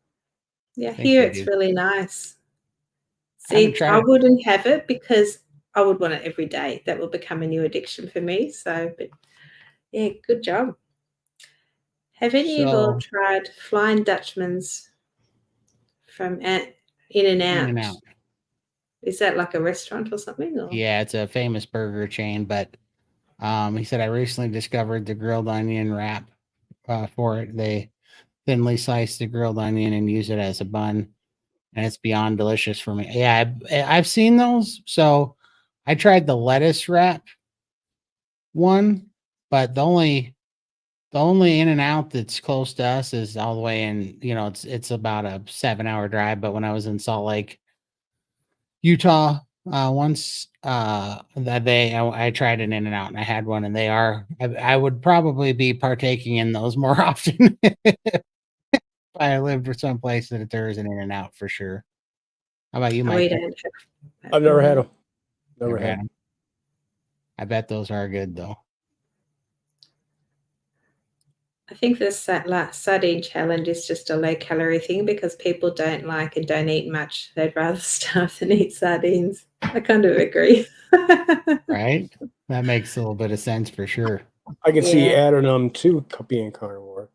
Yeah, here it's really nice. See, I wouldn't have it because I would want it every day. That will become a new addiction for me. So, but yeah, good job. Have any of you all tried Flying Dutchman's from In and Out? In and Out. Is that like a restaurant or something? Or? Yeah, it's a famous burger chain, but he said I recently discovered the grilled onion wrap for it. They thinly slice the grilled onion and use it as a bun, and it's beyond delicious for me. Yeah, I've seen those. So I tried the lettuce wrap one, but the only In and Out that's close to us is all the way in. It's about a 7-hour drive. But when I was in Salt Lake, Utah, once I tried an In and Out and I had one, and I would probably be partaking in those more often if I lived with some place that there is an In and Out for sure. How about you, Mike? I've never had them. Never had them. I bet those are good though. I think this sardine challenge is just a low calorie thing because people don't like and don't eat much. They'd rather starve than eat sardines. I kind of agree. Right? That makes a little bit of sense for sure. I can see adding them to being carnivore.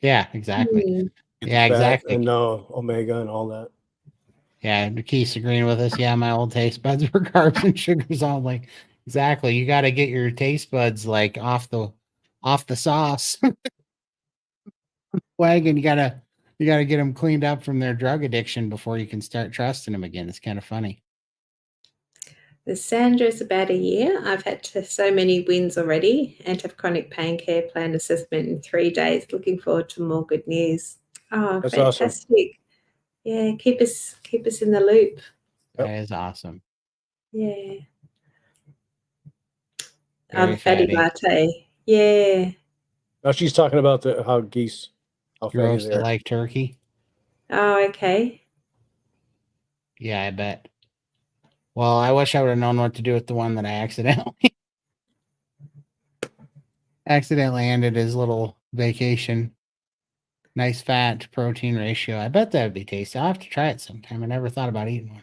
Yeah, exactly. Yeah, exactly. And omega and all that. Yeah, Keith's agreeing with us. Yeah, my old taste buds were carbs and sugars all like exactly. You got to get your taste buds like off the sauce wagon. You gotta get them cleaned up from their drug addiction before you can start trusting them again. It's kind of funny. The Sandra's about a year. I've had so many wins already and have chronic pain care plan assessment in 3 days. Looking forward to more good news. Oh, that's fantastic. Awesome. Yeah, keep us in the loop. That is awesome. Yeah. The fatty latte. Yeah. Now she's talking about how geese. How roast it like turkey. Oh, okay. Yeah, I bet. Well, I wish I would have known what to do with the one that I accidentally ended his little vacation. Nice fat to protein ratio. I bet that would be tasty. I'll have to try it sometime. I never thought about eating one.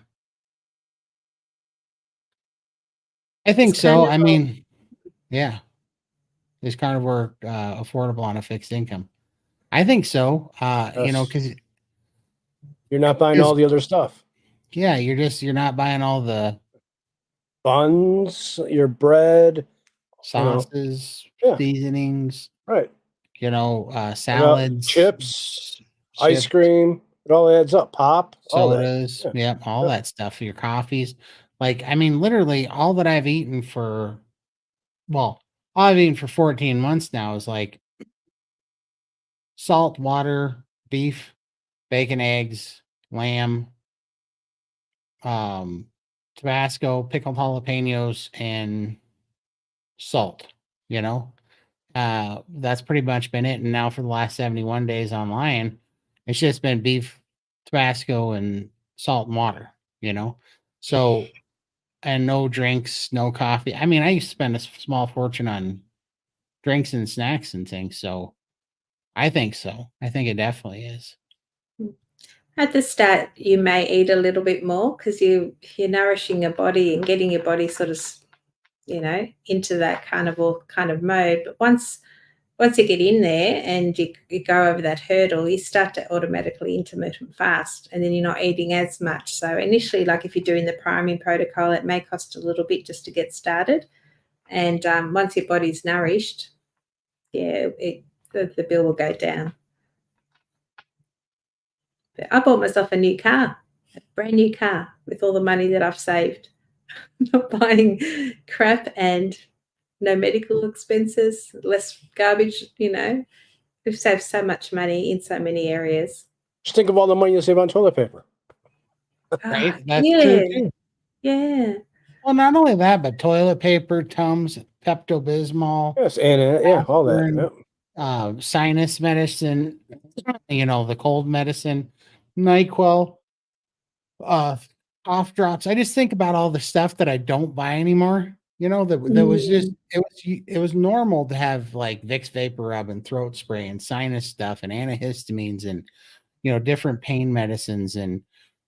I think so. I mean, yeah. Is carnivore affordable on a fixed income? I think so. Because you're not buying all the other stuff. Yeah, you're not buying all the buns, your bread, sauces, seasonings, right? Salads, chips, ice cream. It all adds up. Pop, sodas, all that stuff. Your coffees, literally all that I've eaten for 14 months now is like salt, water, beef, bacon, eggs, lamb, Tabasco, pickled jalapenos, and salt. That's pretty much been it. And now for the last 71 days online, it's just been beef, Tabasco, and salt and water. So, and no drinks, no coffee. I used to spend a small fortune on drinks and snacks and things. So I think so. I think it definitely is. At the start, you may eat a little bit more because you're nourishing your body and getting your body sort of, into that carnivore kind of mode. But once you get in there and you go over that hurdle, you start to automatically intermittent fast, and then you're not eating as much. So initially, like if you're doing the priming protocol, it may cost a little bit just to get started. And once your body's nourished, the bill will go down. But I bought myself a new car, a brand new car with all the money that I've saved. Not buying crap and no medical expenses, less garbage, We've saved so much money in so many areas. Just think of all the money you save on toilet paper. Right? That's true too. Yeah. Well, not only that, but toilet paper, Tums, Pepto-Bismol. Yes, and all that. Yep. Sinus medicine, the cold medicine, NyQuil, cough drops. I just think about all the stuff that I don't buy anymore. That was just it was normal to have like Vicks Vapor Rub and throat spray and sinus stuff and antihistamines and different pain medicines and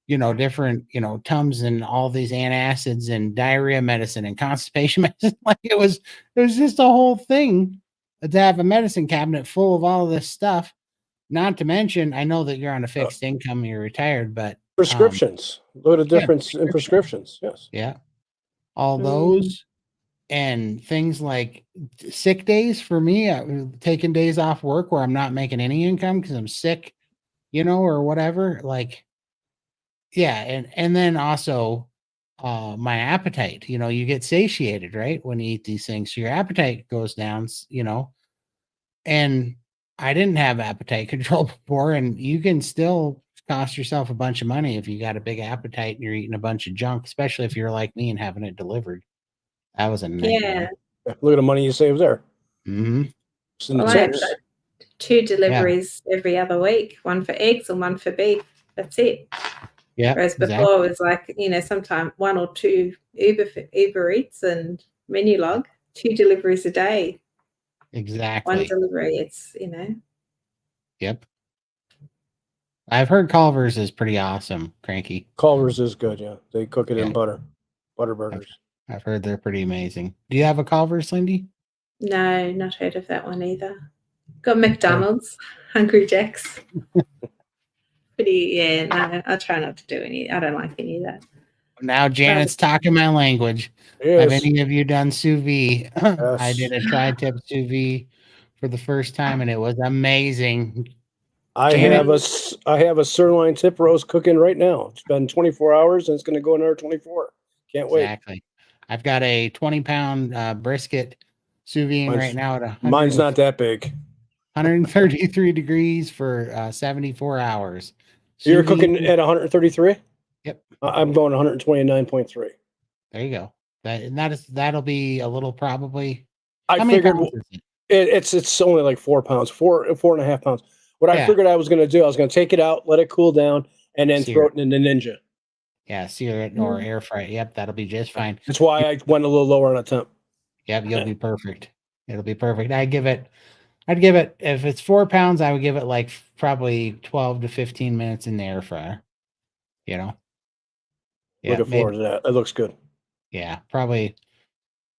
different Tums and all these antacids and diarrhea medicine and constipation medicine. Like it was just a whole thing to have a medicine cabinet full of all of this stuff. Not to mention, I know that you're on a fixed income, you're retired, but prescriptions. Look at the difference in prescriptions. Yes. Yeah. All those and things like sick days for me, taking days off work where I'm not making any income because I'm sick, or whatever. Like, yeah, and then also my appetite. You get satiated, right, when you eat these things, so your appetite goes down. And I didn't have appetite control before, and you can still cost yourself a bunch of money if you got a big appetite and you're eating a bunch of junk, especially if you're like me and having it delivered. That was a nightmare. Yeah. Look at the money you save there. Mm-hmm. Well, I have 2 deliveries every other week, one for eggs and one for beef. That's it. Yeah. Whereas before it was like, sometimes 1 or 2 Uber Eats and Menulog, 2 deliveries a day. Exactly. 1 delivery, it's, Yep. I've heard Culver's is pretty awesome, Cranky. Culver's is good, yeah. They cook it in butter burgers. I've heard they're pretty amazing. Do you have a Culver's, Lindy? No, not heard of that one either. Got McDonald's, Hungry Jack's. No, I try not to do any. I don't like any of that. Now Janet's talking my language. Yes. Have any of you done sous vide? Yes. I did a tri-tip sous vide for the first time, and it was amazing. I have a sirloin tip roast cooking right now. It's been 24 hours, and it's going to go another 24. Can't wait. Exactly. I've got a 20-pound brisket sous vide right now at mine's not that big. 133 degrees for 74 hours. You're cooking at 133? Yep. I'm going 129.3. There you go. That'll be a little probably. I figured it's only like 4 pounds, 4.5 pounds. What I figured I was going to do, I was going to take it out, let it cool down, and then throw it in the Ninja. Yeah, sear it or air fry. Yep, that'll be just fine. That's why I went a little lower on the temp. Yep, you'll be perfect. It'll be perfect. I'd give it, if it's 4 pounds, I would give it like probably 12 to 15 minutes in the air fryer. Yeah, looking forward to that. It looks good. Yeah, probably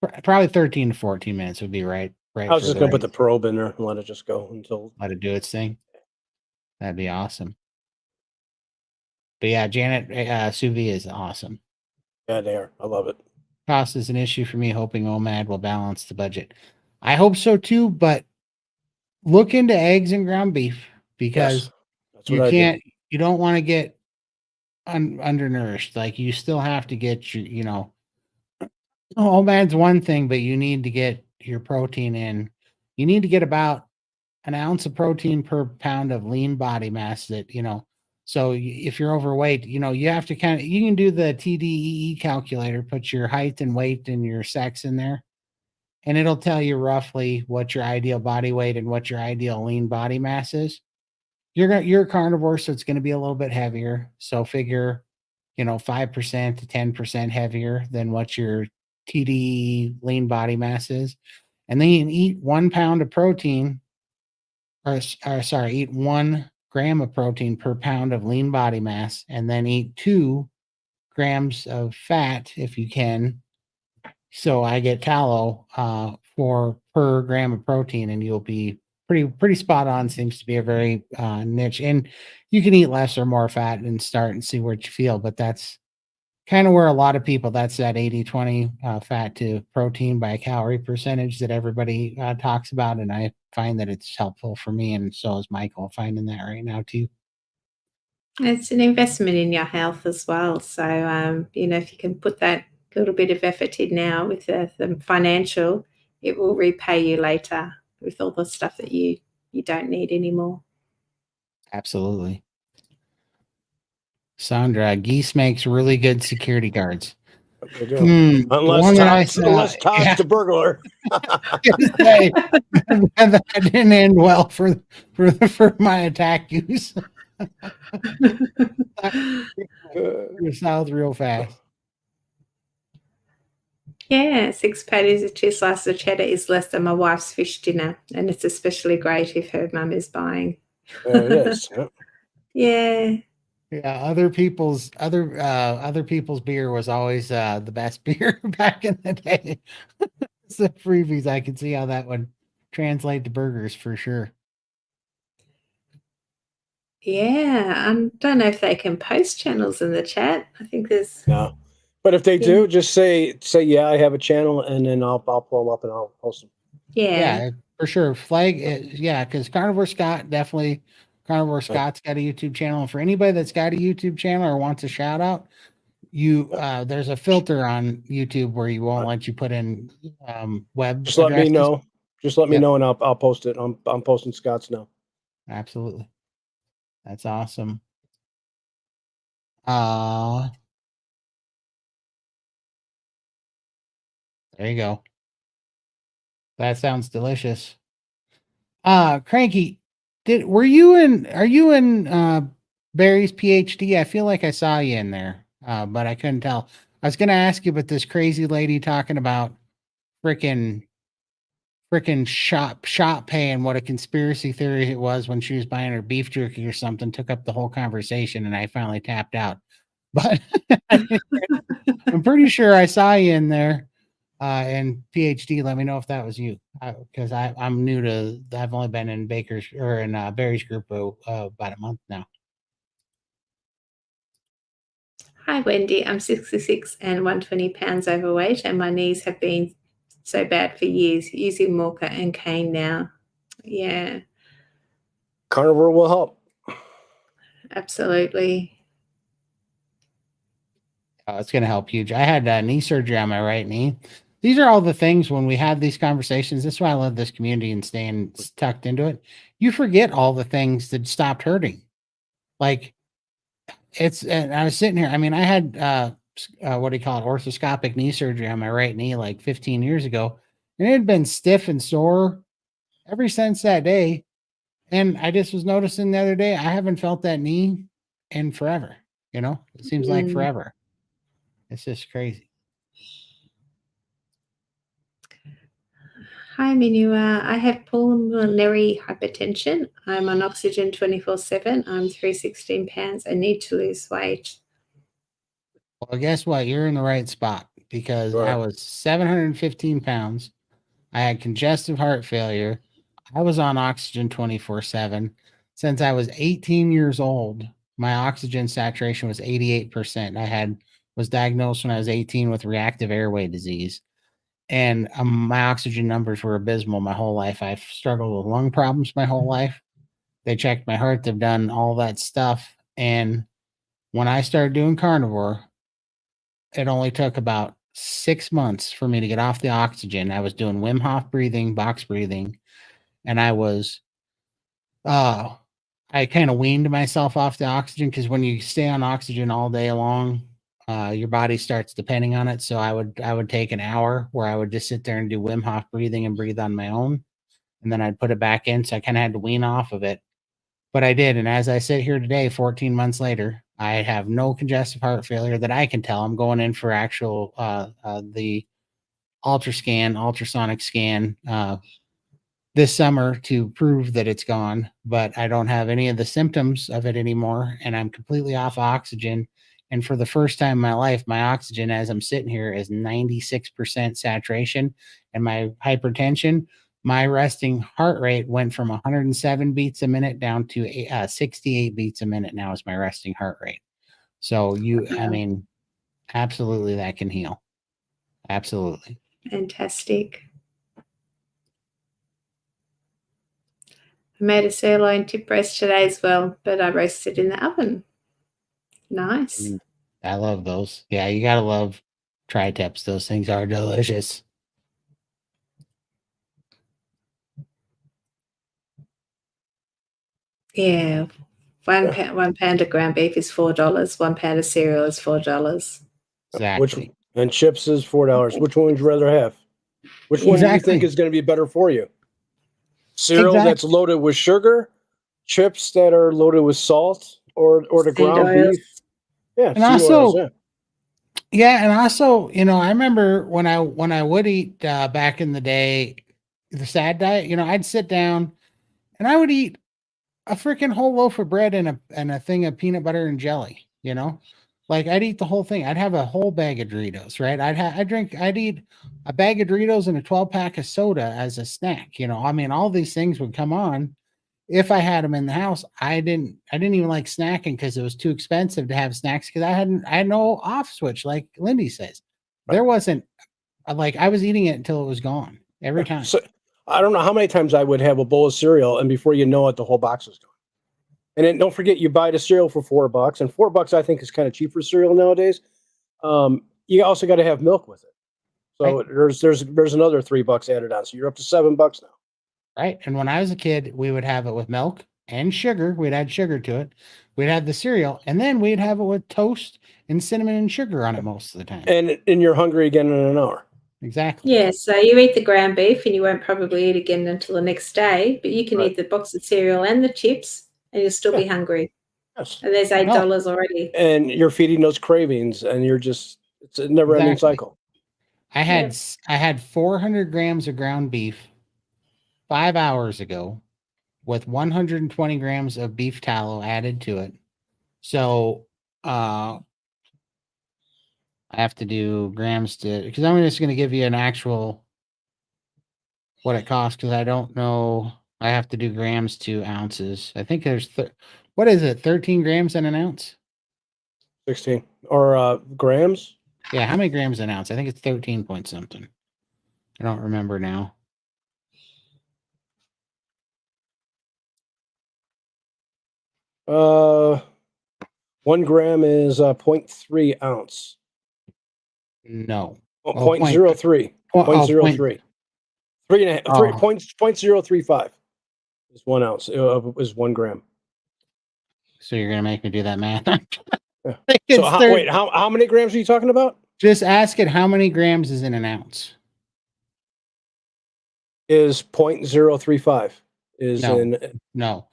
13 to 14 minutes would be right. I was just going to put the probe in there and let it just go until let it do its thing. That'd be awesome. But yeah, Janet, sous vide is awesome. Yeah, they are. I love it. Cost is an issue for me, hoping OMAD will balance the budget. I hope so too, but look into eggs and ground beef because you don't want to get undernourished. Like you still have to get your, OMAD's one thing, but you need to get your protein in. You need to get about an ounce of protein per pound of lean body mass so if you're overweight, you have to you can do the TDEE calculator, put your height and weight and your sex in there, and it'll tell you roughly what your ideal body weight and what your ideal lean body mass is. You're a carnivore, so it's going to be a little bit heavier. So figure, 5% to 10% heavier than what your TDEE lean body mass is. And then you can eat 1 pound of protein, eat 1 gram of protein per pound of lean body mass, and then eat 2 grams of fat if you can. So I get tallow for per gram of protein, and you'll be pretty spot on. Seems to be a very niche, and you can eat less or more fat and start and see what you feel. But that's kind of where a lot of people, that's that 80-20 fat to protein by calorie percentage that everybody talks about. And I find that it's helpful for me. And so is Michael finding that right now too. It's an investment in your health as well. So, if you can put that little bit of effort in now with the financial, it will repay you later with all the stuff that you don't need anymore. Absolutely. Sandra, Geese makes really good security guards. They do. Unless Todd's the burglar. That didn't end well for my attack use. You're south real fast. Yeah, 6 patties of 2 slices of cheddar is less than my wife's fish dinner, and it's especially great if her mum is buying. There it is. Yeah. Yeah, other people's beer was always the best beer back in the day. It's the freebies. I can see how that would translate to burgers for sure. Yeah, I don't know if they can post channels in the chat. I think there's no, but if they do, just say yeah, I have a channel, and then I'll pull them up and I'll post them. Yeah, for sure. Flag, because Carnivore Scott's got a YouTube channel. And for anybody that's got a YouTube channel or wants a shout out, there's a filter on YouTube where you won't let you put in web. Just let me know. Just let me know, and I'll post it. I'm posting Scott's now. Absolutely, that's awesome. There you go. That sounds delicious. Cranky, are you in Barry's PhD? I feel like I saw you in there, but I couldn't tell. I was gonna ask you about this crazy lady talking about freaking shop pay and what a conspiracy theory it was when she was buying her beef jerky or something. Took up the whole conversation, and I finally tapped out. But I'm pretty sure I saw you in there. And PhD, let me know if that was you, because I'm new to. I've only been in Baker's or in Barry's group about a month now. Hi, Wendy. I'm 66 and 120 pounds overweight, and my knees have been so bad for years. Using Morka and cane now. Yeah, Carnivore will help. Absolutely. It's going to help huge. I had knee surgery on my right knee. These are all the things when we have these conversations. This is why I love this community and staying tucked into it. You forget all the things that stopped hurting. Like and I was sitting here. I mean, I had what do you call it? Orthoscopic knee surgery on my right knee like 15 years ago. And it had been stiff and sore ever since that day. And I just was noticing the other day, I haven't felt that knee in forever. It seems like forever. It's just crazy. Hi, Minua. I have pulmonary hypertension. I'm on oxygen 24/7. I'm 316 pounds. I need to lose weight. Well, guess what? You're in the right spot because I was 715 pounds. I had congestive heart failure. I was on oxygen 24/7. Since I was 18 years old, my oxygen saturation was 88%. I was diagnosed when I was 18 with reactive airway disease. And my oxygen numbers were abysmal my whole life. I've struggled with lung problems my whole life. They checked my heart. They've done all that stuff. And when I started doing carnivore, it only took about 6 months for me to get off the oxygen. I was doing Wim Hof breathing, box breathing, and I kind of weaned myself off the oxygen because when you stay on oxygen all day long, your body starts depending on it. So I would take an hour where I would just sit there and do Wim Hof breathing and breathe on my own. And then I'd put it back in. So I kind of had to wean off of it. But I did. And as I sit here today, 14 months later, I have no congestive heart failure that I can tell. I'm going in for actual the ultrasonic scan this summer to prove that it's gone, but I don't have any of the symptoms of it anymore. And I'm completely off oxygen. And for the first time in my life, my oxygen as I'm sitting here is 96% saturation. And my hypertension, my resting heart rate went from 107 beats a minute down to 68 beats a minute now is my resting heart rate. So I mean, absolutely that can heal. Absolutely. Fantastic. I made a sirloin tip roast today as well, but I roasted in the oven. Nice. I love those. Yeah, you gotta love tri-tips. Those things are delicious. Yeah. One pound of ground beef is $4. 1 pound of cereal is $4. Exactly. And chips is $4. Which one would you rather have? Which one do you think is going to be better for you? Cereal that's loaded with sugar, chips that are loaded with salt, or the ground beef. Yeah, and also, and also, I remember when I would eat back in the day, the SAD diet. I'd sit down and I would eat a freaking whole loaf of bread and a thing of peanut butter and jelly. Like I'd eat the whole thing. I'd have a whole bag of Doritos, right? I'd eat a bag of Doritos and a 12-pack of soda as a snack. I mean, all these things would come on if I had them in the house. I didn't even like snacking because it was too expensive to have snacks because I had no off switch, like Lindy says. There wasn't like I was eating it until it was gone every time. So I don't know how many times I would have a bowl of cereal, and before you know it, the whole box was gone. And then don't forget, you buy the cereal for $4, and $4 I think is kind of cheap for cereal nowadays. You also got to have milk with it, so there's another $3 added on, so you're up to $7 now. Right, and when I was a kid, we would have it with milk and sugar. We'd add sugar to it. We'd have the cereal, and then we'd have it with toast and cinnamon and sugar on it most of the time. And you're hungry again in an hour. Exactly. Yeah, so you eat the ground beef, and you won't probably eat again until the next day. But you can eat the box of cereal and the chips, and you'll still be hungry. Yes. And there's $8 already. And you're feeding those cravings, and it's a never-ending cycle. I had 400 grams of ground beef 5 hours ago with 120 grams of beef tallow added to it. So I have to do grams because I'm just going to give you an actual what it costs because I don't know. I have to do grams to ounces. I think there's what is it? 13 grams in an ounce? 16 or grams? Yeah, how many grams an ounce? I think it's 13 point something. I don't remember now. Uh, 1 gram is 0.3 ounce. No. 0.03. 0.03. 0.035 is 1 ounce. Is 1 gram. So you're gonna make me do that math. Yeah. So how many grams are you talking about? Just ask it how many grams is in an ounce. Is 0.035 is no.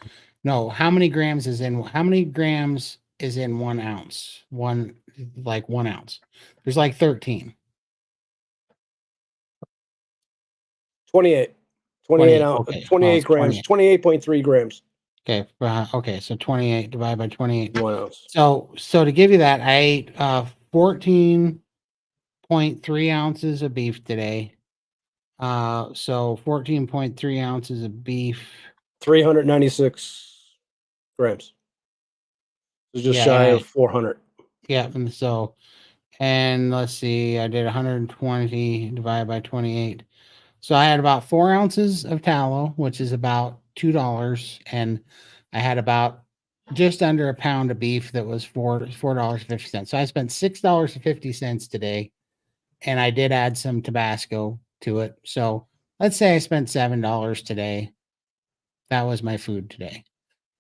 How many grams is in 1 ounce? 1 ounce. There's like 13. 28 grams. 28.3 grams. Okay. Okay. So 28 divided by 28. 1 ounce. So to give you that, I ate 14.3 ounces of beef today. So 14.3 ounces of beef. 396 grams. It's just shy of 400. Yeah. And let's see, I did 120 divided by 28. So I had about 4 ounces of tallow, which is about $2. And I had about just under a pound of beef that was $4.50. So I spent $6.50 today. And I did add some Tabasco to it. So let's say I spent $7 today. That was my food today.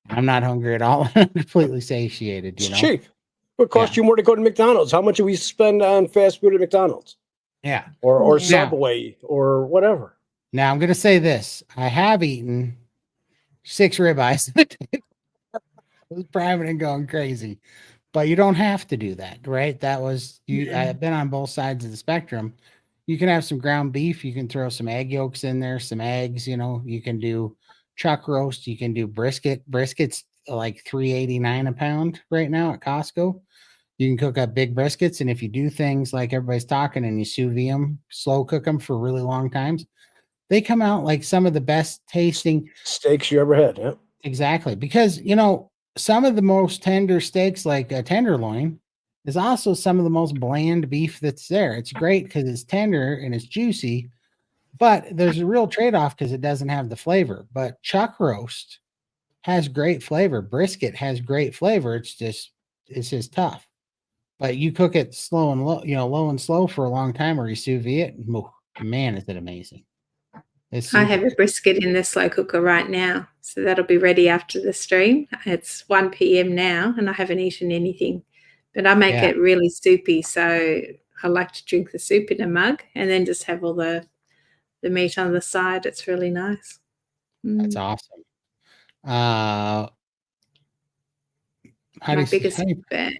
I'm not hungry at all. I'm completely satiated. It's cheap. It would cost you more to go to McDonald's. How much do we spend on fast food at McDonald's? Yeah. Or Subway or whatever. Now I'm going to say this. I have eaten 6 ribeyes. I was private and going crazy. But you don't have to do that, right? That was I've been on both sides of the spectrum. You can have some ground beef. You can throw some egg yolks in there, some eggs. You can do chuck roast. You can do brisket. Brisket's like $3.89 a pound right now at Costco. You can cook up big briskets, and if you do things like everybody's talking and you sous vide them, slow cook them for really long times, they come out like some of the best tasting steaks you ever had. Yeah. Exactly. Because, some of the most tender steaks, like a tenderloin, is also some of the most bland beef that's there. It's great because it's tender and it's juicy, but there's a real trade-off because it doesn't have the flavor. But chuck roast has great flavor. Brisket has great flavor. It's just tough. But you cook it slow and low, low and slow for a long time, or you sous vide it. Man, is it amazing! It's I super have a good. brisket in the slow cooker right now, so that'll be ready after the stream. It's 1 p.m. now, and I haven't eaten anything, but I make Yeah, it really soupy. So I like to drink the soup in a mug and then just have all the meat on the side. It's really nice. that's awesome. How do My you s- biggest how do you bad.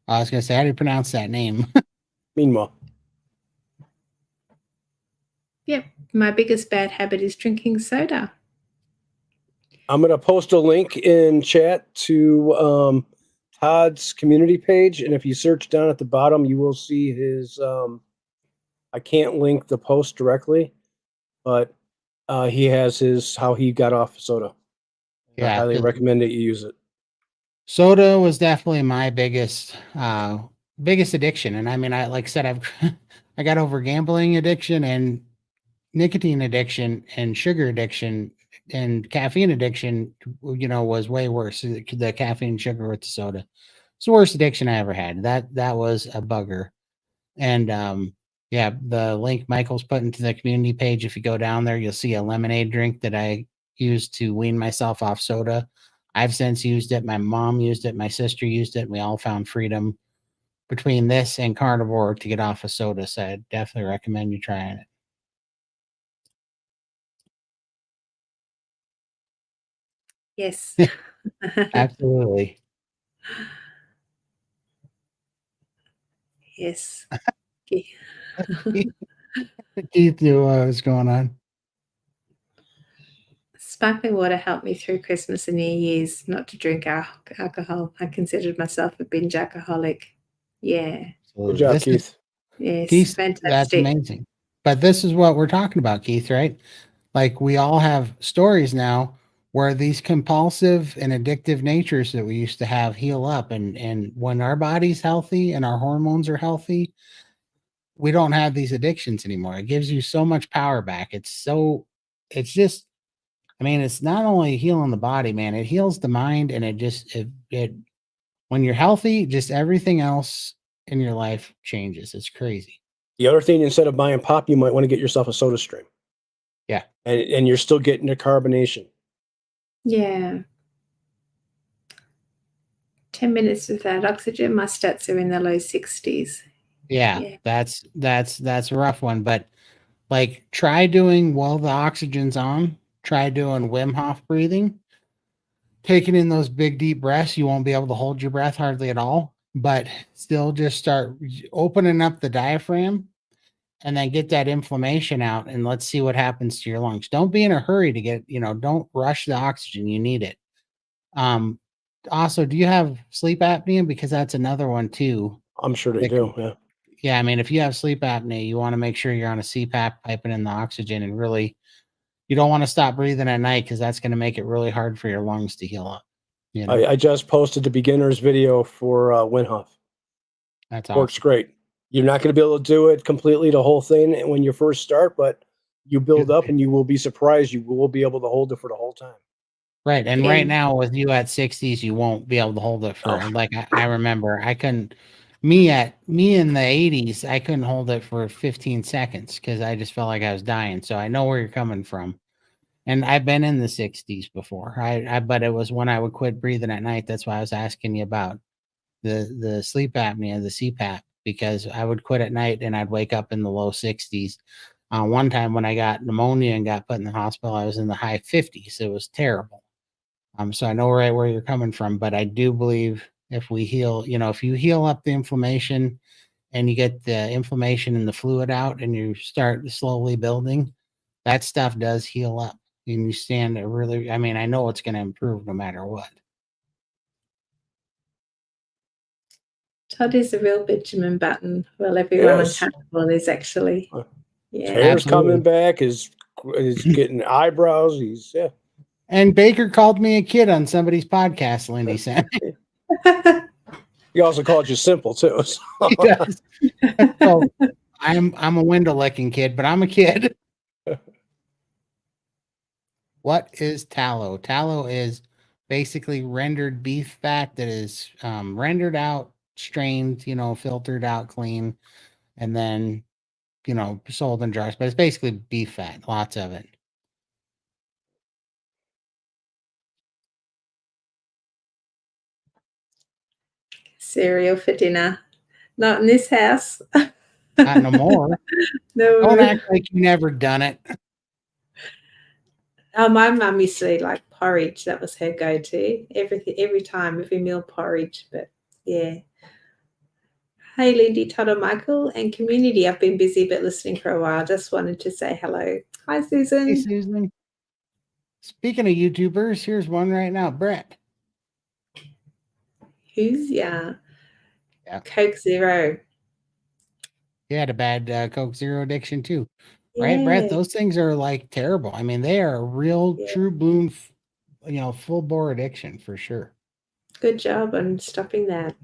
I was gonna say, how do you pronounce that name? Meanwhile, Yep, my biggest bad habit is drinking soda. I'm going to post a link in chat to Todd's community page. And if you search down at the bottom, you will see his, I can't link the post directly, but he has how he got off soda. And I Yeah, highly 'cause recommend that you use it. soda was definitely my biggest addiction. And I mean, like I said, I got over gambling addiction and nicotine addiction and sugar addiction, and caffeine addiction, was way worse. The caffeine, sugar with the soda. It's the worst addiction I ever had. That was a bugger. And yeah, the link Michael's put into the community page, if you go down there, you'll see a lemonade drink that I used to wean myself off soda. I've since used it. My mom used it. My sister used it. And we all found freedom between this and Carnivore to get off of soda. So I definitely recommend you trying it. Yes. Absolutely. Yes. Keith knew what was going on. Sparkling water helped me through Christmas and New Year's not to drink alcohol. I considered myself a binge alcoholic. Yeah. Good job, Keith. Yes. Keith, that's Fantastic. amazing. But this is what we're talking about, Keith, right? Like, we all have stories now where these compulsive and addictive natures that we used to have heal up. And when our body's healthy and our hormones are healthy, we don't have these addictions anymore. It gives you so much power back. It's just, I mean, it's not only healing the body, man, it heals the mind. And it when you're healthy, just everything else in your life changes. It's crazy. The other thing, instead of buying pop, you might want to get yourself a soda stream. Yeah. And you're still getting the carbonation. Yeah. 10 minutes without oxygen, my stats are in the low 60s. Yeah. That's a rough one. But like, try doing while the oxygen's on, try doing Wim Hof breathing, taking in those big deep breaths. You won't be able to hold your breath hardly at all, but still just start opening up the diaphragm and then get that inflammation out, and let's see what happens to your lungs. Don't be in a hurry to get, don't rush the oxygen. You need it. Um, Also, do you have sleep apnea? Because that's another one too. I'm sure they do. Yeah. Yeah. I mean, if you have sleep apnea, you want to make sure you're on a CPAP, piping in the oxygen, and really, you don't want to stop breathing at night because that's going to make it really hard for your lungs to heal up. I just posted the beginner's video for Wim Hof. That's Works awesome. great. You're not going to be able to do it completely, the whole thing, when you first start, but you build up and you will be surprised. You will be able to hold it for the whole time. Right. And Yeah. right now, with you at 60s, you won't be able to hold it for, like, I remember I couldn't, me in the 80s, I couldn't hold it for 15 seconds because I just felt like I was dying. So I know where you're coming from. And I've been in the 60s before. But it was when I would quit breathing at night. That's why I was asking you about the sleep apnea, the CPAP, because I would quit at night and I'd wake up in the low 60s. One time when I got pneumonia and got put in the hospital, I was in the high 50s. It was terrible. So I know right where you're coming from, but I do believe if we heal, if you heal up the inflammation and you get the inflammation and the fluid out and you start slowly building, that stuff does heal up. And you stand a really, I mean, I know it's going to improve no matter what. Todd is a real Benjamin Button. Well, everyone Yes. untouchable is actually. His Yeah. hair's Absolutely. coming back. He's getting eyebrows. He's And Baker called me a kid on somebody's podcast, Lindy said. He also called you simple too. So. He does. So I'm a window licking kid, but I'm a kid. What is tallow? Tallow is basically rendered beef fat that is rendered out, strained, filtered out clean, and then sold in jars. But it's basically beef fat, lots of it. Cereal for dinner. Not in this house. Not no more. No. Don't act like you never done it. Oh, my mum used to like porridge. That was her go-to. Every time, every meal porridge. But yeah. Hey, Lindy, Todd, and Michael, and community. I've been busy but listening for a while. Just wanted to say hello. Hi, Susan. Hey, Susan. Speaking of YouTubers, here's one right now, Brett. Who's yeah? Coke Zero. He had a bad Coke Zero addiction too, right, Brett? Those things are like terrible. I mean, they are a real, true bloom, full bore addiction for sure. Good job on stopping that.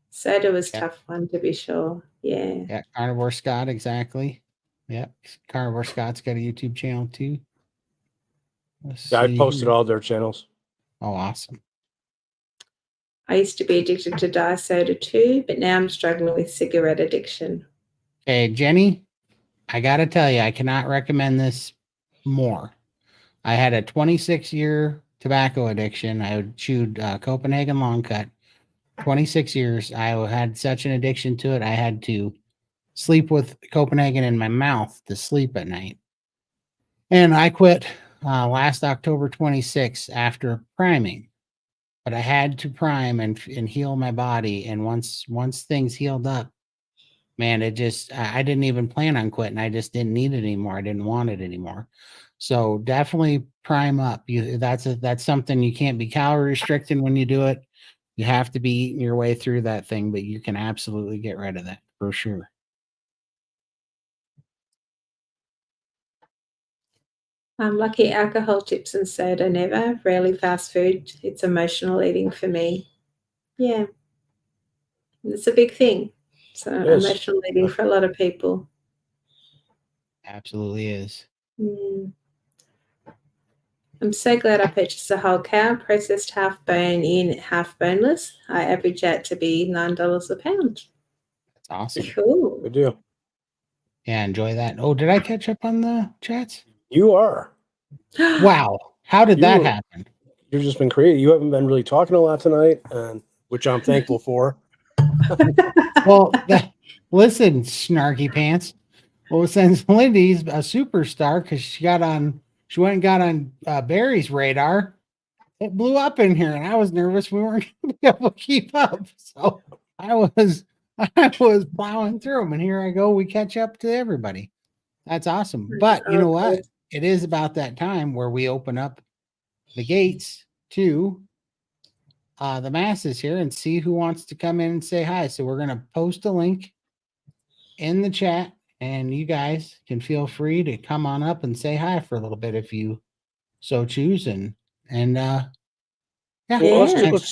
Soda was a tough one to be sure. Yeah. Yeah, Carnivore Scott, exactly. Yeah, Carnivore Scott's got a YouTube channel too. I posted all their channels. Oh, awesome. I used to be addicted to diet soda too, but now I'm struggling with cigarette addiction. Hey, Jenny, I got to tell you, I cannot recommend this more. I had a 26-year tobacco addiction. I chewed Copenhagen Long Cut. 26 years. I had such an addiction to it. I had to sleep with Copenhagen in my mouth to sleep at night. And I quit last October 26th after priming. But I had to prime and heal my body. And once things healed up, man, I didn't even plan on quitting. I just didn't need it anymore. I didn't want it anymore. So definitely prime up. That's something you can't be calorie restricting when you do it. You have to be eating your way through that thing, but you can absolutely get rid of that for sure. I'm lucky alcohol, chips and soda, never. Rarely fast food. It's emotional eating for me. Yeah. It's a big thing. So emotional eating for a lot of people. Absolutely is. I'm so glad I purchased a whole cow, processed half bone in, half boneless. I average out to be $9 a pound. That's awesome. Cool. Good deal. Yeah, enjoy that. Oh, did I catch up on the chats? You are. Wow. How did that happen? You've just been creative. You haven't been really talking a lot tonight, which I'm thankful for. Well, listen, snarky pants. Well, since Lindy's a superstar because she went and got on Barry's radar, it blew up in here, and I was nervous we weren't going to be able to keep up. So I was plowing through them, and here I go. We catch up to everybody. That's awesome. But you know what? It is about that time where we open up the gates to the masses here and see who wants to come in and say hi. So we're going to post a link in the chat, and you guys can feel free to come on up and say hi for a little bit if you so choose. And yeah. Well,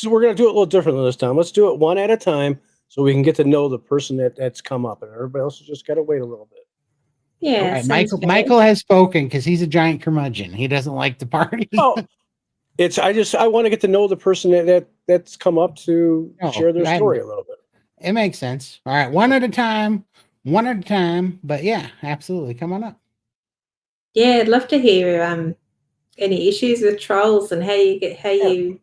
we're going to do it a little differently this time. Let's do it one at a time so we can get to know the person that's come up, and everybody else has just got to wait a little bit. Yeah. Right, Michael has spoken because he's a giant curmudgeon. He doesn't like the party. Oh, I want to get to know the person that's come up to share their story a little bit. It makes sense. All right, one at a time. But yeah, absolutely. Come on up. Yeah, I'd love to hear any issues with trolls and how you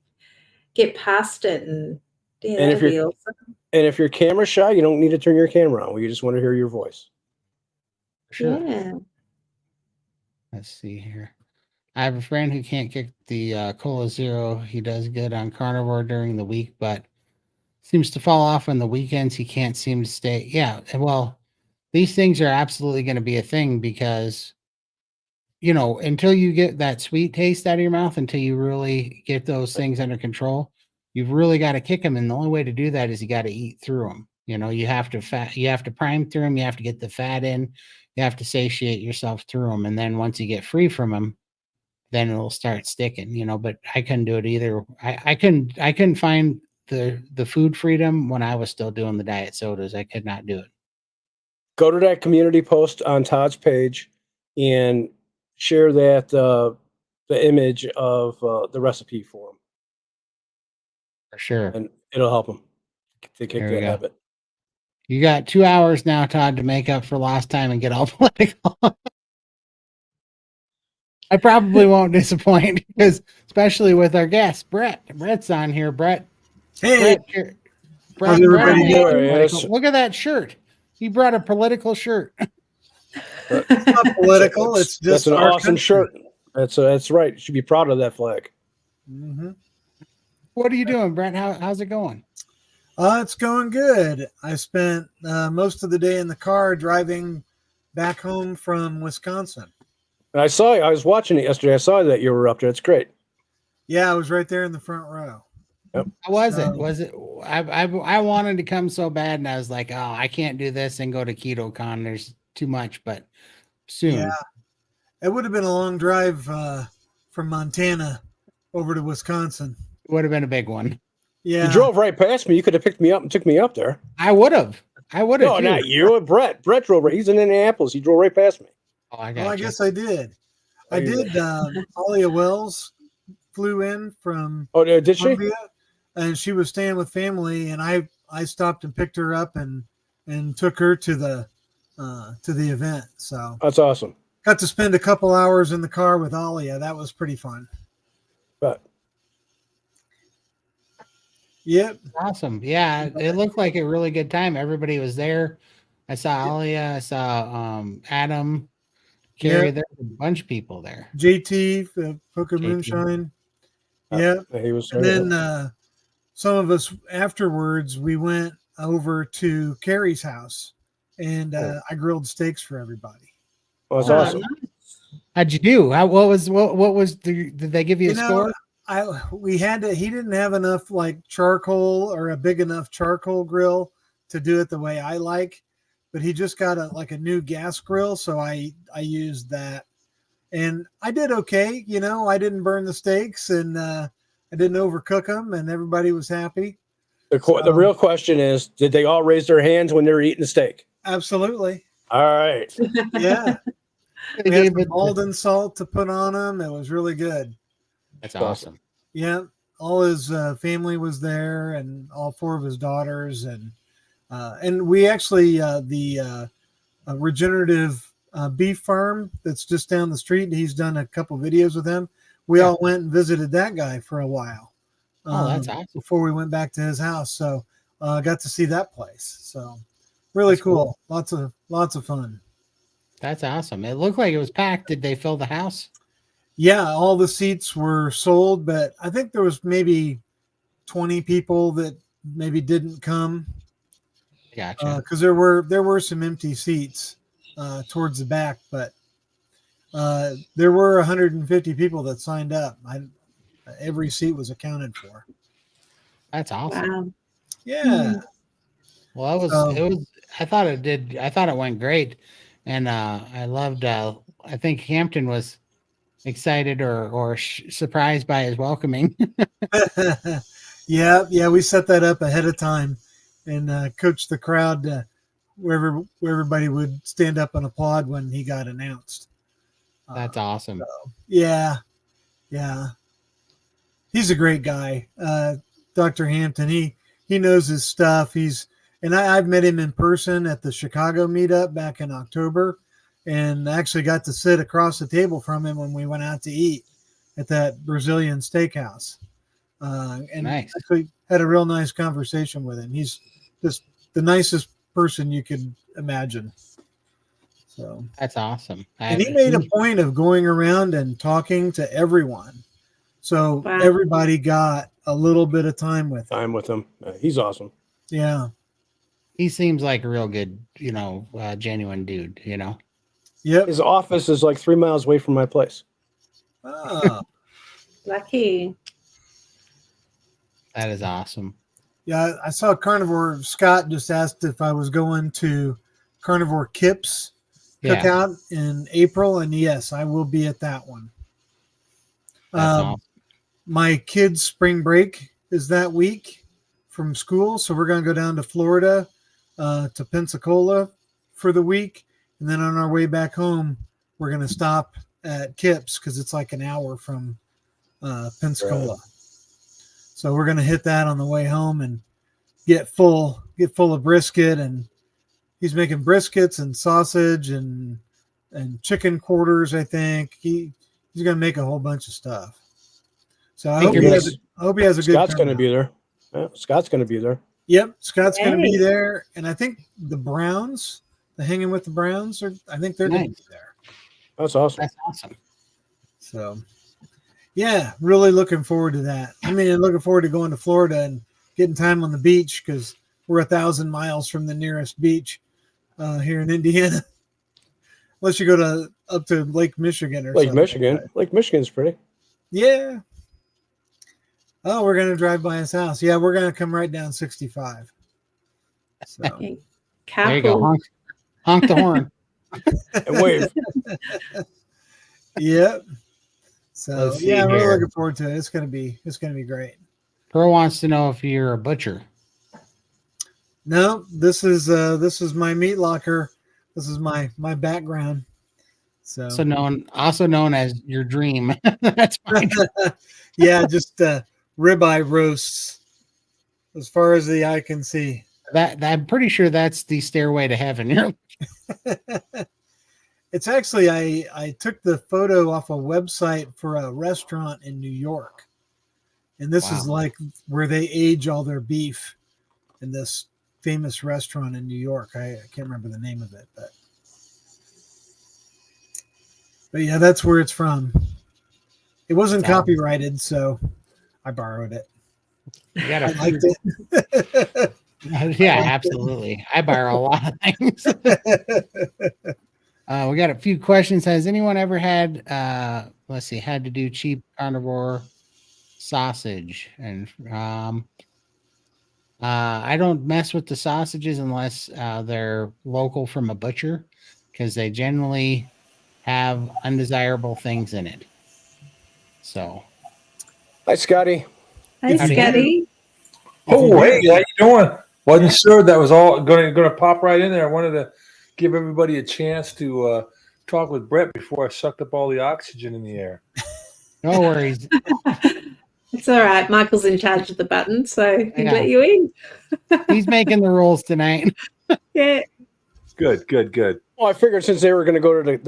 get past it, and that'd be awesome. And if you're camera shy, you don't need to turn your camera on. We just want to hear your voice. Sure. Yeah. Let's see here. I have a friend who can't kick the Cola Zero. He does good on Carnivore during the week, but seems to fall off on the weekends. He can't seem to stay. Yeah. Well, these things are absolutely going to be a thing because, until you get that sweet taste out of your mouth, until you really get those things under control, you've really got to kick them. And the only way to do that is you got to eat through them. You have to prime through them. You have to get the fat in. You have to satiate yourself through them. And then once you get free from them, then it'll start sticking, but I couldn't do it either. I couldn't find the food freedom when I was still doing the diet sodas. I could not do it. Go to that community post on Todd's page and share that the image of the recipe for him. For sure. And it'll help him to kick that habit. You got 2 hours now, Todd, to make up for lost time and get all political. I probably won't disappoint because, especially with our guest, Brett. Brett's on here. Brett. Hey, Brett, Yes. look at that shirt. He brought a political shirt. it's not political. It's just that's an our awesome country. shirt. That's right. You should be proud of that flag. Mm-hmm. What are you doing, Brett? How's it going? It's going good. I spent most of the day in the car driving back home from Wisconsin. And I was watching it yesterday. I saw that you were up there. It's great. Yeah, I was right there in the front row. Yep. How was it? Was it? I wanted to come so bad, and I was like, oh, I can't do this and go to KetoCon. There's too much, but soon. Yeah, it would have been a long drive from Montana over to Wisconsin. It would have been a big one. Yeah, You drove right past me. You could have picked me up and took me up there. I would have. No, too. not you. Brett. Brett drove right. He's in Indianapolis. He drove right past me. Oh, I got well, I you. guess I did. Oh, I you did. Alia Wells flew in from Oh, did she? Columbia, and she was staying with family, and I stopped and picked her up and took her to the event. So That's awesome. got to spend a couple hours in the car with Alia. That was pretty fun. But Yep. Awesome. Yeah, it looked like a really good time. Everybody was there. I saw Alia. I saw Adam, Carrie. Yeah. There was a bunch of people there. JT, Poker JT. Moonshine. Yeah. he was. And then some of us afterwards, we went over to Carrie's house, and I grilled steaks for everybody. Well, that's awesome. How'd you do? What was did they give you a score? He didn't have enough like charcoal or a big enough charcoal grill to do it the way I like, but he just got a new gas grill. So I used that, and I did okay. I didn't burn the steaks, and I didn't overcook them, and everybody was happy. The real question is, did they all raise their hands when they were eating the steak? Absolutely. All right. Yeah. We had some Alden salt to put on them. It was really good. That's awesome. Yeah. All his family was there, and all 4 of his daughters. And we actually, the regenerative beef farm that's just down the street, he's done a couple videos with them. We all went and visited that guy for a while. Oh, that's awesome. Before we went back to his house. So got to see that place. So really cool. Lots of fun. That's awesome. It looked like it was packed. Did they fill the house? Yeah, all the seats were sold, but I think there was maybe 20 people that maybe didn't come. Gotcha. Because there were some empty seats towards the back, but there were 150 people that signed up. Every seat was accounted for. That's awesome. Wow. Yeah. Well, it was. I thought it went great, and I loved. I think Hampton was excited or surprised by his welcoming. Yeah. We set that up ahead of time, and coached the crowd where everybody would stand up and applaud when he got announced. That's awesome. So, yeah. He's a great guy, Dr. Hampton. He knows his stuff. I've met him in person at the Chicago meetup back in October, and actually got to sit across the table from him when we went out to eat at that Brazilian steakhouse. And nice. Actually had a real nice conversation with him. He's just the nicest person you could imagine. So that's awesome. And he made a point of going around and talking to everyone. So everybody got a little bit of time with him. He's awesome. Yeah. He seems like a real good, genuine dude, Yep. His office is like 3 miles away from my place. Oh. Lucky. That is awesome. Yeah, I saw Carnivore. Scott just asked if I was going to Carnivore Kips Yeah, cookout in April, and yes, I will be at that one. that's awesome. My kids' spring break is that week from school, so we're going to go down to Florida, to Pensacola for the week, and then on our way back home, we're going to stop at Kips because it's like an hour from Pensacola. Right. So we're going to hit that on the way home and get full of brisket, and he's making briskets and sausage and chicken quarters. I think he's going to make a whole bunch of stuff. So I hope he has a good Scott's going to turnout. be there. Yeah, Scott's going to be there. Yep, Scott's going to be Hey. there, and I think the Browns, the Hanging with the Browns, I think they're going to be there. That's awesome. That's awesome. So, yeah, really looking forward to that. I mean, looking forward to going to Florida and getting time on the beach because we're 1,000 miles from the nearest beach here in Indiana. Unless you go up to Lake Michigan or Lake something. Michigan. Lake Michigan's pretty. Yeah. Oh, we're going to drive by his house. Yeah, we're going to come right down 65. So, There you go. Carpool. Honk the horn. And wave. yep. So, Let's see yeah, I'm really here. looking forward to it. It's going to be great. Pearl wants to know if you're a butcher. No, this is my meat locker. This is my background. So Also known as your dream. That's fine. yeah, just ribeye roasts as far as the eye can see. That I'm pretty sure that's the stairway to heaven. It's actually I took the photo off a website for a restaurant in New York, and this is Wow. like where they age all their beef in this famous restaurant in New York. I can't remember the name of it, but yeah, that's where it's from. It wasn't That's awesome. copyrighted, so I borrowed it. You I gotta liked it. Yeah, absolutely. I borrow a lot of things. We got a few questions. Has anyone ever had had to do cheap carnivore sausage? And I don't mess with the sausages unless they're local from a butcher, because they generally have undesirable things in it. So Hi, Scotty. Hey, Howdy. Scotty. Oh, hey, how you doing? Wasn't sure that was all going to pop right in there. I wanted to give everybody a chance to talk with Brett before I sucked up all the oxygen in the air. no worries. It's all right. Michael's in charge of the button, so he'll Yeah. let you in. He's making the rules tonight. Yeah. Good. Well, I figured since they were going to go to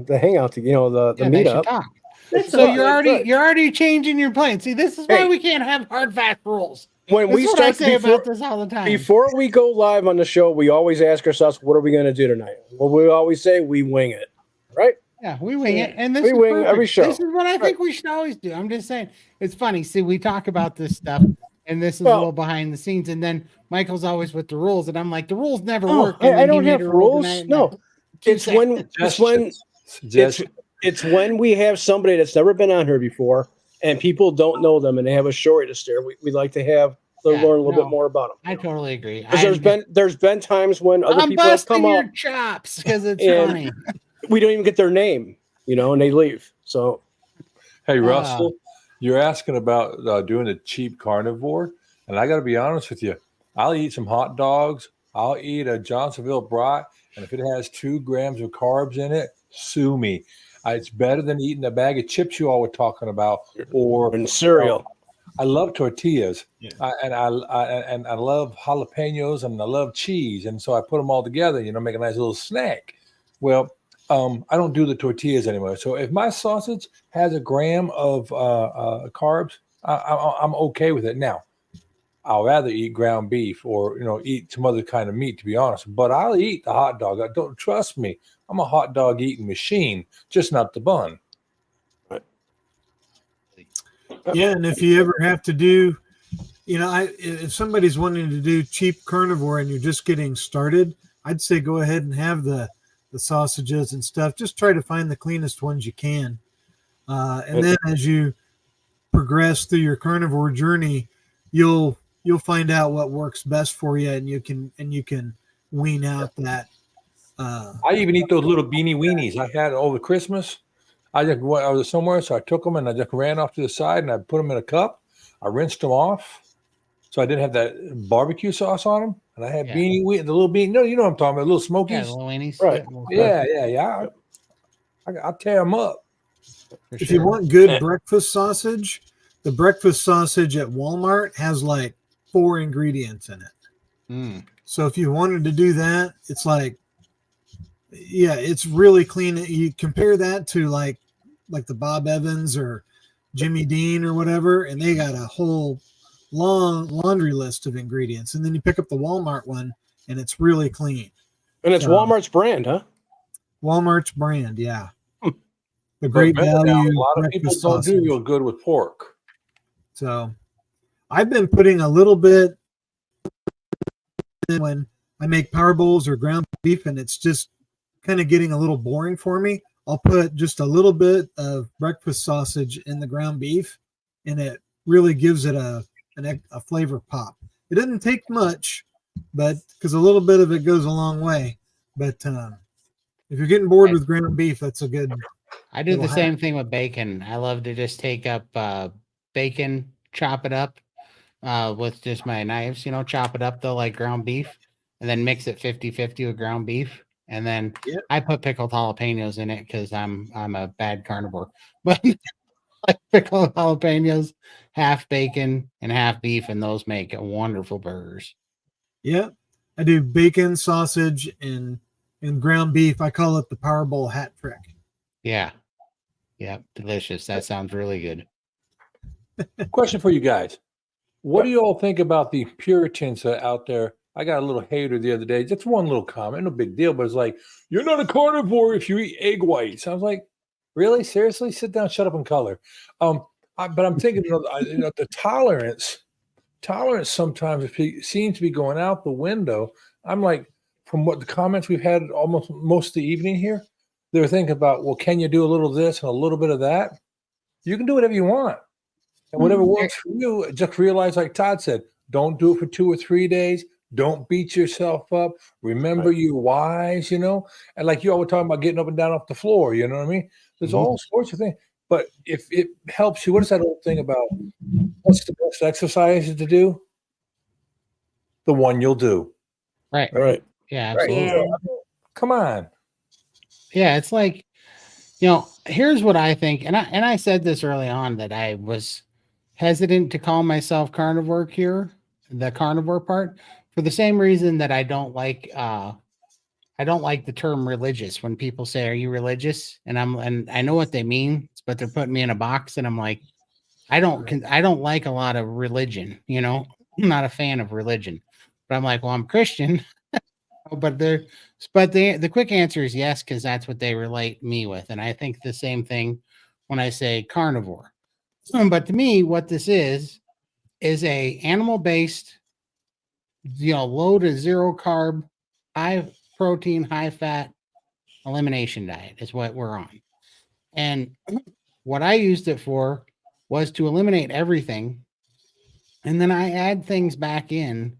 the hangout, the Yeah, they should meetup. talk. That's So all. you're already changing your plan. See, this is why Hey. we can't have hard fast rules. When That's we what I start say about this all the time. before we go live on the show, we always ask ourselves, "What are we going to do tonight?" Well, we always say we wing it, right? Yeah, we wing it, and this We is wing perfect. every show. This is what I think we should always do. I'm just saying, it's funny. See, we talk about this stuff, and this is a Well- little behind the scenes, and then Michael's always with the rules, and I'm like, the rules never Oh, work. And I then he don't made have a rule rules. tonight, and No, I keep it's saying- it's when we have somebody that's never been on here before, and people don't know them, and they have a story to share. We like to have learn a little bit more about them. I totally agree. Because there's been times when other I'm people have busting come your up, chops because it's And- funny. we don't even get their name, and they leave. So Hey, Russell, you're asking about doing a cheap carnivore, and I got to be honest with you. I'll eat some hot dogs. I'll eat a Johnsonville brat, and if it has 2 grams of carbs in it, sue me. It's better than eating a bag of chips you all were talking about, or and cereal. I love tortillas, Yeah. and I love jalapenos, and I love cheese, and so I put them all together. Make a nice little snack. Well, I don't do the tortillas anymore. So if my sausage has a gram of carbs, I'm okay with it. Now, I'll rather eat ground beef or eat some other kind of meat, to be honest. But I'll eat the hot dog. Don't trust me. I'm a hot dog eating machine, just not the bun. Yeah, and if you ever have to do if somebody's wanting to do cheap carnivore and you're just getting started, I'd say go ahead and have the sausages and stuff. Just try to find the cleanest ones you can. And then as you progress through your carnivore journey, you'll find out what works best for you, and you can wean out that. I even eat those little beanie weenies I had over Christmas. I was somewhere, so I took them and I just ran off to the side and I put them in a cup. I rinsed them off, so I didn't have that barbecue sauce on them. And I had the little bean. No, you know what I'm talking about, little smokies. Yeah, the little weenies. Right. Yeah. I'll tear them up. If you want good breakfast sausage, the breakfast sausage at Walmart has like 4 ingredients in it. So if you wanted to do that, it's like, it's really clean. You compare that to like the Bob Evans or Jimmy Dean or whatever, and they got a whole long laundry list of ingredients. And then you pick up the Walmart one, and it's really clean. And it's Walmart's brand, huh? Walmart's brand, yeah. The great value. A lot of people don't do real good with pork. So I've been putting a little bit when I make power bowls or ground beef, and it's just kind of getting a little boring for me. I'll put just a little bit of breakfast sausage in the ground beef, and it really gives it a flavor pop. It doesn't take much, but because a little bit of it goes a long way. But if you're getting bored with ground beef, that's a good. I do the same thing with bacon. I love to just take up bacon, chop it up with just my knives, chop it up though like ground beef, and then mix it 50-50 with ground beef. And then I put pickled jalapenos in it because I'm a bad carnivore. But like pickled jalapenos, half bacon and half beef, and those make wonderful burgers. Yeah, I do bacon, sausage, and ground beef. I call it the Power Bowl hat trick. Yeah, delicious. That sounds really good. Question for you guys: what do you all think about the Puritans out there? I got a little hater the other day. Just one little comment, no big deal, but it's like, you're not a carnivore if you eat egg whites. I was like, really? Seriously? Sit down, shut up and color. But I'm thinking, the tolerance sometimes seems to be going out the window. I'm like, from what the comments we've had almost most of the evening here, they were thinking about, well, can you do a little of this and a little bit of that? You can do whatever you want. And whatever works for you, just realize, like Todd said, don't do it for 2 or 3 days. Don't beat yourself up. Remember your whys, and like you always talking about getting up and down off the floor, you know what I mean? There's all sorts of things. But if it helps you, what is that old thing about what's the best exercise to do? The one you'll do. Right. Yeah, absolutely. Yeah. Come on. Yeah, it's like, here's what I think, and I said this early on that I was hesitant to call myself carnivore cure, the carnivore part, for the same reason that I don't like the term religious. When people say, "Are you religious?" and I know what they mean, but they're putting me in a box, and I'm like, I don't like a lot of religion. I'm not a fan of religion, but I'm like, well, I'm Christian. But the quick answer is yes, because that's what they relate me with, and I think the same thing when I say carnivore. But to me, what this is a animal-based, low to zero carb, high protein, high fat elimination diet is what we're on. And what I used it for was to eliminate everything, and then I add things back in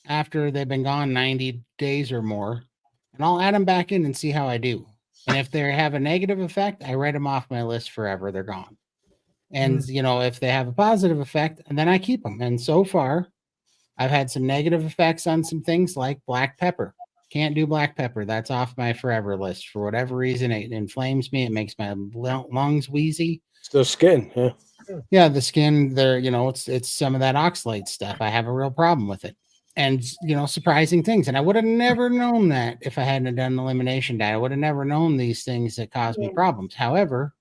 after they've been gone 90 days or more, and I'll add them back in and see how I do. And if they have a negative effect, I write them off my list forever. They're gone. And, if they have a positive effect, and then I keep them. And so far, I've had some negative effects on some things like black pepper. Can't do black pepper. That's off my forever list. For whatever reason, it inflames me. It makes my lungs wheezy. It's the skin. Yeah. Yeah, the skin there, it's some of that oxalate stuff. I have a real problem with it. And, surprising things. And I would have never known that if I hadn't done an elimination diet. I would have never known these things that cause me problems. However,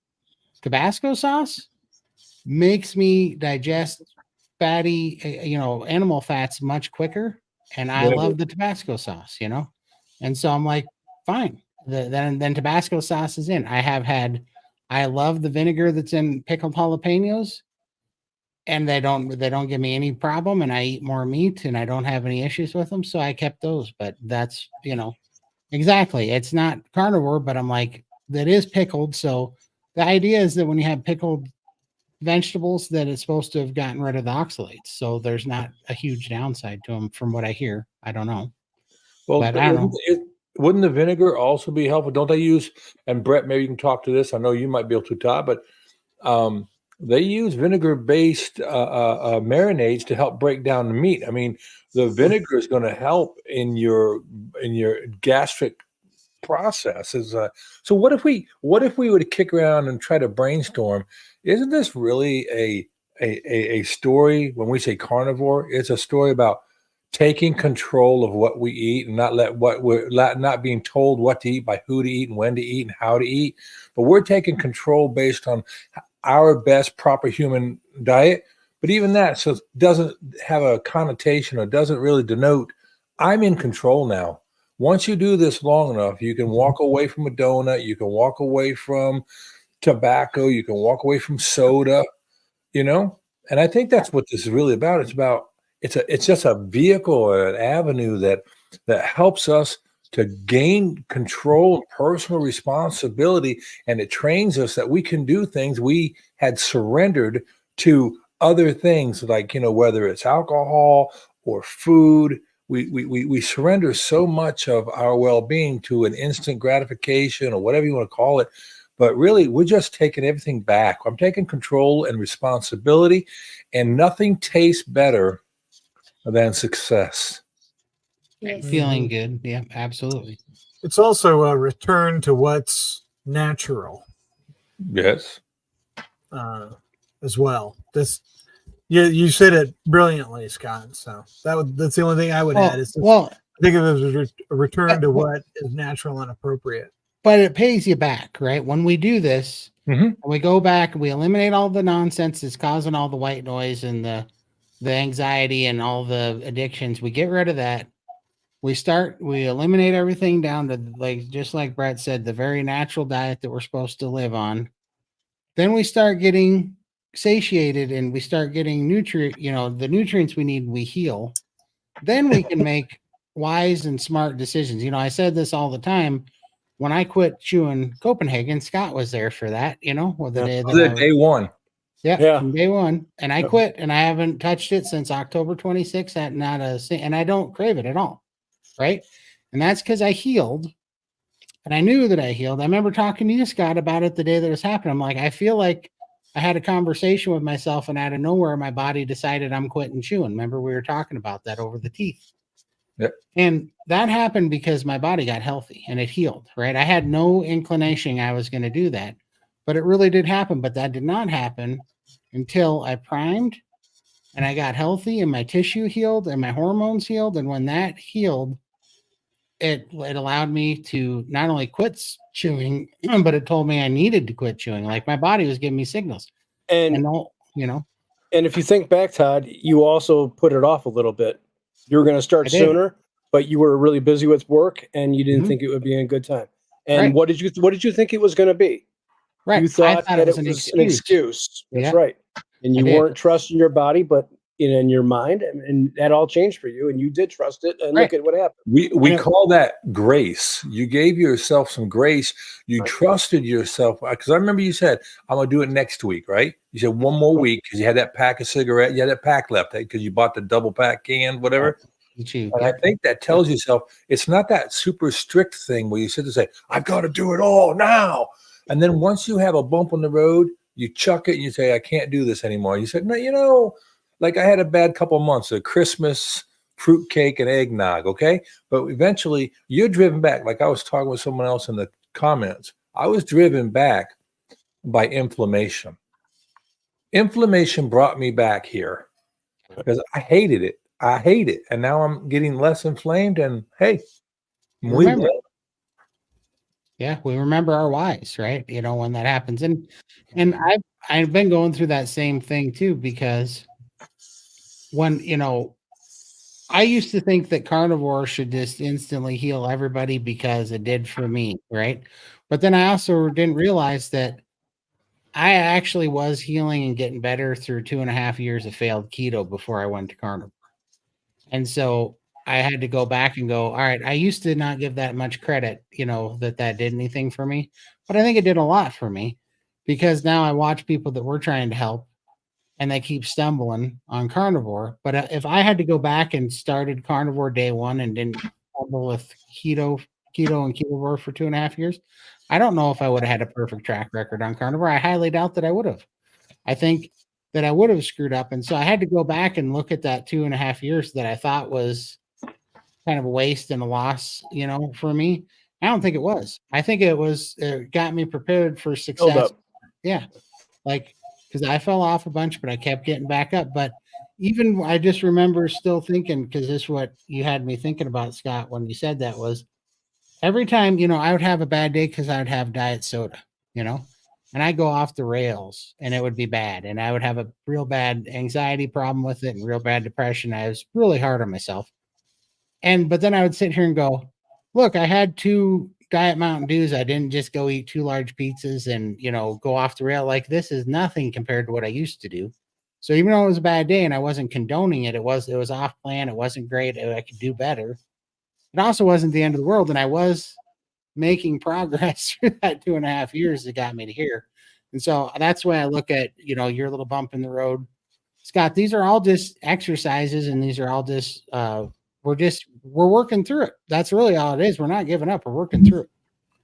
Tabasco sauce makes me digest fatty, animal fats much quicker. And I love the Tabasco sauce, And so I'm like, fine. Then Tabasco sauce is in. I love the vinegar that's in pickled jalapenos. and they don't give me any problem, and I eat more meat and I don't have any issues with them. So I kept those. But that's, exactly. It's not carnivore, but I'm like, that is pickled. So the idea is that when you have pickled vegetables, that it's supposed to have gotten rid of the oxalates. So there's not a huge downside to them from what I hear. I don't know. Well, But I don't know. Wouldn't the vinegar also be helpful? Don't they use, and Brett, maybe you can talk to this. I know you might be able to, Todd, but they use vinegar-based marinades to help break down the meat. I mean, the vinegar is going to help in your gastric processes. So what if we were to kick around and try to brainstorm? Isn't this really a story when we say carnivore? It's a story about taking control of what we eat and not being told what to eat by who to eat and when to eat and how to eat, but we're taking control based on our best proper human diet. But even that so doesn't have a connotation or doesn't really denote I'm in control now. Once you do this long enough, you can walk away from a donut, you can walk away from tobacco, you can walk away from soda, and I think that's what this is really about. It's just a vehicle or an avenue that helps us to gain control and personal responsibility, and it trains us that we can do things we had surrendered to other things, like whether it's alcohol or food. We surrender so much of our well-being to an instant gratification or whatever you want to call it. But really, we're just taking everything back. I'm taking control and responsibility, and nothing tastes better than success. Yes. Feeling good. Yeah, absolutely. It's also a return to what's natural. Yes. As well. You said it brilliantly, Scott. So that's the only thing I would add. Is I think of it as a return to what is natural and appropriate. But it pays you back, right? When we do this, and we go back and we eliminate all the nonsense that's causing all the white noise and the anxiety and all the addictions. We get rid of that. We eliminate everything down to, just like Brett said, the very natural diet that we're supposed to live on. Then we start getting satiated and we start getting the nutrients we need, we heal. Then we can make wise and smart decisions. I said this all the time. When I quit chewing Copenhagen, Scott was there for that, day one. Yeah, from day one. And I quit, and I haven't touched it since October 26th. And I don't crave it at all. Right. And that's because I healed. And I knew that I healed. I remember talking to you, Scott, about it the day that was happening. I'm like, I feel like I had a conversation with myself, and out of nowhere, my body decided I'm quitting chewing. Remember, we were talking about that over the teeth. Yep. And that happened because my body got healthy and it healed, right? I had no inclination I was going to do that, but it really did happen. But that did not happen until I primed and I got healthy and my tissue healed and my hormones healed. And when that healed, it allowed me to not only quit chewing, but it told me I needed to quit chewing. Like my body was giving me signals. And if you think back, Todd, you also put it off a little bit. You were going to start sooner, but you were really busy with work and you didn't think it would be a good time. And what did you think it was going to be? Right. You thought that it was an excuse. That's right. And you weren't trusting your body, but in your mind, and that all changed for you, and you did trust it, and look at what happened. We call that grace. You gave yourself some grace. You trusted yourself, because I remember you said, I'm going to do it next week, right? You said one more week because you had that pack of cigarette, you had that pack left because you bought the double pack can, whatever. And I think that tells yourself it's not that super strict thing where you sit and say, I've got to do it all now. And then once you have a bump on the road, you chuck it and you say, I can't do this anymore. You said, no, like I had a bad couple of months of Christmas, fruitcake, and eggnog, okay? But eventually you're driven back. Like I was talking with someone else in the comments. I was driven back by inflammation. Inflammation brought me back here because I hated it. I hate it. And now I'm getting less inflamed, and hey, remember. Yeah, we remember our whys, right? When that happens. And I've been going through that same thing too, because when, I used to think that carnivore should just instantly heal everybody because it did for me, right? But then I also didn't realize that I actually was healing and getting better through 2.5 years of failed keto before I went to carnivore. And so I had to go back and go, all right, I used to not give that much credit, that did anything for me, but I think it did a lot for me because now I watch people that we're trying to help and they keep stumbling on carnivore. But if I had to go back and started carnivore day one and didn't stumble with keto and ketovore for 2.5 years, I don't know if I would have had a perfect track record on carnivore. I highly doubt that I would have. I think that I would have screwed up. And so I had to go back and look at that 2.5 years that I thought was kind of a waste and a loss, for me. I don't think it was. I think it got me prepared for Build success. up. Yeah. Like, because I fell off a bunch, but I kept getting back up. But even I just remember still thinking, because this is what you had me thinking about, Scott, when you said that was every time, I would have a bad day because I would have diet soda, and I'd go off the rails and it would be bad. And I would have a real bad anxiety problem with it and real bad depression. I was really hard on myself. But then I would sit here and go, look, I had 2 Diet Mountain Dews. I didn't just go eat 2 large pizzas and, go off the rail. Like, this is nothing compared to what I used to do. So even though it was a bad day and I wasn't condoning it, it was off plan. It wasn't great. I could do better. It also wasn't the end of the world. And I was making progress through that 2.5 years that got me to here. And so that's why I look at, your little bump in the road. Scott, these are all just exercises and these are all just, we're working through it. That's really all it is. We're not giving up. We're working through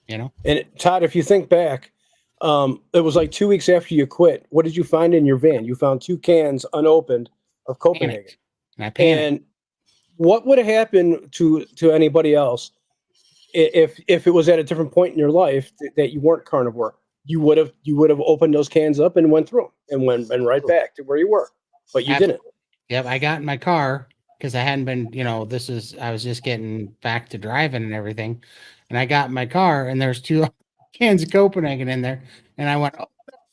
it, And Todd, if you think back, it was like 2 weeks after you quit. What did you find in your van? You found 2 cans unopened of Copenhagen. And I panicked. And what would have happened to anybody else if it was at a different point in your life that you weren't carnivore? You would have opened those cans up and went through them and went right back to where you were, but you didn't. Yep, I got in my car because I hadn't been, I was just getting back to driving and everything, and I got in my car and there's 2 cans of Copenhagen in there, and I went,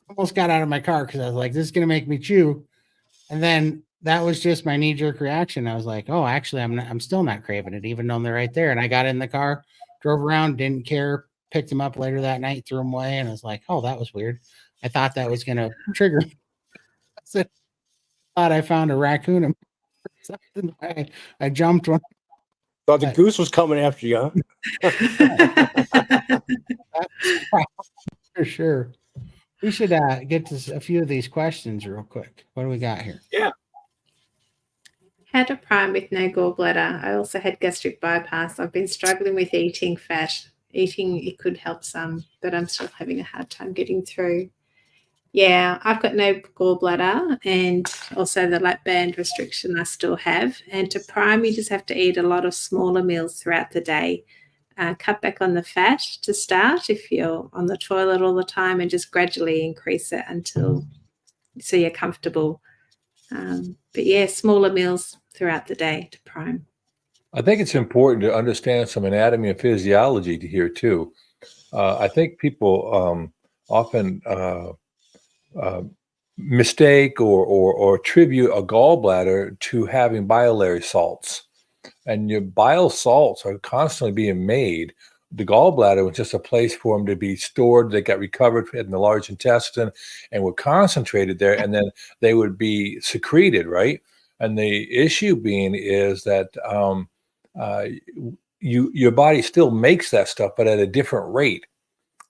almost got out of my car because I was like, this is gonna make me chew, and then that was just my knee-jerk reaction. I was like, oh, actually, I'm still not craving it, even though they're right there. And I got in the car, drove around, didn't care, picked them up later that night, threw them away, and I was like, oh, that was weird. I thought that was gonna trigger me. I thought I found a raccoon and something. I jumped one. Thought the goose was coming after you, huh? For sure. We should get to a few of these questions real quick. What do we got here? Yeah. How to prime with no gallbladder. I also had gastric bypass. I've been struggling with eating fat. Eating, it could help some, but I'm still having a hard time getting through. Yeah, I've got no gallbladder and also the lap band restriction I still have. And to prime, you just have to eat a lot of smaller meals throughout the day. Cut back on the fat to start if you're on the toilet all the time, and just gradually increase it so you're comfortable. But yeah, smaller meals throughout the day to prime. I think it's important to understand some anatomy and physiology here too. I think people often mistake or attribute a gallbladder to having biliary salts, and your bile salts are constantly being made. The gallbladder was just a place for them to be stored. They got recovered in the large intestine and were concentrated there, and then they would be secreted, right? And the issue being is that your body still makes that stuff, but at a different rate.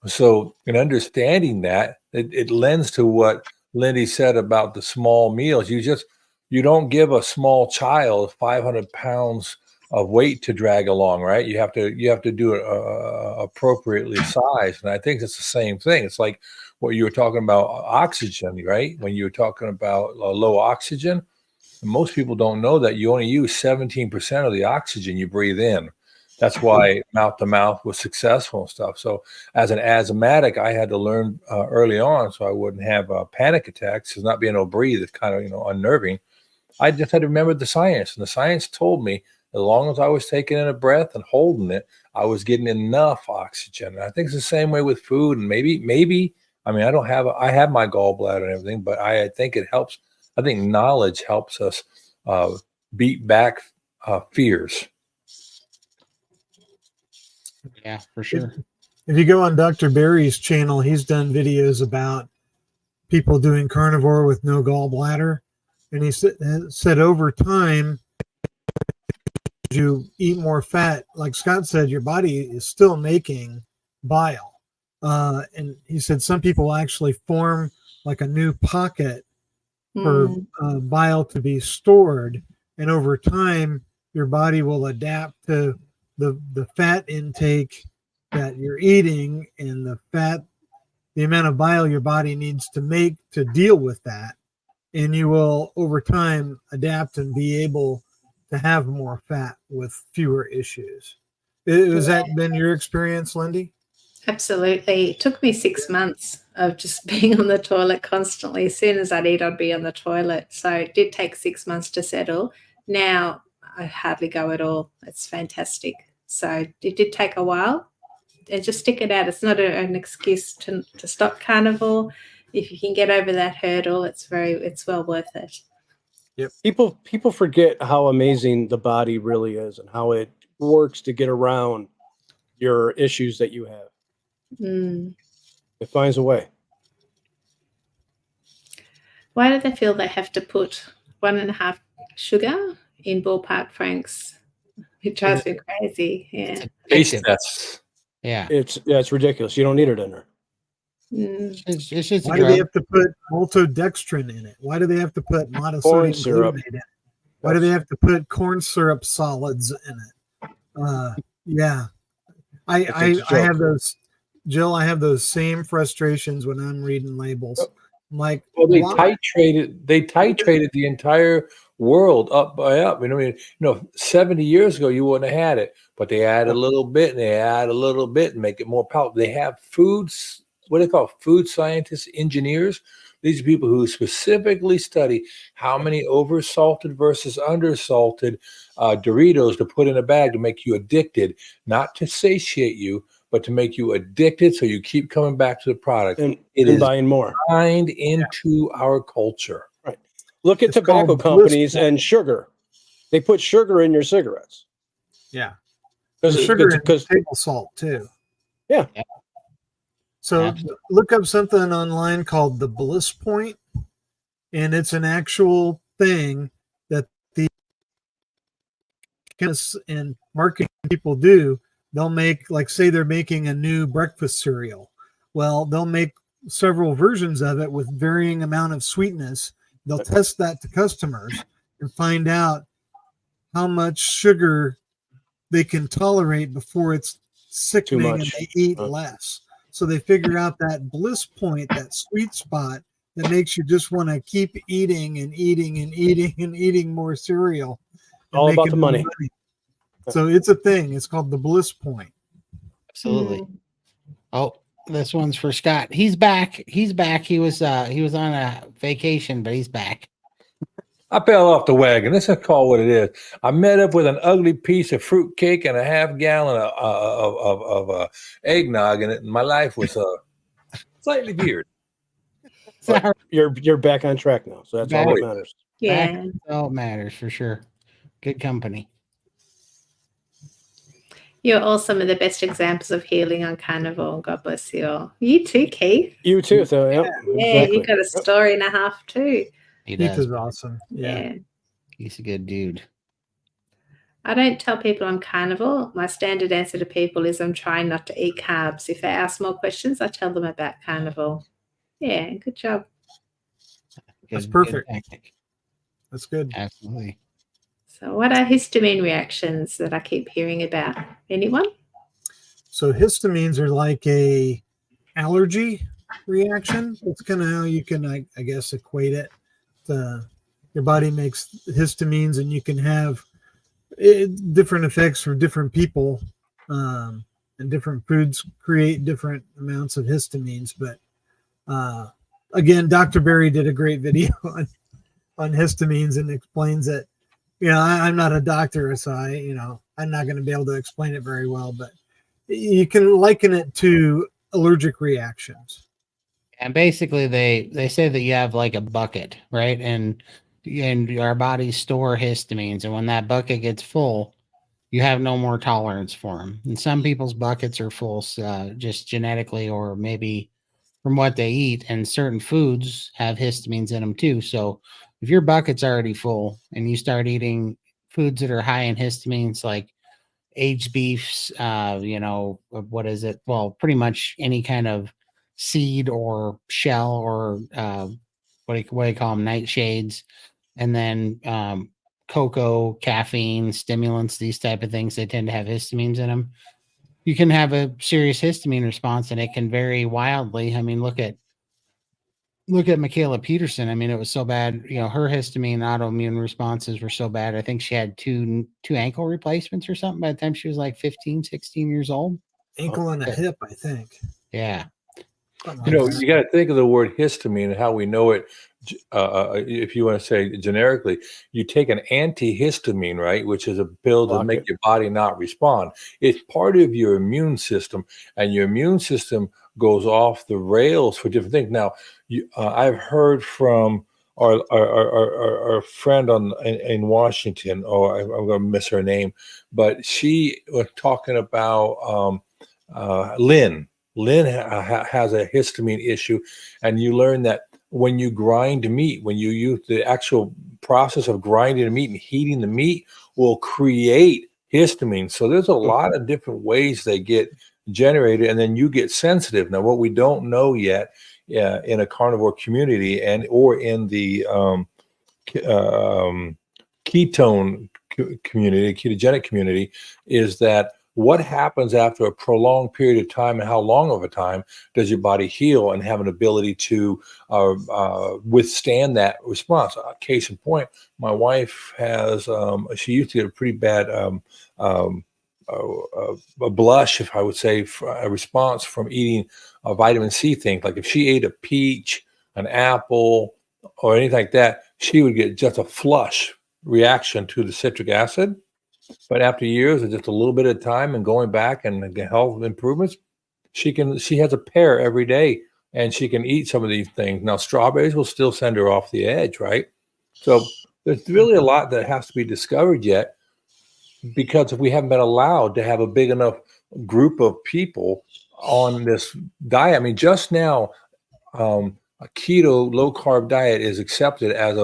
So in understanding that, it lends to what Lindy said about the small meals. You don't give a small child 500 pounds of weight to drag along, right? You have to do it appropriately sized. And I think it's the same thing. It's like what you were talking about, oxygen, right? When you were talking about low oxygen, most people don't know that you only use 17% of the oxygen you breathe in. That's why mouth to mouth was successful and stuff. So as an asthmatic, I had to learn early on so I wouldn't have panic attacks, because not being able to breathe is kind of, unnerving. I just had to remember the science, and the science told me as long as I was taking in a breath and holding it, I was getting enough oxygen. And I think it's the same way with food. And maybe, I mean, I have my gallbladder and everything, but I think it helps. I think knowledge helps us beat back fears. Yeah, for sure. If you go on Dr. Barry's channel, he's done videos about people doing carnivore with no gallbladder, and he said over time, as you eat more fat, like Scott said, your body is still making bile, and he said some people actually form like a new pocket for bile to be stored, and over time your body will adapt to the fat intake that you're eating and the amount of bile your body needs to make to deal with that, and you will over time adapt and be able to have more fat with fewer issues. Has that been your experience, Lindy? Absolutely. It took me 6 months of just being on the toilet constantly. As soon as I'd eat, I'd be on the toilet. So it did take 6 months to settle. Now I hardly go at all. It's fantastic. So it did take a while. And just stick it out. It's not an excuse to stop carnivore. If you can get over that hurdle, it's well worth it. Yep. People forget how amazing the body really is and how it works to get around your issues that you have. It finds a way. Why do they feel they have to put 1.5 sugar in ballpark franks? It drives me crazy. Yeah. Taste tests. Yeah. It's ridiculous. You don't need it in there. It's just Why do they have to put maltodextrin in it? Why do they have to put monosodium glutamate in it? Why do they have to put corn syrup solids in it? Yeah. I have those, Jill, I have those same frustrations when I'm reading labels. I'm like, well, they titrated the entire world up by up. I mean, 70 years ago you wouldn't have had it, but they add a little bit and they add a little bit and make it more palatable. They have foods, what do they call food scientists, engineers. These are people who specifically study how many oversalted versus undersalted Doritos to put in a bag to make you addicted, not to satiate you, but to make you addicted so you keep coming back to the product. And is buying more. Signed into our culture. Right. Look at tobacco companies and sugar. They put sugar in your cigarettes. Yeah. There's sugar and table salt too. Yeah. So look up something online called the Bliss Point, and it's an actual thing that the chemists and marketing people do. They'll make, like, say they're making a new breakfast cereal. Well, they'll make several versions of it with varying amount of sweetness. They'll test that to customers and find out how much sugar they can tolerate before it's sickening and they eat less. So they figure out that bliss point, that sweet spot that makes you just want to keep eating and eating and eating and eating more cereal. All about the money. So it's a thing. It's called the bliss point. Absolutely. Oh, this one's for Scott. He's back. He was on a vacation, but he's back. I fell off the wagon. Let's call what it is. I met up with an ugly piece of fruit cake and a half gallon of eggnog in it, and my life was slightly weird. You're back on track now, so that's all that matters. Yeah, that's all that matters for sure. Good company. You're all some of the best examples of healing on carnivore. God bless you all. You too, Keith. You too. So yeah, exactly. You've got a story and a half too. Keith is awesome. Yeah. He's a good dude. I don't tell people I'm carnivore. My standard answer to people is I'm trying not to eat carbs. If they ask more questions, I tell them about carnivore. Yeah, good job. That's perfect. That's good. Absolutely. So what are histamine reactions that I keep hearing about? Anyone? So histamines are like a allergy reaction. That's kind of how you can, I guess, equate it. Your body makes histamines, and you can have different effects for different people, and different foods create different amounts of histamines. But again, Dr. Berry did a great video on histamines and explains it. I'm not a doctor, so I'm not going to be able to explain it very well, but you can liken it to allergic reactions. And basically they say that you have like a bucket, right? And our bodies store histamines, and when that bucket gets full, you have no more tolerance for them. And some people's buckets are full just genetically, or maybe from what they eat, and certain foods have histamines in them too. So if your bucket's already full and you start eating foods that are high in histamines, like aged beefs, what is it? Well, pretty much any kind of seed or shell or what do you call them? Nightshades, and then cocoa, caffeine, stimulants, these type of things. They tend to have histamines in them. You can have a serious histamine response, and it can vary wildly. I mean, look at Michaela Peterson. I mean, it was so bad. Her histamine autoimmune responses were so bad. I think she had two ankle replacements or something by the time she was like 15, 16 years old. Ankle and a hip, I think. Yeah. You got to think of the word histamine and how we know it. If you want to say generically, you take an antihistamine, right, which is a pill to make your body not respond. It's part of your immune system, and your immune system goes off the rails for different things. Now, I've heard from our friend in Washington, or I'm going to miss her name, but she was talking about Lynn. Lynn has a histamine issue, and you learn that when you grind meat, when you use the actual process of grinding the meat and heating the meat, will create histamine. So there's a lot of different ways they get generated, and then you get sensitive. Now, what we don't know yet in a carnivore community or in the ketone community, ketogenic community, is that what happens after a prolonged period of time, and how long of a time does your body heal and have an ability to withstand that response? Case in point, my wife has, she used to get a pretty bad a blush, if I would say, a response from eating vitamin C things. Like if she ate a peach, an apple, or anything like that, she would get just a flush reaction to the citric acid. But after years of just a little bit of time and going back and the health improvements, she has a pear every day, and she can eat some of these things. Now, strawberries will still send her off the edge, right? So there's really a lot that has to be discovered yet, because if we haven't been allowed to have a big enough group of people on this diet. I mean, just now, a keto low carb diet is accepted as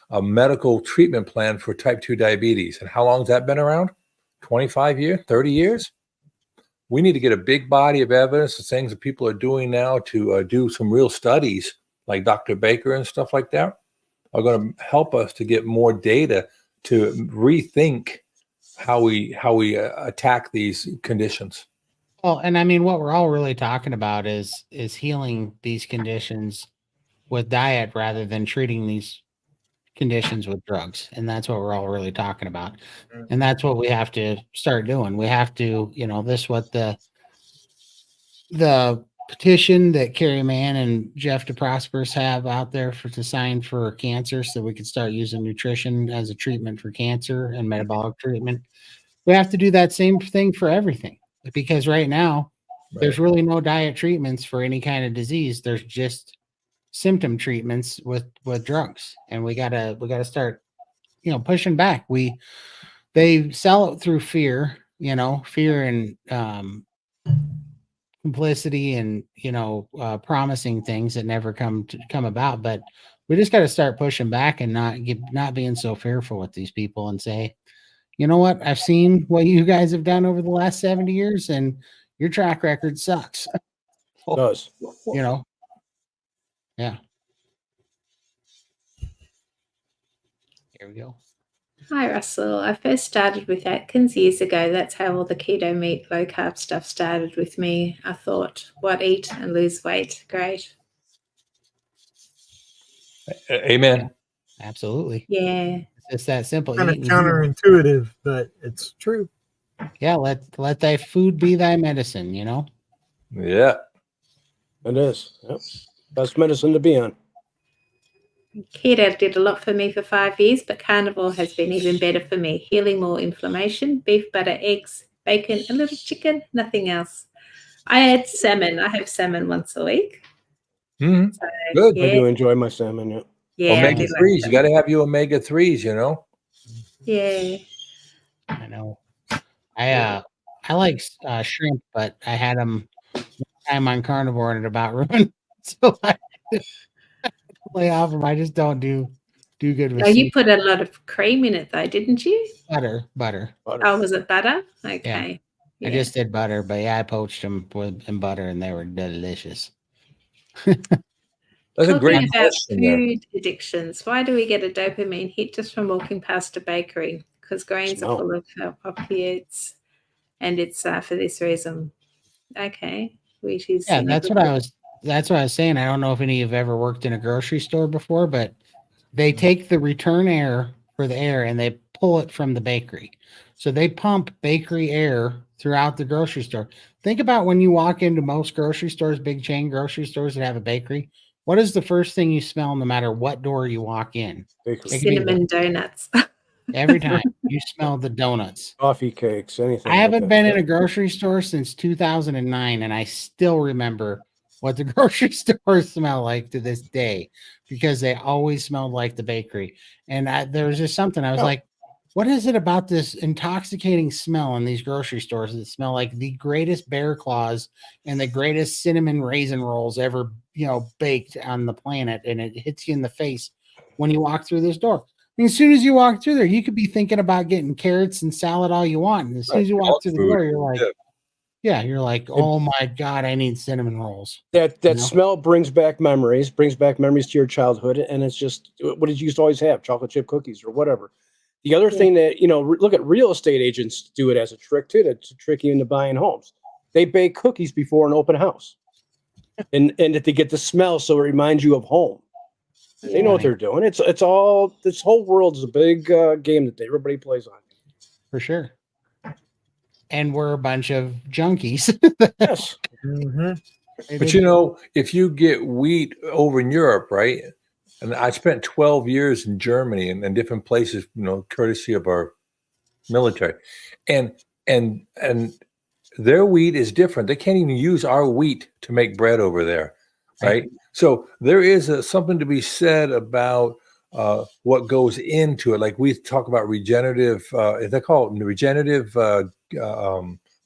a medical treatment plan for type 2 diabetes. And how long has that been around? 25 years, 30 years? We need to get a big body of evidence, the things that people are doing now to do some real studies, like Dr. Baker and stuff like that, are going to help us to get more data to rethink how we attack these conditions. Well, and I mean, what we're all really talking about is healing these conditions with diet rather than treating these conditions with drugs. And that's what we're all really talking about. And that's what we have to start doing. We have to, this what the petition that Carrie Mann and Jeff DeProsperous have out there to sign for cancer, so we could start using nutrition as a treatment for cancer and metabolic treatment. We have to do that same thing for everything, because right now there's really no diet treatments for any kind of disease. There's just symptom treatments with drugs, and we gotta start pushing back. They sell it through fear, fear and complicity, and promising things that never come about. But we just got to start pushing back and not being so fearful with these people, and say, you know what, I've seen what you guys have done over the last 70 years, and your track record sucks. It does. Yeah. Here we go. Hi, Russell. I first started with Atkins years ago. That's how all the keto meat, low carb stuff started with me. I thought, what, eat and lose weight? Great. Amen. Absolutely. Yeah. It's just that simple. Kind of counterintuitive, but it's true. Yeah, let thy food be thy medicine, Yeah. It is. Yep. Best medicine to be on. Keto did a lot for me for 5 years, but carnivore has been even better for me, healing more inflammation, beef, butter, eggs, bacon, a little chicken, nothing else. I add salmon. I have salmon once a week. Mm-hmm. So, Good. yeah. I do enjoy my salmon. Yeah. Yeah, omega 3s. You got to have your omega 3s, Yeah. I know. I like shrimp, but I had them one time on carnivore and it about ruined So I lay off them. I just don't do good with Oh, you seafood. put a lot of cream in it, though, didn't you? Butter. Oh, was it butter? Okay. I just did butter, but I poached them in butter, and they were delicious. That's a great Talking about question there. food addictions, why do we get a dopamine hit just from walking past a bakery? Because grains are full of opiates, and it's for this reason. Okay, which is That's what I was saying. I don't know if any of you have ever worked in a grocery store before, but they take the return air for the air and they pull it from the bakery. So they pump bakery air throughout the grocery store. Think about when you walk into most grocery stores, big chain grocery stores that have a bakery. What is the first thing you smell no matter what door you walk in? Cinnamon donuts. Every time you smell the donuts. Coffee cakes, anything. I haven't been in a grocery store since 2009, and I still remember what the grocery stores smell like to this day because they always smelled like the bakery. And there was just something I was like, what is it about this intoxicating smell in these grocery stores that smell like the greatest bear claws and the greatest cinnamon raisin rolls ever, baked on the planet, and it hits you in the face when you walk through this door? I mean, as soon as you walk through there, you could be thinking about getting carrots and salad all you want. And as soon as you walk through the door, you're like, you're like, oh my God, I need cinnamon rolls. That smell brings back memories to your childhood. And it's just what did you used to always have? Chocolate chip cookies or whatever. The other thing that, look at real estate agents do it as a trick too, to trick you into buying homes. They bake cookies before an open house. And that they get the smell so it reminds you of home. They know what they're doing. It's all, this whole world is a big game that everybody plays on. For sure. And we're a bunch of junkies. Yes. Mm-hmm. But if you get wheat over in Europe, right? And I spent 12 years in Germany and different places, courtesy of our military, and their wheat is different. They can't even use our wheat to make bread over there, right? So there is something to be said about what goes into it. Like we talk about regenerative, they call it regenerative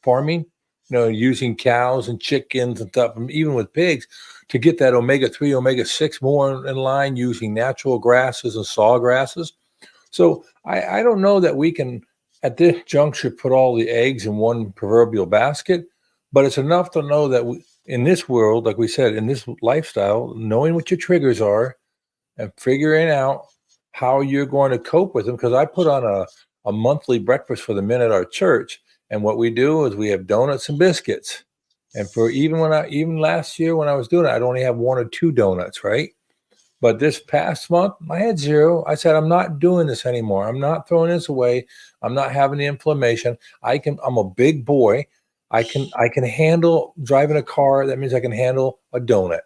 farming, using cows and chickens and stuff, and even with pigs, to get that omega-3, omega-6 more in line, using natural grasses and sawgrasses. So I don't know that we can, at this juncture, put all the eggs in one proverbial basket, but it's enough to know that in this world, like we said, in this lifestyle, knowing what your triggers are and figuring out how you're going to cope with them. Because I put on a monthly breakfast for the men at our church, and what we do is we have donuts and biscuits. And for even last year when I was doing it, I'd only have 1 or 2 donuts, right? But this past month, I had 0. I said, I'm not doing this anymore. I'm not throwing this away. I'm not having the inflammation. I'm a big boy. I can handle driving a car. That means I can handle a donut,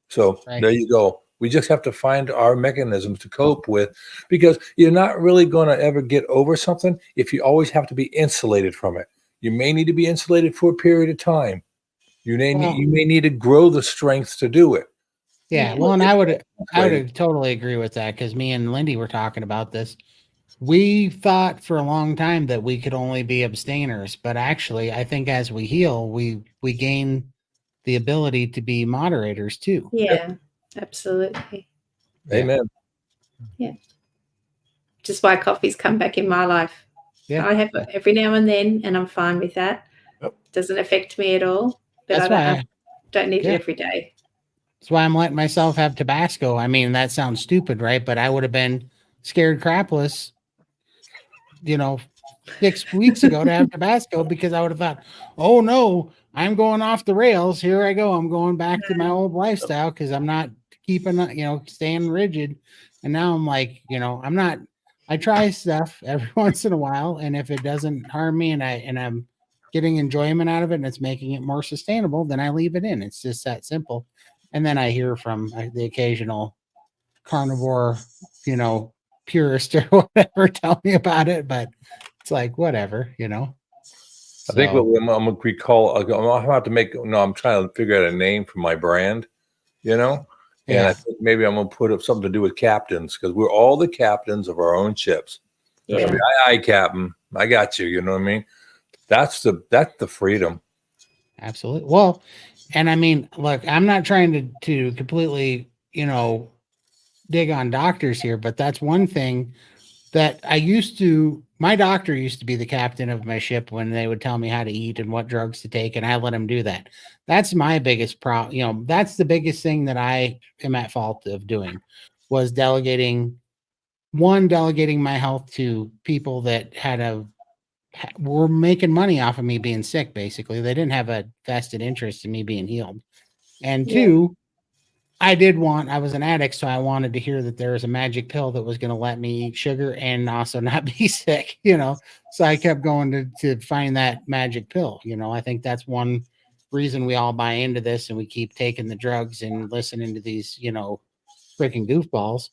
So There you go. We just have to find our mechanisms to cope with, because you're not really going to ever get over something if you always have to be insulated from it. You may need to be insulated for a period of time. You may need to grow the strength to do it. Yeah. Well, and I would totally agree with that, because me and Lindy were talking about this. We thought for a long time that we could only be abstainers, but actually, I think as we heal, we gain the ability to be moderators too. Yeah, absolutely. Amen. Yeah. Just why coffee's come back in my life. Yeah. I have it every now and then, and I'm fine with that. Yep. Doesn't affect me at all. But I don't need it every day. That's why I'm letting myself have Tabasco. I mean, that sounds stupid, right? But I would have been scared crapless, 6 weeks ago to have Tabasco, because I would have thought, oh no, I'm going off the rails. Here I go. I'm going back to my old lifestyle because I'm not keeping, staying rigid. And now I'm like, I try stuff every once in a while. And if it doesn't harm me and I'm getting enjoyment out of it and it's making it more sustainable, then I leave it in. It's just that simple. And then I hear from the occasional carnivore, purist or whatever, tell me about it, but it's like, whatever, I think what I'm going to recall, I'm trying to figure out a name for my brand, and I think maybe I'm going to put up something to do with captains, because we're all the captains of our own ships. Yeah. I mean, aye, Captain, I got you. You know what I mean? That's the freedom. Absolutely. Well, And I mean, look, I'm not trying to completely, dig on doctors here, but that's one thing that my doctor used to be the captain of my ship when they would tell me how to eat and what drugs to take, and I let him do that. That's my biggest problem. That's the biggest thing that I am at fault of doing, was delegating my health to people that were making money off of me being sick. Basically, they didn't have a vested interest in me being healed. And Yeah. two, I was an addict, so I wanted to hear that there was a magic pill that was going to let me eat sugar and also not be sick, So I kept going to find that magic pill. I think that's one reason we all buy into this and we keep taking the drugs and listening to these, freaking goofballs,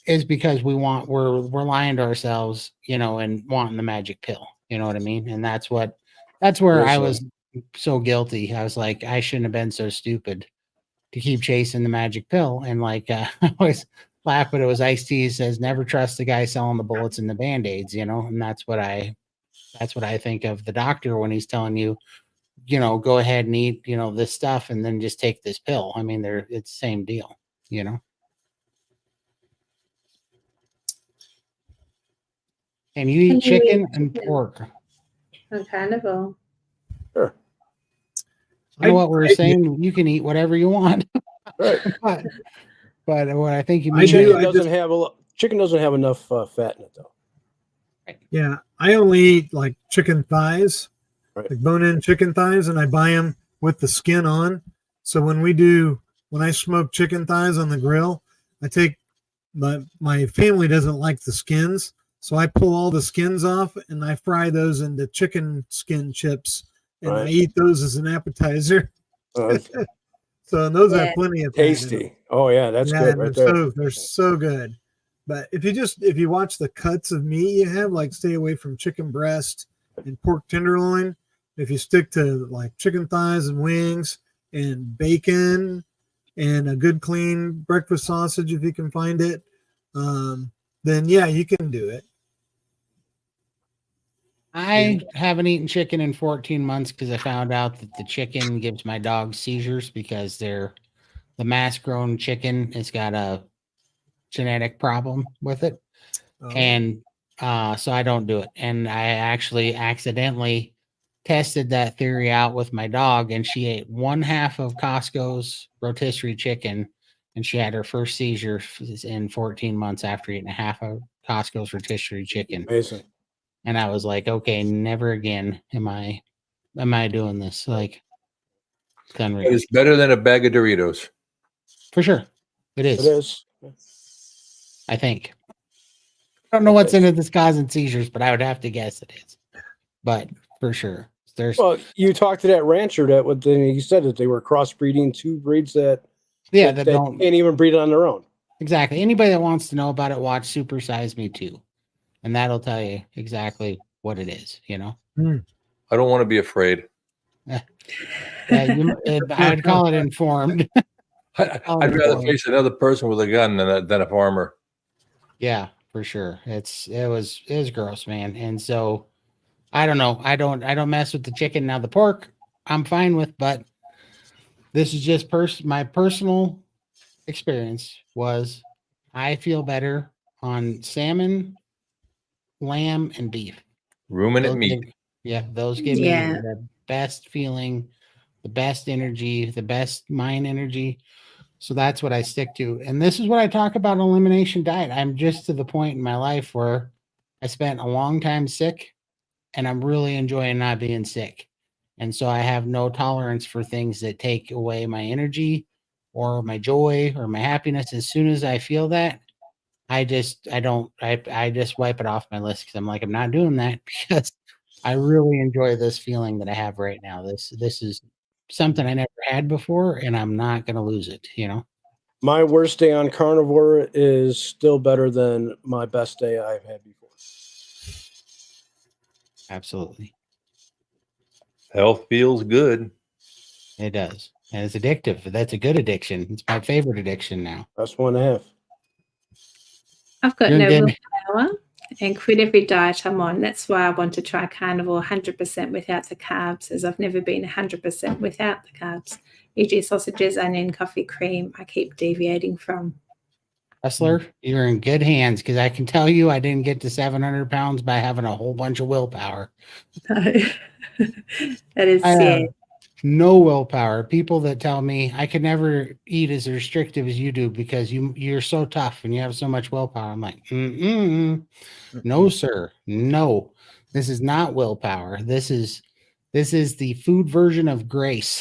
is because we're lying to ourselves, and wanting the magic pill. You know what I mean? And that's where I was so guilty. I was like, I shouldn't have been so stupid to keep chasing the magic pill. And like, I always laugh, but it was Ice-T says, never trust the guy selling the bullets and the Band-Aids, and that's what I think of the doctor when he's telling you, go ahead and eat, this stuff and then just take this pill. I mean, it's the same deal, And you eat chicken and pork. On Carnivore. Sure. You know what we're saying? You can eat whatever you want. Right. but what I think you mean, chicken doesn't have enough fat in it, though. Yeah, I only eat like chicken thighs, Right. like bone-in chicken thighs, and I buy them with the skin on. So when I smoke chicken thighs on the grill, I take my family doesn't like the skins, so I pull all the skins off and I fry those into chicken skin chips, and I eat those as an appetizer. So those have plenty of tasty. Oh yeah, that's good right there. They're so good. But if you watch the cuts of meat you have, like stay away from chicken breast and pork tenderloin. If you stick to like chicken thighs and wings and bacon and a good clean breakfast sausage, if you can find it, then yeah, you can do it. I haven't eaten chicken in 14 months because I found out that the chicken gives my dog seizures because the mass grown chicken has got a genetic problem with it. And so I don't do it. And I actually accidentally tested that theory out with my dog, and she ate 1/2 of Costco's rotisserie chicken, and she had her first seizure in 14 months after eating 1/2 of Costco's rotisserie chicken. Amazing. And I was like, okay, never again am I doing this. Like, it's unreal. It's better than a bag of Doritos. For sure. It is. It is. I think. I don't know what's in it that's causing seizures, but I would have to guess it is. But for sure. Well, you talked to that rancher he said that they were crossbreeding two breeds that don't can't even breed on their own. Exactly. Anybody that wants to know about it, watch Super Size Me 2. And that'll tell you exactly what it is, I don't want to be afraid. I'd call it informed. I'd rather face another person with a gun than a farmer. Yeah, for sure. It was gross, man. And so I don't know. I don't mess with the chicken. Now the pork I'm fine with, but this is just my personal experience was I feel better on salmon, lamb, and beef. Ruminant meat. Those give me the best feeling, the best energy, the best mind energy. So that's what I stick to. And this is what I talk about elimination diet. I'm just to the point in my life where I spent a long time sick and I'm really enjoying not being sick. And so I have no tolerance for things that take away my energy or my joy or my happiness. As soon as I feel that, I just wipe it off my list because I'm like, I'm not doing that because I really enjoy this feeling that I have right now. This is something I never had before, and I'm not going to lose it, My worst day on Carnivore is still better than my best day I've had before. Absolutely. Health feels good. It does. And it's addictive. That's a good addiction. It's my favorite addiction now. That's 1.5. I've got no willpower. and quit every diet I'm on. That's why I want to try carnivore 100% without the carbs, as I've never been 100% without the carbs. E.g. sausages, onion, coffee, cream, I keep deviating from. Hustler, you're in good hands, because I can tell you I didn't get to 700 pounds by having a whole bunch of willpower. That is, I have yeah. no willpower. People that tell me I could never eat as restrictive as you do because you're so tough and you have so much willpower. I'm like, no, sir, no. This is not willpower. This is the food version of grace.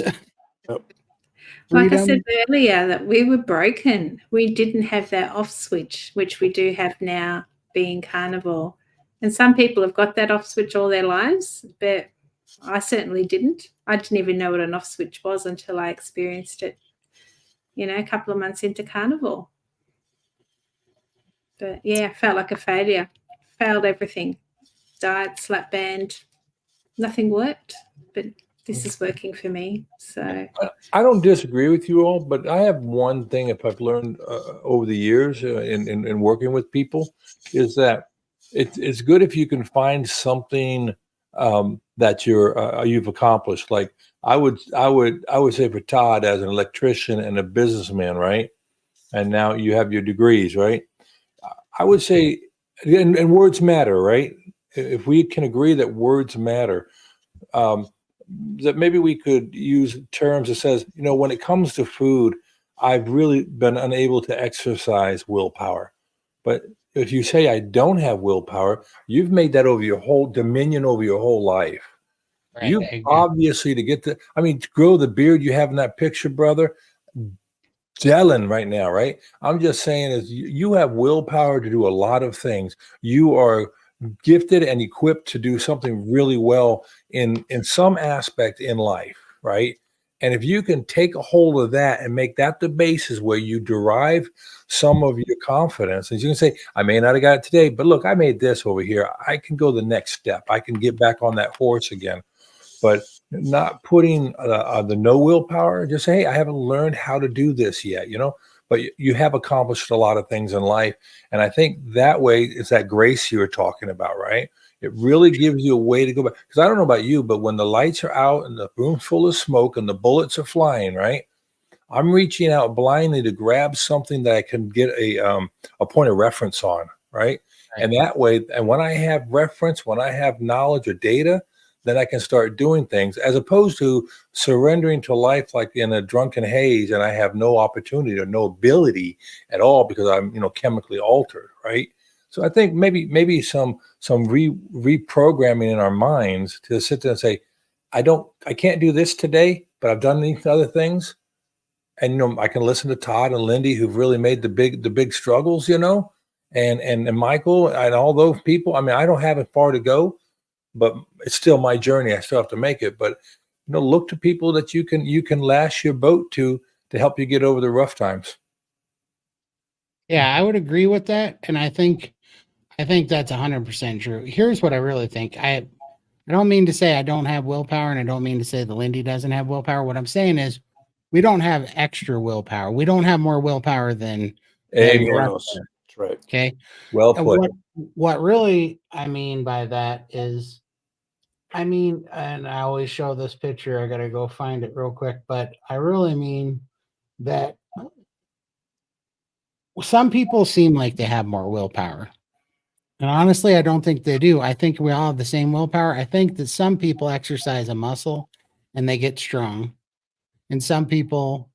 Like I said Freedom. earlier, that we were broken. We didn't have that off switch, which we do have now, being carnivore. And some people have got that off switch all their lives, but I certainly didn't. I didn't even know what an off switch was until I experienced it, a couple of months into carnivore. But yeah, I felt like a failure. Failed everything. Diet, slap band, nothing worked. But this is working for me. So I don't disagree with you all, but I have one thing if I've learned over the years in working with people is that it's good if you can find something that you've accomplished. Like I would say for Todd, as an electrician and a businessman, right? And now you have your degrees, right? I would say, and words matter, right? If we can agree that words matter, that maybe we could use terms that says, when it comes to food, I've really been unable to exercise willpower. But if you say I don't have willpower, you've made that over your whole dominion over your whole life. Right. You obviously to grow the beard you have in that picture, brother, gelling right now, right? I'm just saying is you have willpower to do a lot of things. You are gifted and equipped to do something really well in some aspect in life, right? And if you can take a hold of that and make that the basis where you derive some of your confidence, and you can say, I may not have got it today, but look, I made this over here. I can go the next step. I can get back on that horse again. But not putting the no willpower, just say, hey, I haven't learned how to do this yet, but you have accomplished a lot of things in life. And I think that way is that grace you were talking about, right? It really gives you a way to go back. Because I don't know about you, but when the lights are out and the room's full of smoke and the bullets are flying, right? I'm reaching out blindly to grab something that I can get a point of reference on, right? And that way, and when I have reference, when I have knowledge or data, then I can start doing things, as opposed to surrendering to life like in a drunken haze and I have no opportunity or no ability at all because I'm chemically altered, right? So I think maybe some reprogramming in our minds to sit there and say, I can't do this today, but I've done these other things, and I can listen to Todd and Lindy who've really made the big struggles, and Michael and all those people. I mean, I don't have it far to go, but it's still my journey. I still have to make it. But look to people that you can lash your boat to help you get over the rough times. Yeah, I would agree with that, and I think that's 100% true. Here's what I really think. I don't mean to say I don't have willpower, and I don't mean to say the Lindy doesn't have willpower. What I'm saying is we don't have extra willpower. We don't have more willpower than Amen. That's right. Okay. Well put. What really I mean by that is, and I always show this picture. I got to go find it real quick, but I really mean that some people seem like they have more willpower. And honestly, I don't think they do. I think we all have the same willpower. I think that some people exercise a muscle and they get strong. And some people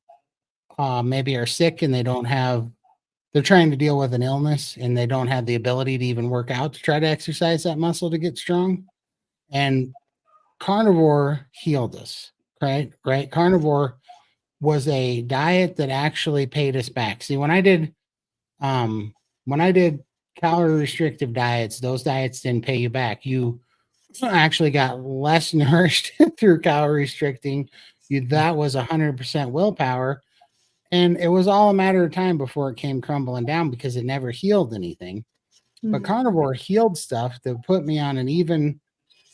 maybe are sick and they're trying to deal with an illness and they don't have the ability to even work out to try to exercise that muscle to get strong. And carnivore healed us, right? Carnivore was a diet that actually paid us back. See, when I did calorie restrictive diets, those diets didn't pay you back. You actually got less nourished through calorie restricting. That was 100% willpower. And it was all a matter of time before it came crumbling down because it never healed anything. But carnivore healed stuff that put me on an even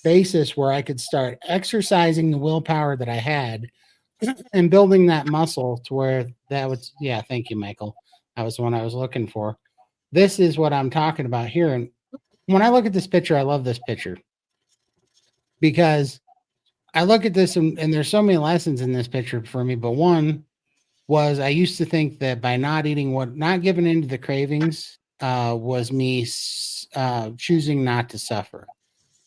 basis where I could start exercising the willpower that I had and building that muscle to where that was, thank you, Michael. That was the one I was looking for. This is what I'm talking about here. And when I look at this picture, I love this picture because I look at this and there's so many lessons in this picture for me. But one was I used to think that by not eating not giving into the cravings was me choosing not to suffer.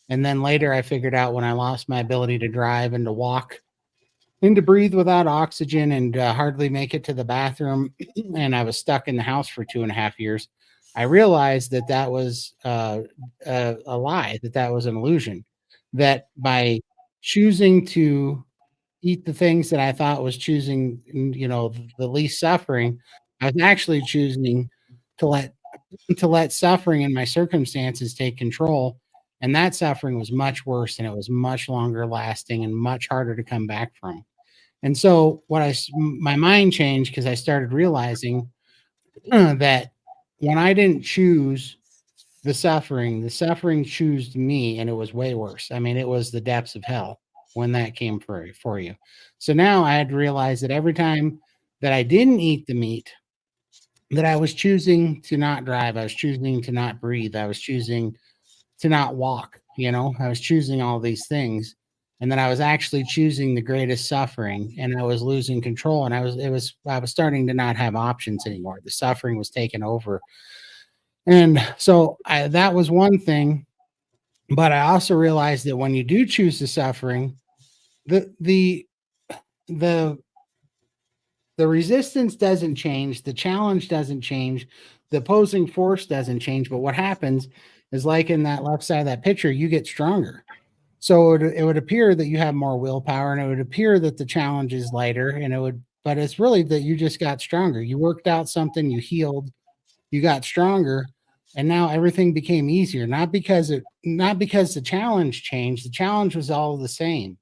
And then later I figured out when I lost my ability to drive and to walk and to breathe without oxygen and hardly make it to the bathroom, and I was stuck in the house for 2.5 years, I realized that that was a lie, that was an illusion, that by choosing to eat the things that I thought was choosing, the least suffering, I was actually choosing to let suffering and my circumstances take control. And that suffering was much worse and it was much longer lasting and much harder to come back from. And so my mind changed because I started realizing that when I didn't choose the suffering chose me, and it was way worse. I mean, it was the depths of hell when that came for you. So now I had to realize that every time that I didn't eat the meat, that I was choosing to not drive, I was choosing to not breathe, I was choosing to not walk, I was choosing all these things. And then I was actually choosing the greatest suffering and I was losing control. And I was starting to not have options anymore. The suffering was taking over. And so that was one thing. But I also realized that when you do choose the suffering, the resistance doesn't change, the challenge doesn't change, the opposing force doesn't change. But what happens is, like in that left side of that picture, you get stronger. So it would appear that you have more willpower, and it would appear that the challenge is lighter, but it's really that you just got stronger. You worked out something, you healed, you got stronger, and now everything became easier. Not because the challenge changed. The challenge was all the same,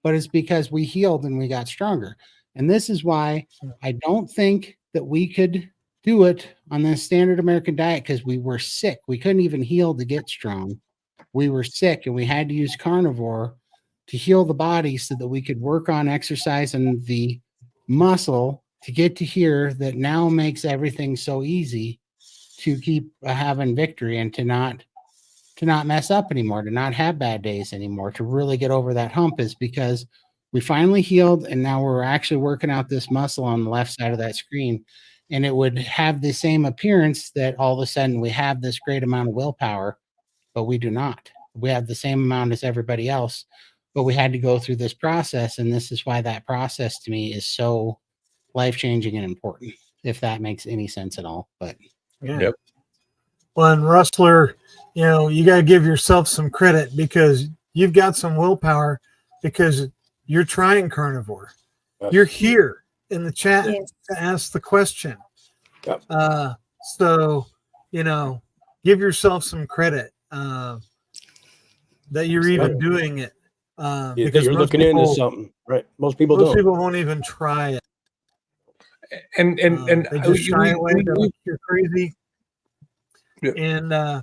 but it's because we healed and we got stronger. And this is why I don't think that we could do it on the standard American diet, because we were sick. We couldn't even heal to get strong. We were sick and we had to use carnivore to heal the body so that we could work on exercise and the muscle to get to here that now makes everything so easy to keep having victory and to not mess up anymore, to not have bad days anymore, to really get over that hump, is because we finally healed and now we're actually working out this muscle on the left side of that screen. And it would have the same appearance that all of a sudden we have this great amount of willpower, but we do not. We have the same amount as everybody else, but we had to go through this process. And this is why that process to me is so life-changing and important, if that makes any sense at all. But yeah. Yep. Well, and Rustler, you got to give yourself some credit because you've got some willpower because you're trying carnivore. Yes. You're here in the chat Yes. to ask the question. Yep. So, give yourself some credit that you're even doing it. Because you're looking into something, right? Most people don't. Most people won't even try it. And they just shy away. They're like, you're crazy. Yeah.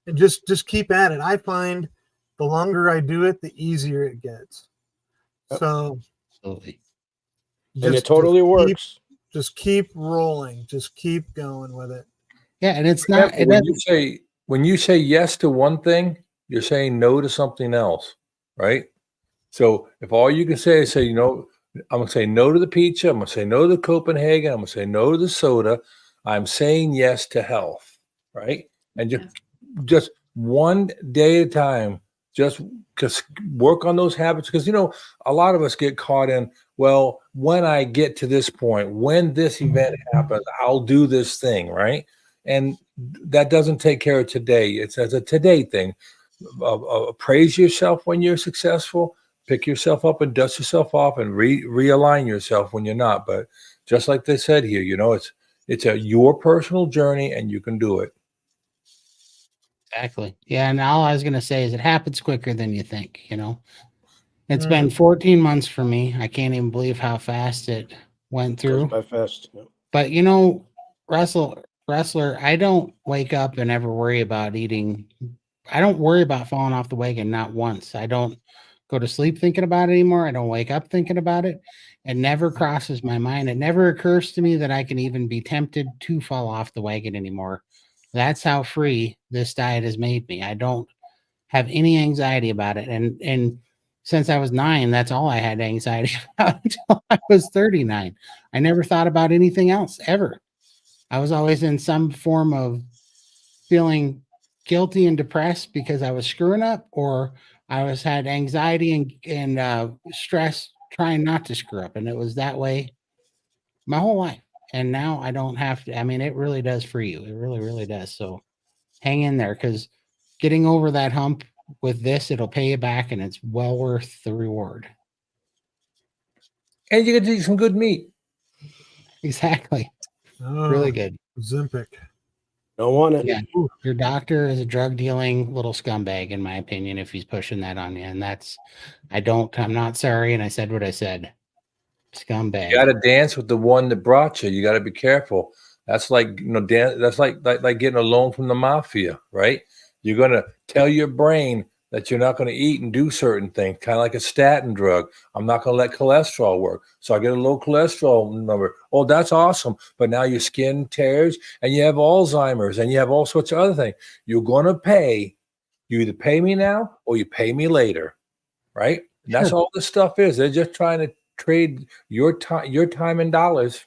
And just keep at it. I find the longer I do it, the easier it gets. Yep. So, absolutely. And it totally works. Just keep rolling. Just keep going with it. Yeah, and it's not. When you say yes to one thing, you're saying no to something else, right? So if all you can say is I'm going to say no to the pizza. I'm going to say no to Copenhagen. I'm going to say no to the soda. I'm saying yes to health, right? And just one day at a time, just work on those habits. Because, a lot of us get caught in, well, when I get to this point, when this event happens, I'll do this thing, right? And that doesn't take care of today. It's a today thing. Praise yourself when you're successful. Pick yourself up and dust yourself off and realign yourself when you're not. But just like they said here, it's your personal journey and you can do it. Exactly. Yeah. And all I was going to say is it happens quicker than you think, It's been 14 months for me. I can't even believe how fast it went through. Goes by fast. Yep. But Wrestler, I don't wake up and ever worry about eating. I don't worry about falling off the wagon, not once. I don't go to sleep thinking about it anymore. I don't wake up thinking about it. It never crosses my mind. It never occurs to me that I can even be tempted to fall off the wagon anymore. That's how free this diet has made me. I don't have any anxiety about it. And since I was 9, that's all I had anxiety about until I was 39. I never thought about anything else ever. I was always in some form of feeling guilty and depressed because I was screwing up, or I was had anxiety and stress trying not to screw up. And it was that way my whole life. And now I don't have to. I mean, it really does for you. It really, really does. So hang in there, because getting over that hump with this, it'll pay you back, and it's well worth the reward. And you get to eat some good meat. Exactly. Really good. Ozempic. Don't want it. Yeah. Your doctor is a drug dealing little scumbag, in my opinion, if he's pushing that on you. And I'm not sorry. And I said what I said. Scumbag. You got to dance with the one that brought you. You got to be careful. That's like, that's like getting a loan from the mafia, right? You're going to tell your brain that you're not going to eat and do certain things, kind of like a statin drug. I'm not going to let cholesterol work. So I get a low cholesterol number. Oh, that's awesome. But now your skin tears and you have Alzheimer's and you have all sorts of other things. You're going to pay. You either pay me now or you pay me later, right? And that's all this stuff is. They're just trying to trade your time and dollars.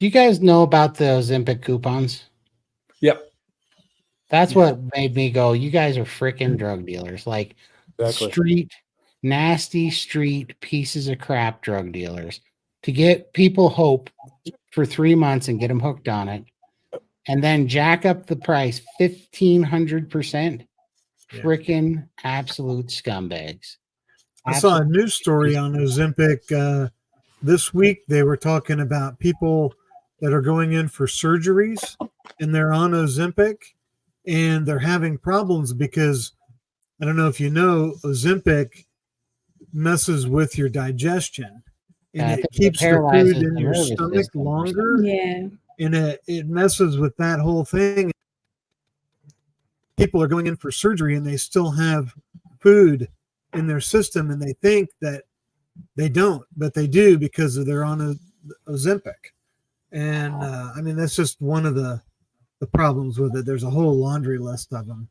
Do you guys know about the Ozempic coupons? Yep. That's what made me go, you guys are freaking drug dealers. Like Exactly. nasty street pieces of crap drug dealers to get people hope for 3 months and get them hooked on it. And then jack up the price 1,500%. Freaking absolute scumbags. I saw a news story on Ozempic this week. They were talking about people that are going in for surgeries and they're on Ozempic and they're having problems because, I don't know if you know, Ozempic messes with your digestion and it keeps the food in your stomach longer. Yeah. And it messes with that whole thing. People are going in for surgery and they still have food in their system and they think that they don't, but they do because they're on Ozempic. And I mean, that's just one of the problems with it. There's a whole laundry list of them.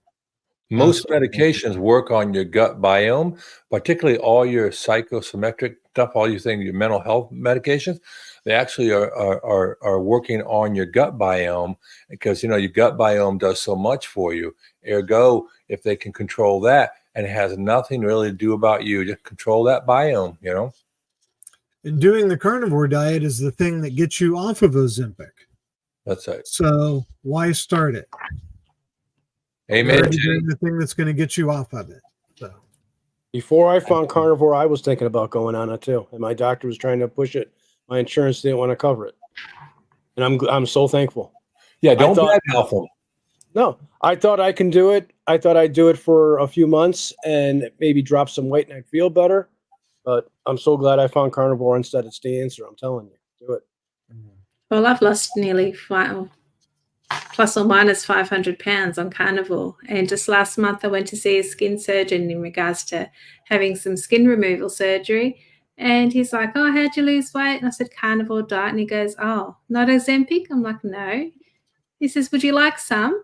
Most medications work on your gut biome, particularly all your psychosomatic stuff, all your things, your mental health medications. They actually are working on your gut biome because, your gut biome does so much for you. Ergo, if they can control that, and it has nothing really to do about you, just control that biome, And doing the carnivore diet is the thing that gets you off of Ozempic. That's it. So why start it? Amen. Doing the thing that's going to get you off of it. So before I found carnivore, I was thinking about going on it too, and my doctor was trying to push it. My insurance didn't want to cover it, and I'm so thankful. Yeah, don't badmouth them. No, I thought I can do it. I thought I'd do it for a few months and maybe drop some weight and I'd feel better. But I'm so glad I found carnivore instead. It's the answer. I'm telling you, do it. Well, I've lost nearly plus or minus 500 pounds on carnivore. And just last month, I went to see a skin surgeon in regards to having some skin removal surgery. And he's like, oh, how'd you lose weight? And I said, carnivore diet. And he goes, oh, not Ozempic? I'm like, no. He says, would you like some?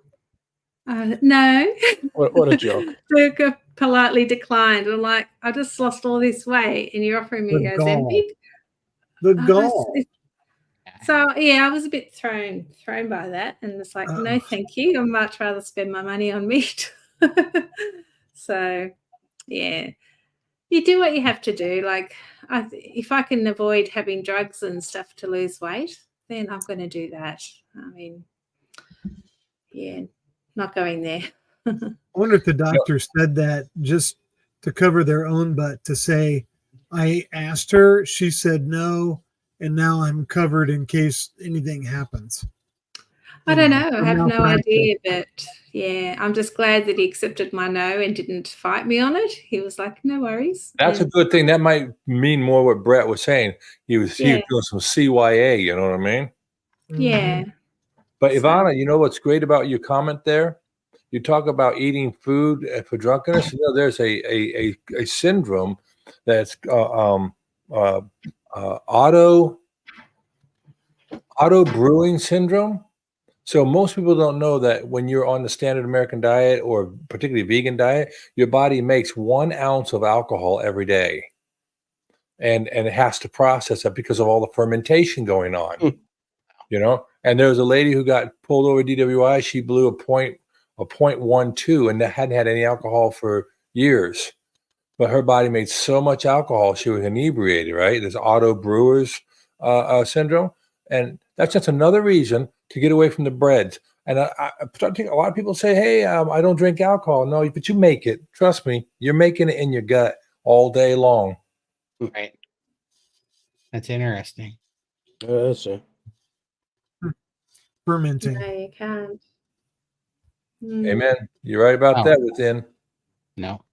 No. What a joke. So politely declined. I'm like, I just lost all this weight and you're offering me Ozempic? The gall. So yeah, I was a bit thrown by that, and it's like, no, thank you. I'd much rather spend my money on meat. So yeah, you do what you have to do. Like, if I can avoid having drugs and stuff to lose weight, then I'm going to do that. I mean, yeah, not going there. I wonder if the doctor said that just to cover their own butt, to say, I asked her, she said no, and now I'm covered in case anything happens. I don't know. I have no idea, but yeah, I'm just glad that he accepted my no and didn't fight me on it. He was like, no worries. That's a good thing. That might mean more what Brett was saying. He was doing some CYA, you know what I mean? Yeah. But Ivana, you know what's great about your comment there? You talk about eating food for drunkenness. There's a syndrome that's auto brewing syndrome. So most people don't know that when you're on the standard American diet or particularly vegan diet, your body makes 1 ounce of alcohol every day. And it has to process it because of all the fermentation going on. And there was a lady who got pulled over DWI. She blew a 0.12 and hadn't had any alcohol for years. But her body made so much alcohol, she was inebriated, right? There's auto brewers syndrome. And that's just another reason to get away from the breads. And I think a lot of people say, hey, I don't drink alcohol. No, but you make it. Trust me, you're making it in your gut all day long. Right. That's interesting. That's it. Fermenting. No, you can't. Amen. You're right about that within. No,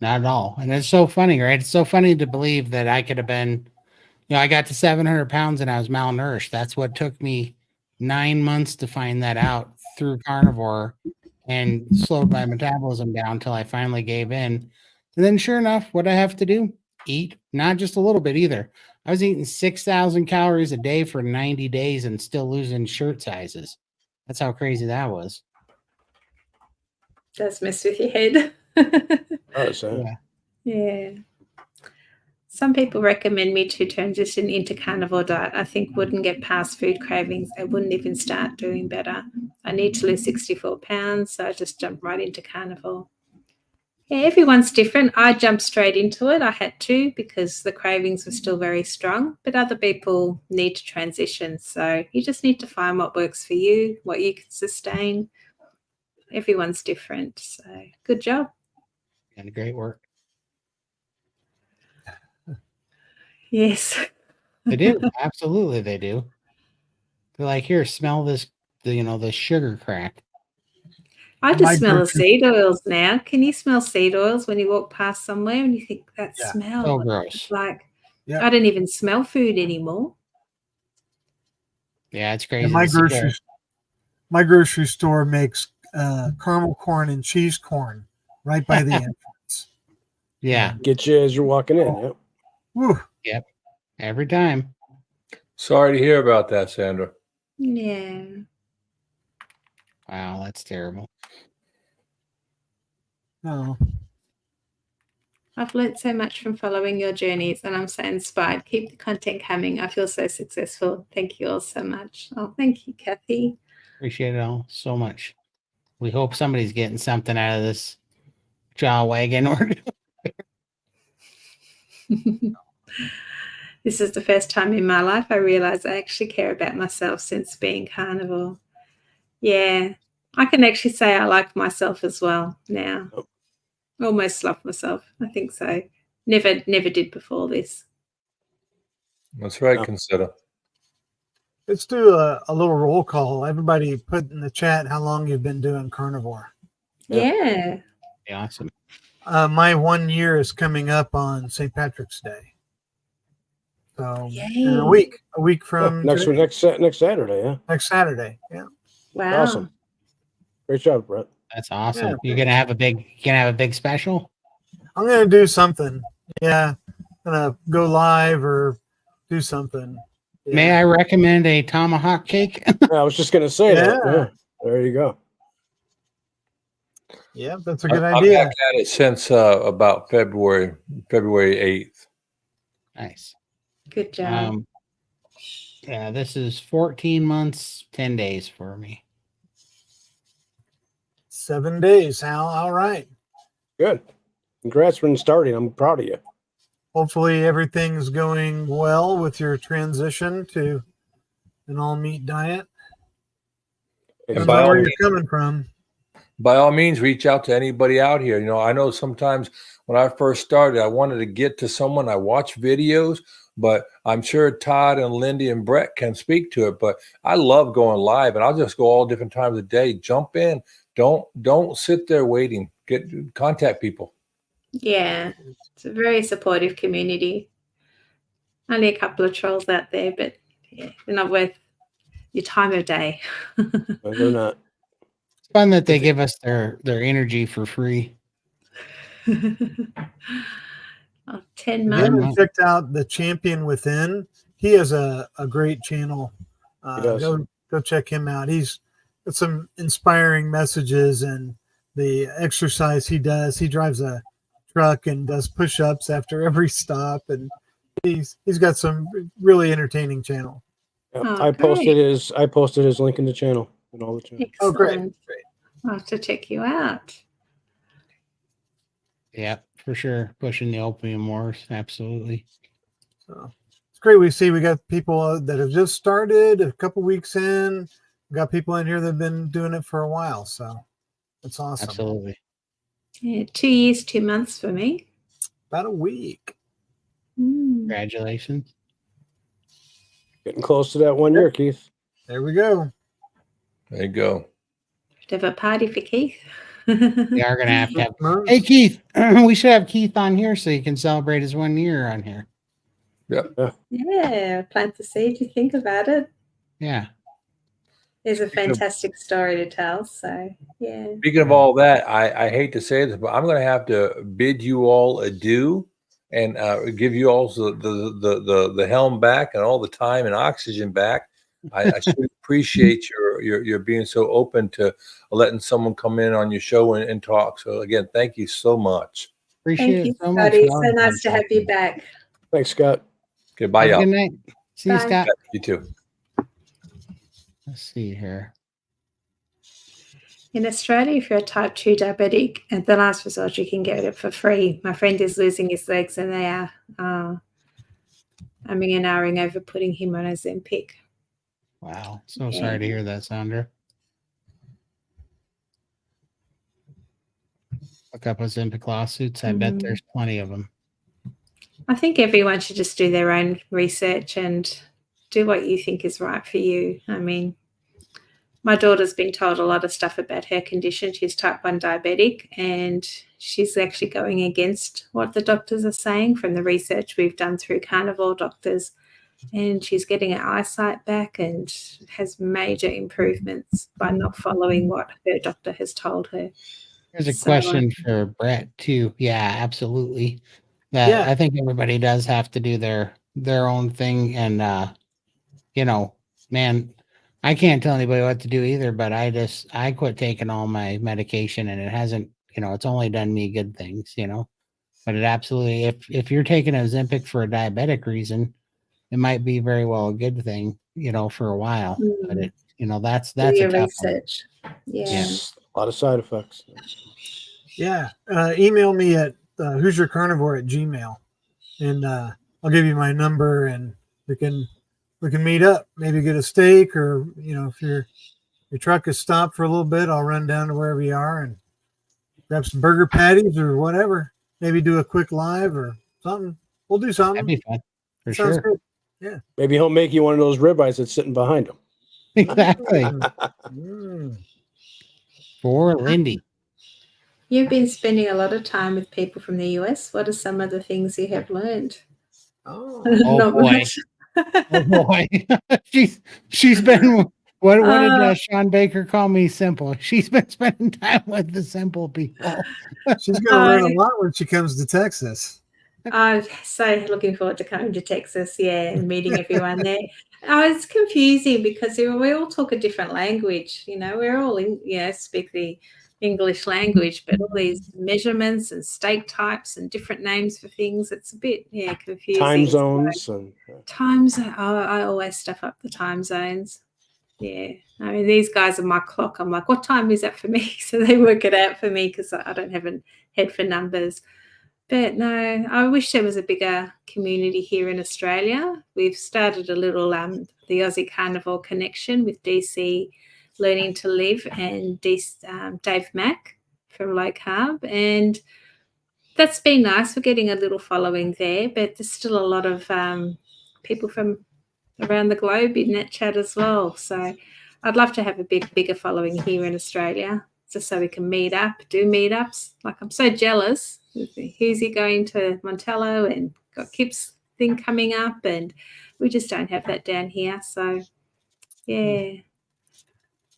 not at all. And it's so funny, right? It's so funny to believe that I could have been, I got to 700 pounds and I was malnourished. That's what took me 9 months to find that out through carnivore and slowed my metabolism down until I finally gave in. And then sure enough, what I have to do, eat, not just a little bit either. I was eating 6,000 calories a day for 90 days and still losing shirt sizes. That's how crazy that was. Does mess with your head. Yeah. Some people recommend me to transition into carnivore diet. I think wouldn't get past food cravings. I wouldn't even start doing better. I need to lose 64 pounds, so I just jumped right into carnivore. Yeah, everyone's different. I jumped straight into it. I had to because the cravings were still very strong, but other people need to transition. So you just need to find what works for you, what you can sustain. Everyone's different. So good job. And great work. Yes. They do. Absolutely, they do. They're like, here, smell this, the sugar crack. I just smell the seed oils now. Can you smell seed oils when you walk past somewhere and you think that smell? So gross. Like, I don't even smell food anymore. Yeah, it's crazy. And my grocery store makes caramel corn and cheese corn right by the entrance. Yeah. Get you as you're walking in. Yep. Woo. Yep. Every time. Sorry to hear about that, Sandra. Yeah. Wow, that's terrible. Oh. I've learned so much from following your journeys and I'm so inspired. Keep the content coming. I feel so successful. Thank you all so much. Oh, thank you, Kathy. Appreciate it all so much. We hope somebody's getting something out of this jaw wagon. This is the first time in my life I realize I actually care about myself since being carnivore. Yeah, I can actually say I like myself as well now. Almost love myself. I think so. Never did before this. That's right, consider. Let's do a little roll call. Everybody put in the chat how long you've been doing carnivore. Yeah. Awesome. My 1 year is coming up on St. Patrick's Day. So in a week from next Saturday, yeah. Next Saturday, yeah. Wow. Awesome. Great job, Brett. That's awesome. Yeah. You're gonna have a big special? I'm gonna do something. Yeah. I'm gonna go live or do something. Yeah. May I recommend a tomahawk cake? I was just gonna say that. Yeah. There you go. Yeah, that's a good I've idea. back at it since about February 8th. Nice. Good job. Yeah, this is 14 months, 10 days for me. 7 days, Hal. All right. Good. Congrats for starting. I'm proud of you. Hopefully everything's going well with your transition to an all-meat diet. And I know where you're coming from. By all means, reach out to anybody out here. I know sometimes when I first started, I wanted to get to someone. I watch videos, but I'm sure Todd and Lindy and Brett can speak to it. But I love going live, and I'll just go all different times of the day. Jump in. Don't sit there waiting. Contact people. Yeah, it's a very supportive community. Only a couple of trolls out there, but yeah, they're not worth your time of day. They're not. It's fun that they give us their energy for free. 10 If you months. haven't checked out the Champion Within, he has a great channel. He does. Go check him out. He's some inspiring messages, and the exercise he does. He drives a truck and does push-ups after every stop, and he's got some really entertaining channel. Yep. Oh, I posted his link in the channel and all the channel. Excellent. Oh, great. I'll have to check you out. Yeah, for sure. Pushing the opium wars. Absolutely. So it's great. We got people that have just started a couple weeks in. We got people in here that have been doing it for a while. So it's awesome. Absolutely. Yeah, 2 years, 2 months for me. About a week. Congratulations. Getting close to that 1 year, Keith. There we go. There you go. Have a party for Keith. We are going to have. Hey, Keith, we should have Keith on here so he can celebrate his 1 year on here. Yep. Yeah, plant the seed. You think about it. Yeah. There's a fantastic story to tell. So, yeah. Speaking of all that, I hate to say this, but I'm going to have to bid you all adieu and give you all the helm back and all the time and oxygen back. I should appreciate your being so open to letting someone come in on your show and talk. So again, thank you so much. Appreciate Thank it you, so much. Scotty. So nice to have you back. Thanks, Scott. Okay, bye, Have a y'all. good night. See you, Bye. Scott. You too. Let's see here. In Australia, if you're a type 2 diabetic, at the last resort, you can get it for free. My friend is losing his legs, and they are umming and ahhing over putting him on Ozempic. Wow. So sorry to hear that, Sandra. Look up Ozempic lawsuits. I bet there's plenty of them. I think everyone should just do their own research and do what you think is right for you. I mean, my daughter's been told a lot of stuff about her condition. She's type 1 diabetic, and she's actually going against what the doctors are saying from the research we've done through Carnivore doctors. And she's getting her eyesight back and has major improvements by not following what her doctor has told her. Here's a question for Brett too. Yeah, absolutely. I think everybody does have to do their own thing, and man, I can't tell anybody what to do either, but I quit taking all my medication, and it hasn't, it's only done me good things, but it absolutely, if you're taking Ozempic for a diabetic reason, it might be very well a good thing, for a while, but it, that's do a your tough research. Yeah. A lot of side effects. Yeah. Email me at who'syourcarnivore@gmail.com, and I'll give you my number, and we can meet up, maybe get a steak, or if your truck is stopped for a little bit, I'll run down to wherever you are and grab some burger patties or whatever. Maybe do a quick live or something. We'll do something. That'd be fun for Sounds sure. good. Yeah. Maybe he'll make you one of those ribeyes that's sitting behind him. Exactly. For Lindy. You've been spending a lot of time with people from the US. What are some of the things you have learned? Oh, Oh boy. Oh boy. she's been what did Sean Baker call me? Simple. She's been spending time with the simple people. She's going to learn a lot when she comes to Texas. I'm so looking forward to coming to Texas, and meeting everyone there. It's confusing because we all talk a different language. We're all speak the English language, but all these measurements and steak types and different names for things, it's a bit confusing. Time zones. Times. I always stuff up the time zones. Yeah. I mean, these guys are my clock. I'm like, what time is that for me? So they work it out for me because I don't have a head for numbers. But no, I wish there was a bigger community here in Australia. We've started a little the Aussie Carnivore connection with DC Learning to Live and Dave Mack from Low Carb, and that's been nice. We're getting a little following there, but there's still a lot of people from around the globe in that chat as well. So I'd love to have a bigger following here in Australia, just so we can meet up, do meetups. Like, I'm so jealous. Who's he going to Montello, and got Kip's thing coming up, and we just don't have that down here. So yeah,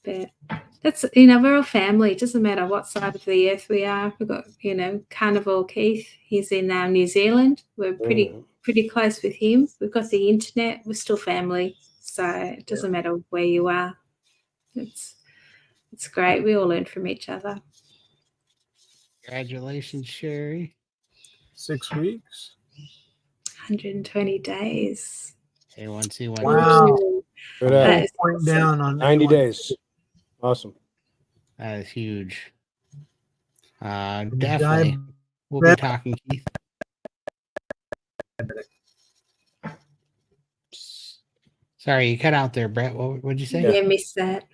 but that's, we're all family. It doesn't matter what side of the earth we are. We've got, Carnivore Keith. He's in New Zealand. We're pretty close with him. We've got the internet. We're still family. So it doesn't matter where you are. It's great. We all learn from each other. Congratulations, Sherry. 6 weeks. 120 days. A1C, Wow. Ooh, Good that at is Point awesome. down on 90 A1. days. Awesome. That is huge. The Definitely. We'll be diabetic- talking, Keith. Sorry, you cut out there, Brett. What would you say? Yeah, missed that.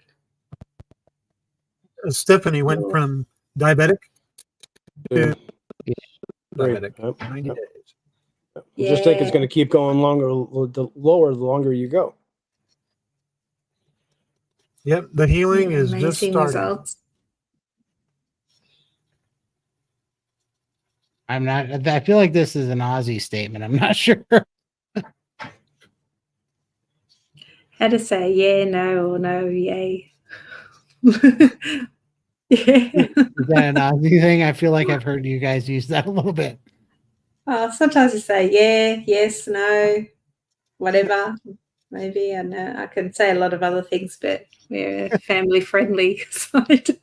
Stephanie went Cool. from diabetic to Great. diabetic. Yep. 90 Yep. days. I just think it's Yeah. going to keep going longer, the lower, the longer you go. Yep. The healing is just Amazing starting. results. I'm not, I feel like this is an Aussie statement. I'm not sure. How to say yeah, no, or no, yay. Yeah. Is that an Aussie thing? I feel like I've heard you guys use that a little bit. Sometimes you say yeah, yes, no, whatever. Maybe I know I can say a lot of other things, but we're a family friendly side.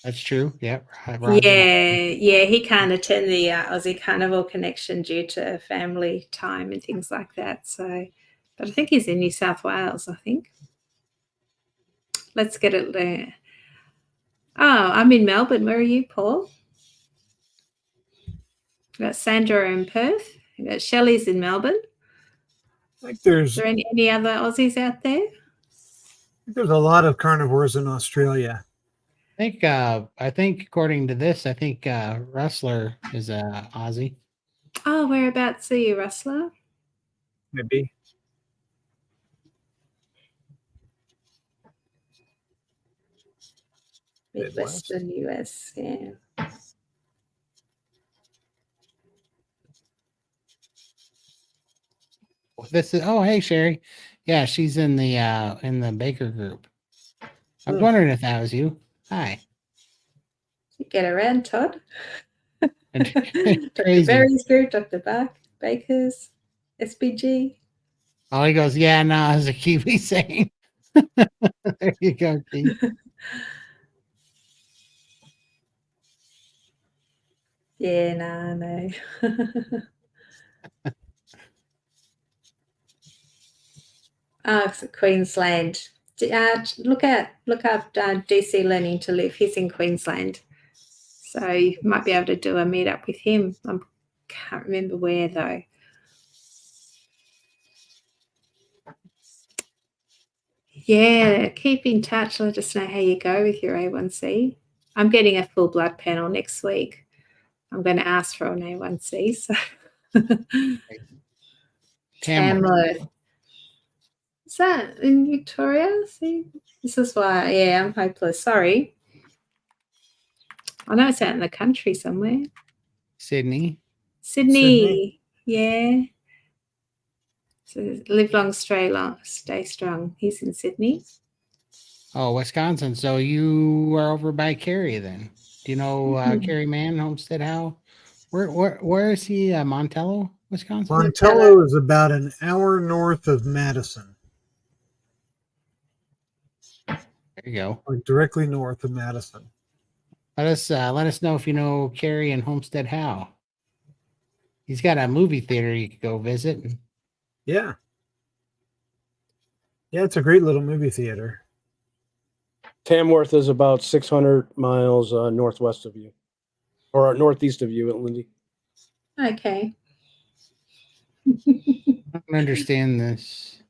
That's true. Yep. Roger. Yeah, he can't attend the Aussie Carnivore Connection due to family time and things like that. So, but I think he's in New South Wales. I think. Let's get it there. Oh, I'm in Melbourne. Where are you, Paul? We've got Sandra in Perth. We've got Shelley's in Melbourne. I think Is there's there any other Aussies out there? a lot of carnivores in Australia. I think according to this, I think Rustler is Aussie. Oh, whereabouts are you, Rustler? Maybe. Midwestern US, yeah. This is hey Sherry. Yeah, she's in the Baker group. I was wondering if that was you. Hi. You get around, Todd. Dr. Crazy. Berry's group, Dr. Baker's, SBG. Oh, he goes, yeah, no, as a Kiwi saying. There you go, Keith. Yeah, no. It's Queensland. Look up DC Learning to Live. He's in Queensland. So you might be able to do a meetup with him. I can't remember where, though. Yeah, keep in touch. Let us know how you go with your A1C. I'm getting a full blood panel next week. I'm going to ask for an A1C. So. Tamworth. Is that in Victoria? See, this is why. Yeah, I'm hopeless. Sorry. I know it's out in the country somewhere. Sydney. Yeah. So live long, stay strong. He's in Sydney. Oh, Wisconsin. So you are over by Carrie then. Do you know Carrie Mann, Homestead How? Where is he? Montello, Wisconsin? Montello is about an hour north of Madison. There you go. Like directly north of Madison. Let us know if you know Carrie and Homestead How. He's got a movie theater you could go visit. Yeah. Yeah, it's a great little movie theater. Tamworth is about 600 miles northwest of you, or northeast of you at Lindy. Okay. I don't understand this.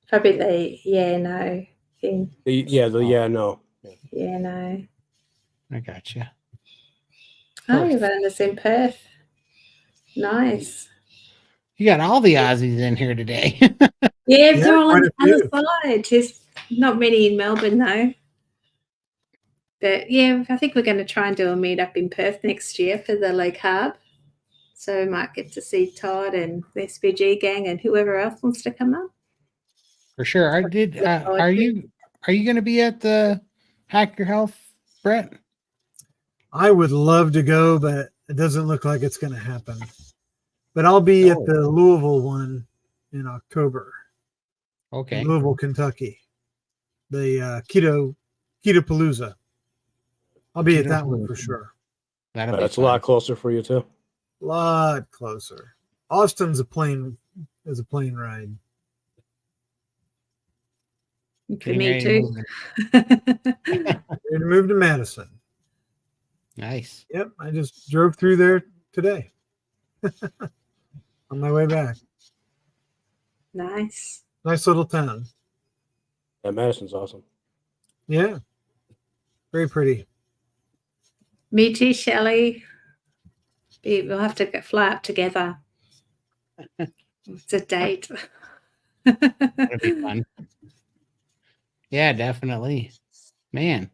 Probably the no thing. No. Yeah, no. I gotcha. Oh, you've got us in Perth. Nice. You got all the Aussies in here today. Yeah, they're all on the quite a other side. There's not many in Melbourne, though. But yeah, I think we're going to try and do a meetup in Perth next year for the low carb. So we might get to see Todd and the SBG gang and whoever else wants to come up. For sure. Are you going to be at the Hack Your Health, Brett? I would love to go, but it doesn't look like it's going to happen. But I'll be at the Louisville one in October in Okay. Louisville, Kentucky. The Keto Palooza. I'll be at that one for sure. That'll be That's a fun. lot closer for you too. A lot closer. Austin's a plane ride. For Getting me ready to too. move Ready to move to Madison. Nice. Yep, I just drove through there today on my way back. Nice. Nice little town. Yeah, Madison's awesome. Yeah, very pretty. Me too, Shelley. We'll have to fly up together. It's a date. That'll be fun. Yeah, definitely. Man,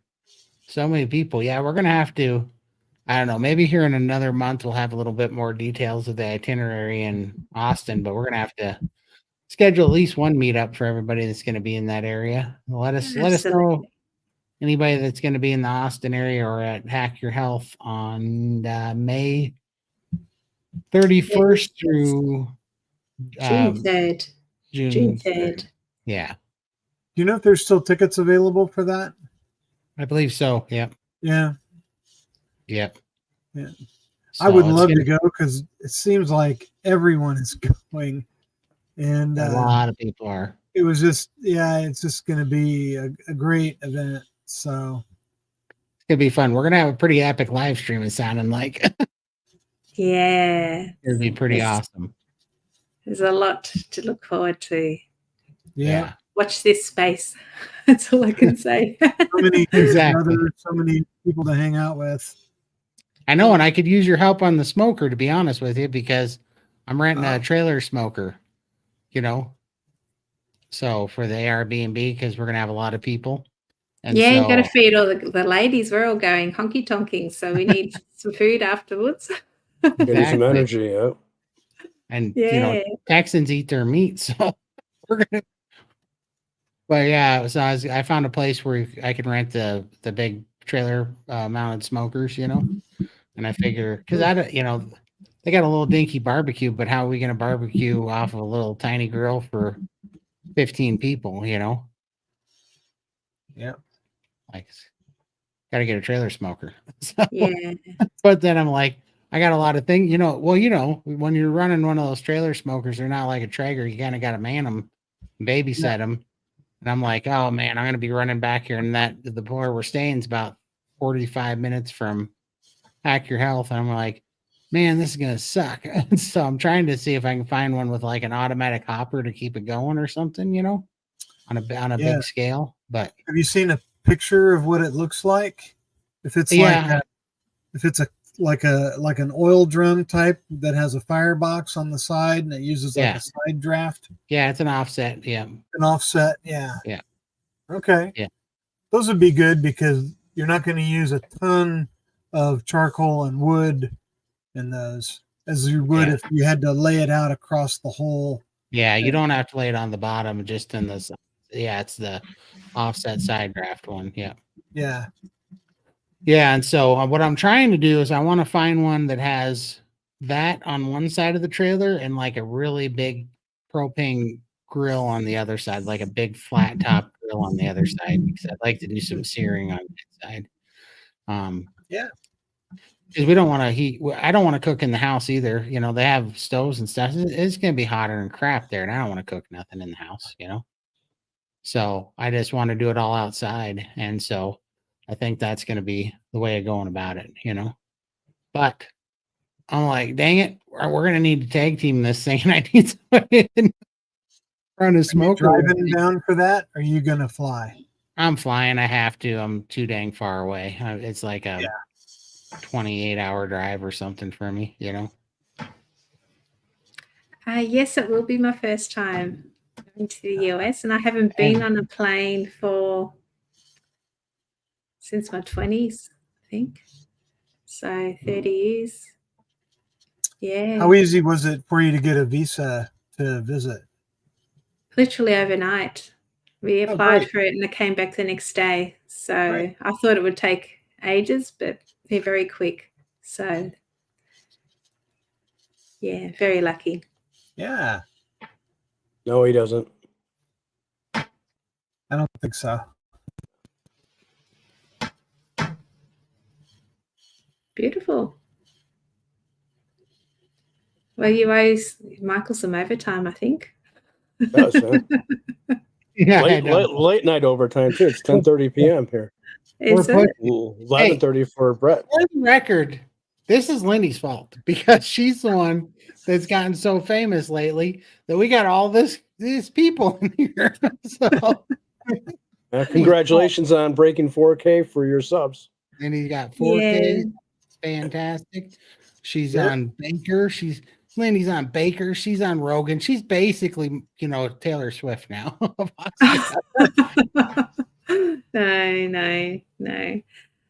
so many people. Yeah, we're gonna have to. I don't know. Maybe here in another month we'll have a little bit more details of the itinerary in Austin, but we're gonna have to schedule at least one meetup for everybody that's going to be in that area. Let us know Absolutely. anybody that's going to be in the Austin area or at Hack Your Health on May 31st through June 3rd. June June 3rd. Yeah, Do you know if there's still tickets available for that? I believe so. Yep. Yeah. Yeah. I would love to go because it seems like everyone is going, and a lot of people are. It was just, it's just going to be a great event. So it's gonna be fun. We're gonna have a pretty epic live stream. It's sounding like. Yeah, it'd be pretty awesome. There's a lot to look forward to. Yeah. Watch this space. That's all I can say. So many Exactly. so many people to hang out with. I know, and I could use your help on the smoker, to be honest with you, because I'm renting a trailer smoker, so for the Airbnb, because we're going to have a lot of people. And you got to feed all the ladies. We're all going honky tonking, so we need some food afterwards. Getting some energy, yeah. And, Texans eat their meat, so we're going to. But yeah, so I found a place where I can rent the big trailer mounted smokers, and I figure, because they got a little dinky barbecue, but how are we going to barbecue off of a little tiny grill for 15 people, Yeah. Like, got to get a trailer smoker. So, yeah. But then I'm like, I got a lot of things, when you're running one of those trailer smokers, they're not like a Traeger. You kind of got to man them, babysit them. And I'm like, oh man, I'm going to be running back here. And the where we're staying is about 45 minutes from Hack Your Health. And I'm like, man, this is going to suck. So I'm trying to see if I can find one with like an automatic hopper to keep it going or something, on a big scale. But have you seen a picture of what it looks like? If it's like an oil drum type that has a firebox on the side and it uses like a side draft. Yeah, it's an offset. Yeah. An offset. Yeah. Yeah. Okay. Yeah. Those would be good because you're not going to use a ton of charcoal and wood in those as you would if you had to lay it out across the whole. Yeah, you don't have to lay it on the bottom, just in the. Yeah, it's the offset side draft one. Yeah. Yeah. Yeah, and so what I'm trying to do is I want to find one that has that on one side of the trailer and like a really big propane grill on the other side, like a big flat top grill on the other side, because I'd like to do some searing on that side. Because we don't want to heat. I don't want to cook in the house either. They have stoves and stuff. It's going to be hotter than crap there, and I don't want to cook nothing in the house. So I just want to do it all outside, and so I think that's going to be the way of going about it. But I'm like, dang it, we're going to need to tag team this thing, and I need somebody to run a smoker. Are you driving down for that? Or are you going to fly? I'm flying. I have to. I'm too dang far away. It's like a 28-hour drive or something for me, Yes, it will be my first time going to the US, and I haven't been on a plane since my 20s, I think. So 30 years. Yeah. How easy was it for you to get a visa to visit? Literally overnight. We applied for it and it came back the next day. So I thought it would take ages, but they're very quick. So yeah, very lucky. Yeah. No, he doesn't. I don't think so. Beautiful. Well, you always Michael some overtime, I think. Does, huh? Yeah, late night overtime too. It's 10:30 p.m. here. Is We're it? 11:30 for Brett. For the record, this is Lindy's fault because she's the one that's gotten so famous lately that we got all these people in here. So Congratulations on breaking 4K for your subs. and he's got 4K. Yeah. Fantastic. She's Yeah. on Baker. Lindy's on Baker. She's on Rogan. She's basically, Taylor Swift now. No.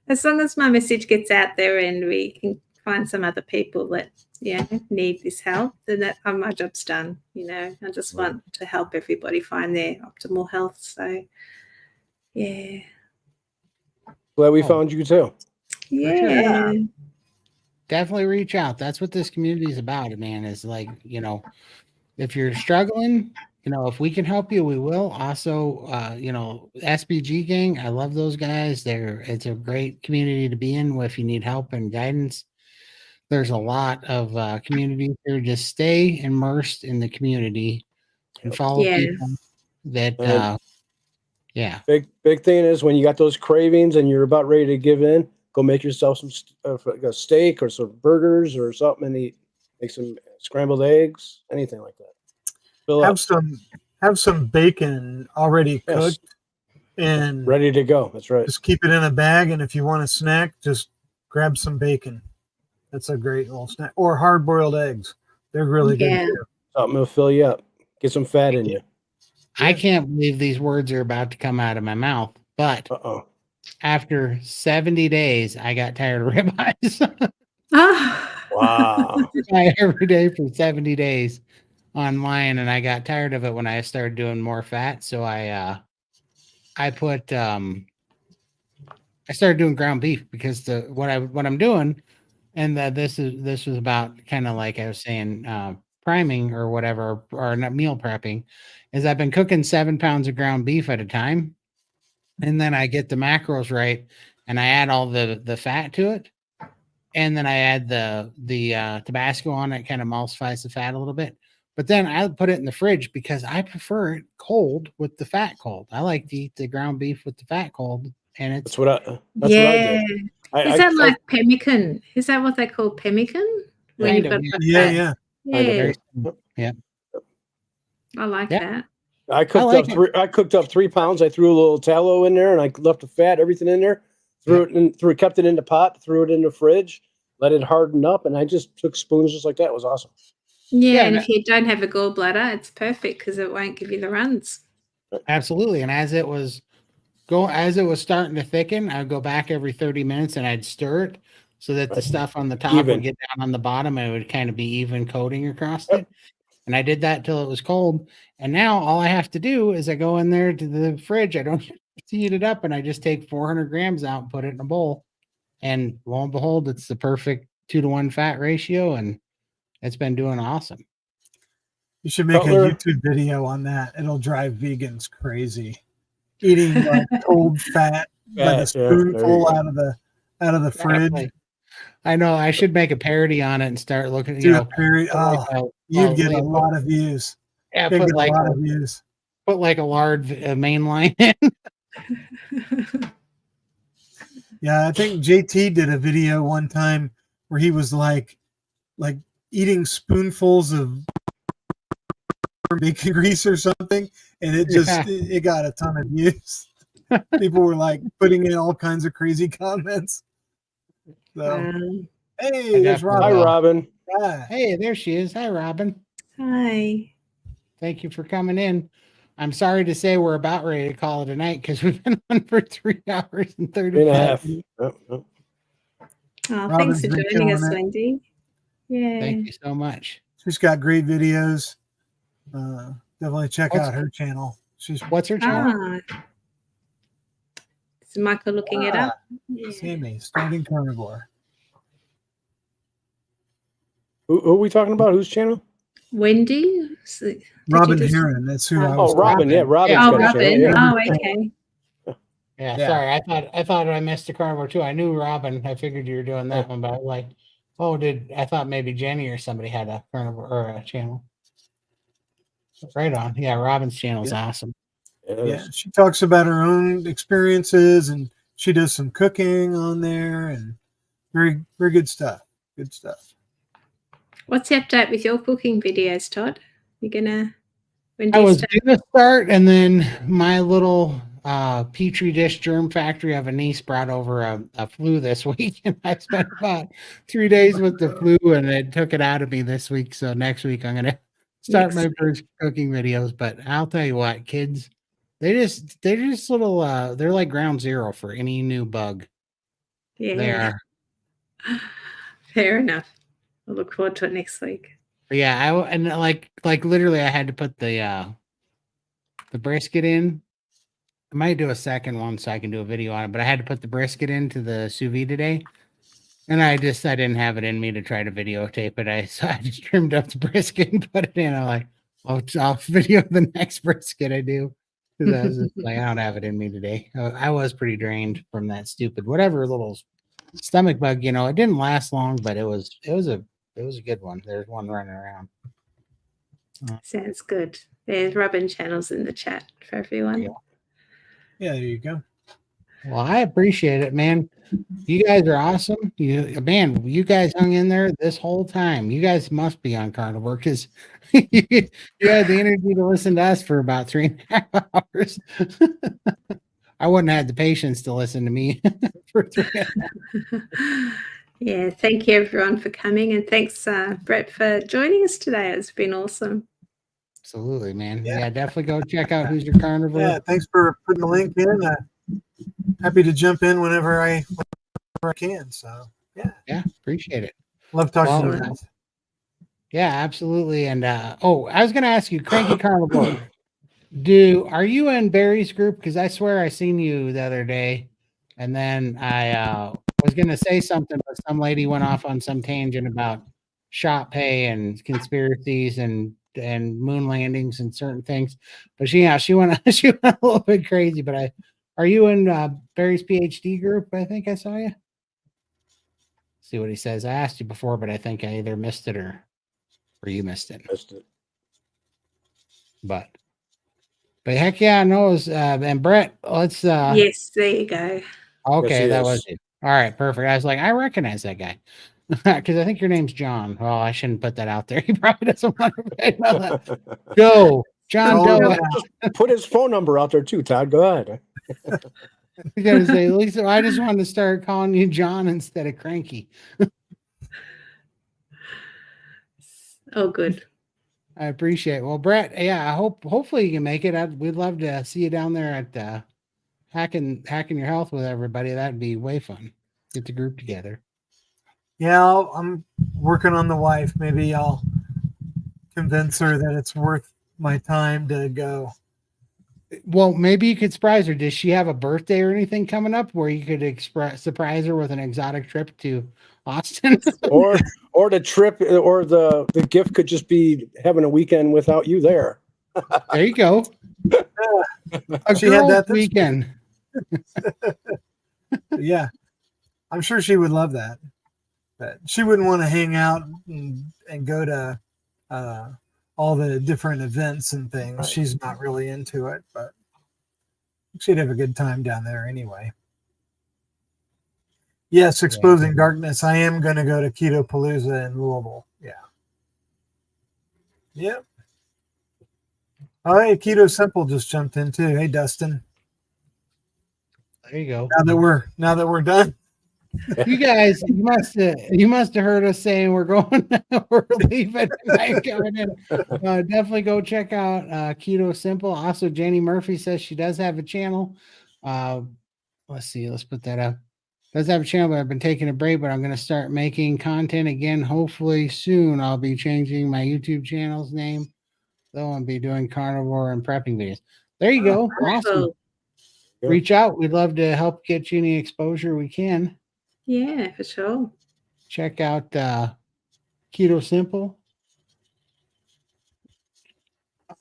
As long as my message gets out there and we can find some other people that need this help, then my job's done. I just want to help everybody find their optimal health. So, yeah. Glad we found you too. Yeah. Definitely reach out. That's what this community is about, man. Is like, if you're struggling, if we can help you, we will. Also, SBG gang, I love those guys. It's a great community to be in if you need help and guidance. There's a lot of communities here. Just stay immersed in the community and follow people that Big thing is when you got those cravings and you're about ready to give in, go make yourself some a steak or some burgers or something and eat. Make some scrambled eggs, anything like that. Have some bacon already cooked and ready to go. That's right. Just keep it in a bag, and if you want a snack, just grab some bacon. That's a great little snack. Or hard-boiled eggs. They're really good too. Something will fill you up. Get some fat in you. I can't believe these words are about to come out of my mouth, but after 70 days, I got tired of ribeyes. Wow. Every day for 70 days online, and I got tired of it when I started doing more fat. So I started doing ground beef because what I'm doing, and this was about kind of like I was saying, priming or whatever, or not meal prepping, is I've been cooking 7 pounds of ground beef at a time, and then I get the macros right, and I add all the fat to it, and then I add the Tabasco on it, kind of emulsifies the fat a little bit. But then I put it in the fridge because I prefer it cold with the fat cold. I like to eat the ground beef with the fat cold, and that's what I did. Is that like pemmican? Is that what they call pemmican? When you've got yeah. I like that. I cooked up 3 pounds. I threw a little tallow in there, and I left the fat, everything in there. Kept it in the pot, threw it in the fridge, let it harden up, and I just took spoons just like that. It was awesome. Yeah, and if you don't have a gallbladder, it's perfect because it won't give you the runs. Absolutely. And as it was starting to thicken, I'd go back every 30 minutes and I'd stir it so that the stuff on the top would get down on the bottom and it would kind of be even coating across it. And I did that till it was cold. And now all I have to do is I go in there to the fridge. I don't heat it up, and I just take 400 grams out and put it in a bowl. And lo and behold, it's the perfect 2-to-1 fat ratio, and it's been doing awesome. You should make a YouTube video on that. It'll drive vegans crazy. Eating like cold fat, like a spoonful out of the fridge. I know. I should make a parody on it and start looking. A parody. You'd get a lot of views. Yeah, put like a lard main line in. Yeah, I think JT did a video one time where he was like eating spoonfuls of bacon grease or something, and it got a ton of views. People were like putting in all kinds of crazy comments. So, hey, there's Robin. Hi, Robin. Hi. Hey, there she is. Hi, Robin. Hi. Thank you for coming in. I'm sorry to say we're about ready to call it a night because we've been on for 3 hours and 35 minutes. Oh, thanks for joining us, Lindy. Yeah. Thank you so much. She's got great videos. Definitely check out her channel. What's her channel? Is Michael looking it up? Sammy, starting Carnivore. Who are we talking about? Whose channel? Wendy? Robin Heron. That's who I was. Oh, Robin. Yeah, Robin's Oh, got a channel. Robin. Yeah. Oh, okay. Yeah, Yeah. sorry. I thought I missed the carnivore too. I knew Robin. I figured you were doing that one, but I was like, oh, I thought maybe Jenny or somebody had a carnivore or a channel. Right on. Yeah, Robin's channel is awesome. Yeah, she talks about her own experiences, and she does some cooking on there, and very, very good stuff. Good stuff. What's the update with your cooking videos, Todd? You're gonna when do I you was start? gonna start, and then my little petri dish germ factory of a niece brought over a flu this week, and I spent about 3 days with the flu, and it took it out of me this week. So next week I'm gonna start my first cooking videos. But I'll tell you what, kids, they're just little they're like ground zero for any new bug. Yeah. They are. Fair enough. I'll look forward to it next week. But yeah, and like literally I had to put the brisket in. I might do a second one so I can do a video on it, but I had to put the brisket into the sous vide today. And I didn't have it in me to try to videotape it. So I just trimmed up the brisket and put it in. I'm like, I'll video the next brisket I do. Because I was just like, I don't have it in me today. I was pretty drained from that stupid whatever little stomach bug. It didn't last long, but it was a good one. There's one running around. Sounds good. There's Robin channels in the chat for everyone. Yeah, there you go. Well, I appreciate it, man. You guys are awesome. You guys hung in there this whole time. You guys must be on carnivore because you had the energy to listen to us for about 3.5 hours. I wouldn't have had the patience to listen to me for 3.5 hours. Yeah, thank you everyone for coming, and thanks Brett for joining us today. It's been awesome. Absolutely, man. Yeah, definitely go check out Who's Your Carnivore. Yeah, thanks for putting the link in. Happy to jump in whenever I can. So yeah, appreciate it. Love talking to you guys. Yeah, absolutely. And I was going to ask you, Cranky Carnivore, are you in Barry's group? Because I swear I seen you the other day, and then I was going to say something, but some lady went off on some tangent about shop pay and conspiracies and moon landings and certain things. But she went she went a little bit crazy. But are you in Barry's PhD group? I think I saw you. See what he says. I asked you before, but I think I either missed it or you missed it. But heck yeah, no. And Brett, let's. Yes, there you go. Okay, that was it. All right, perfect. I was like, I recognize that guy because I think your name's John. Well, I shouldn't put that out there. He probably doesn't want to know that. Joe, John Doe. Just put his phone number out there too, Todd. Go ahead. I gotta say, Lisa, I just wanted to start calling you John instead of Cranky. Oh, good. I appreciate it. Well, Brett, yeah, hopefully you can make it. We'd love to see you down there at hacking your health with everybody. That'd be way fun. Get the group together. Yeah, I'm working on the wife. Maybe I'll convince her that it's worth my time to go. Well, maybe you could surprise her. Does she have a birthday or anything coming up where you could surprise her with an exotic trip to Austin? or the trip or the gift could just be having a weekend without you there. There you go. She had that this weekend. Yeah, I'm sure she would love that. But she wouldn't want to hang out and go to all the different events and things. Right. She's not really into it, but she'd have a good time down there anyway. Yes, Exposing Darkness. I am going to go to Keto Palooza in Louisville. Yeah. Yep. Oh, hey, Keto Simple just jumped in too. Hey, Dustin. There you go. Now that we're done. You guys, you must have heard us saying we're leaving. Definitely go check out Keto Simple. Also, Jenny Murphy says she does have a channel. Let's see. Let's put that up. Does have a channel, but I've been taking a break. But I'm going to start making content again. Hopefully soon. I'll be changing my YouTube channel's name. Though I'll be doing carnivore and prepping videos. There you go. Awesome. Reach out. We'd love to help get you any exposure we can. Yeah, for sure. Check out Keto Simple.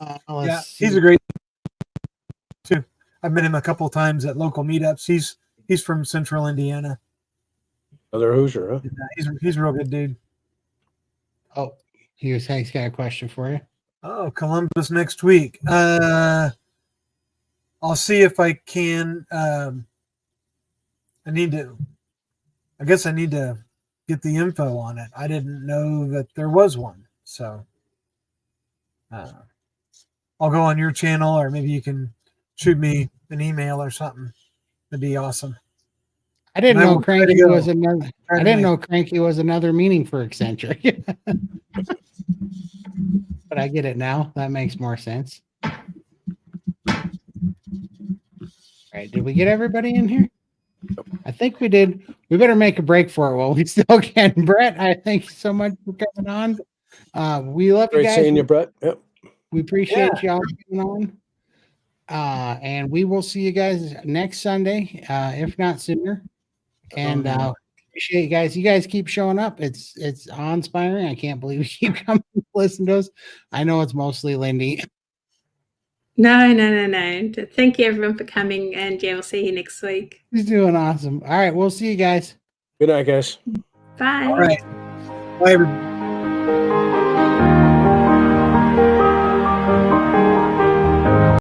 Yeah, he's a great too. I've met him a couple of times at local meetups. He's from Central Indiana. Another Hoosier, huh? He's a real good dude. Oh, he's got a question for you. Oh, Columbus next week. I'll see if I can. I guess I need to get the info on it. I didn't know that there was one. So I'll go on your channel, or maybe you can shoot me an email or something. That'd be awesome. I didn't know cranky was another. I didn't know cranky was another meaning for eccentric. But I get it now. That makes more sense. All right. Did we get everybody in here? I think we did. We better make a break for it while we still can. Brett, I thank you so much for coming on. We love you Great guys. seeing you, Brett. Yep. We appreciate y'all coming on. And we will see you guys next Sunday, if not sooner. And appreciate you guys. You guys keep showing up. It's awe-inspiring. I can't believe you keep coming to listen to us. I know it's mostly Lindy. No. Thank you everyone for coming, and yeah, we'll see you next week. He's doing awesome. All right, we'll see you guys. Good night, guys. Bye. All right. Bye, everybody.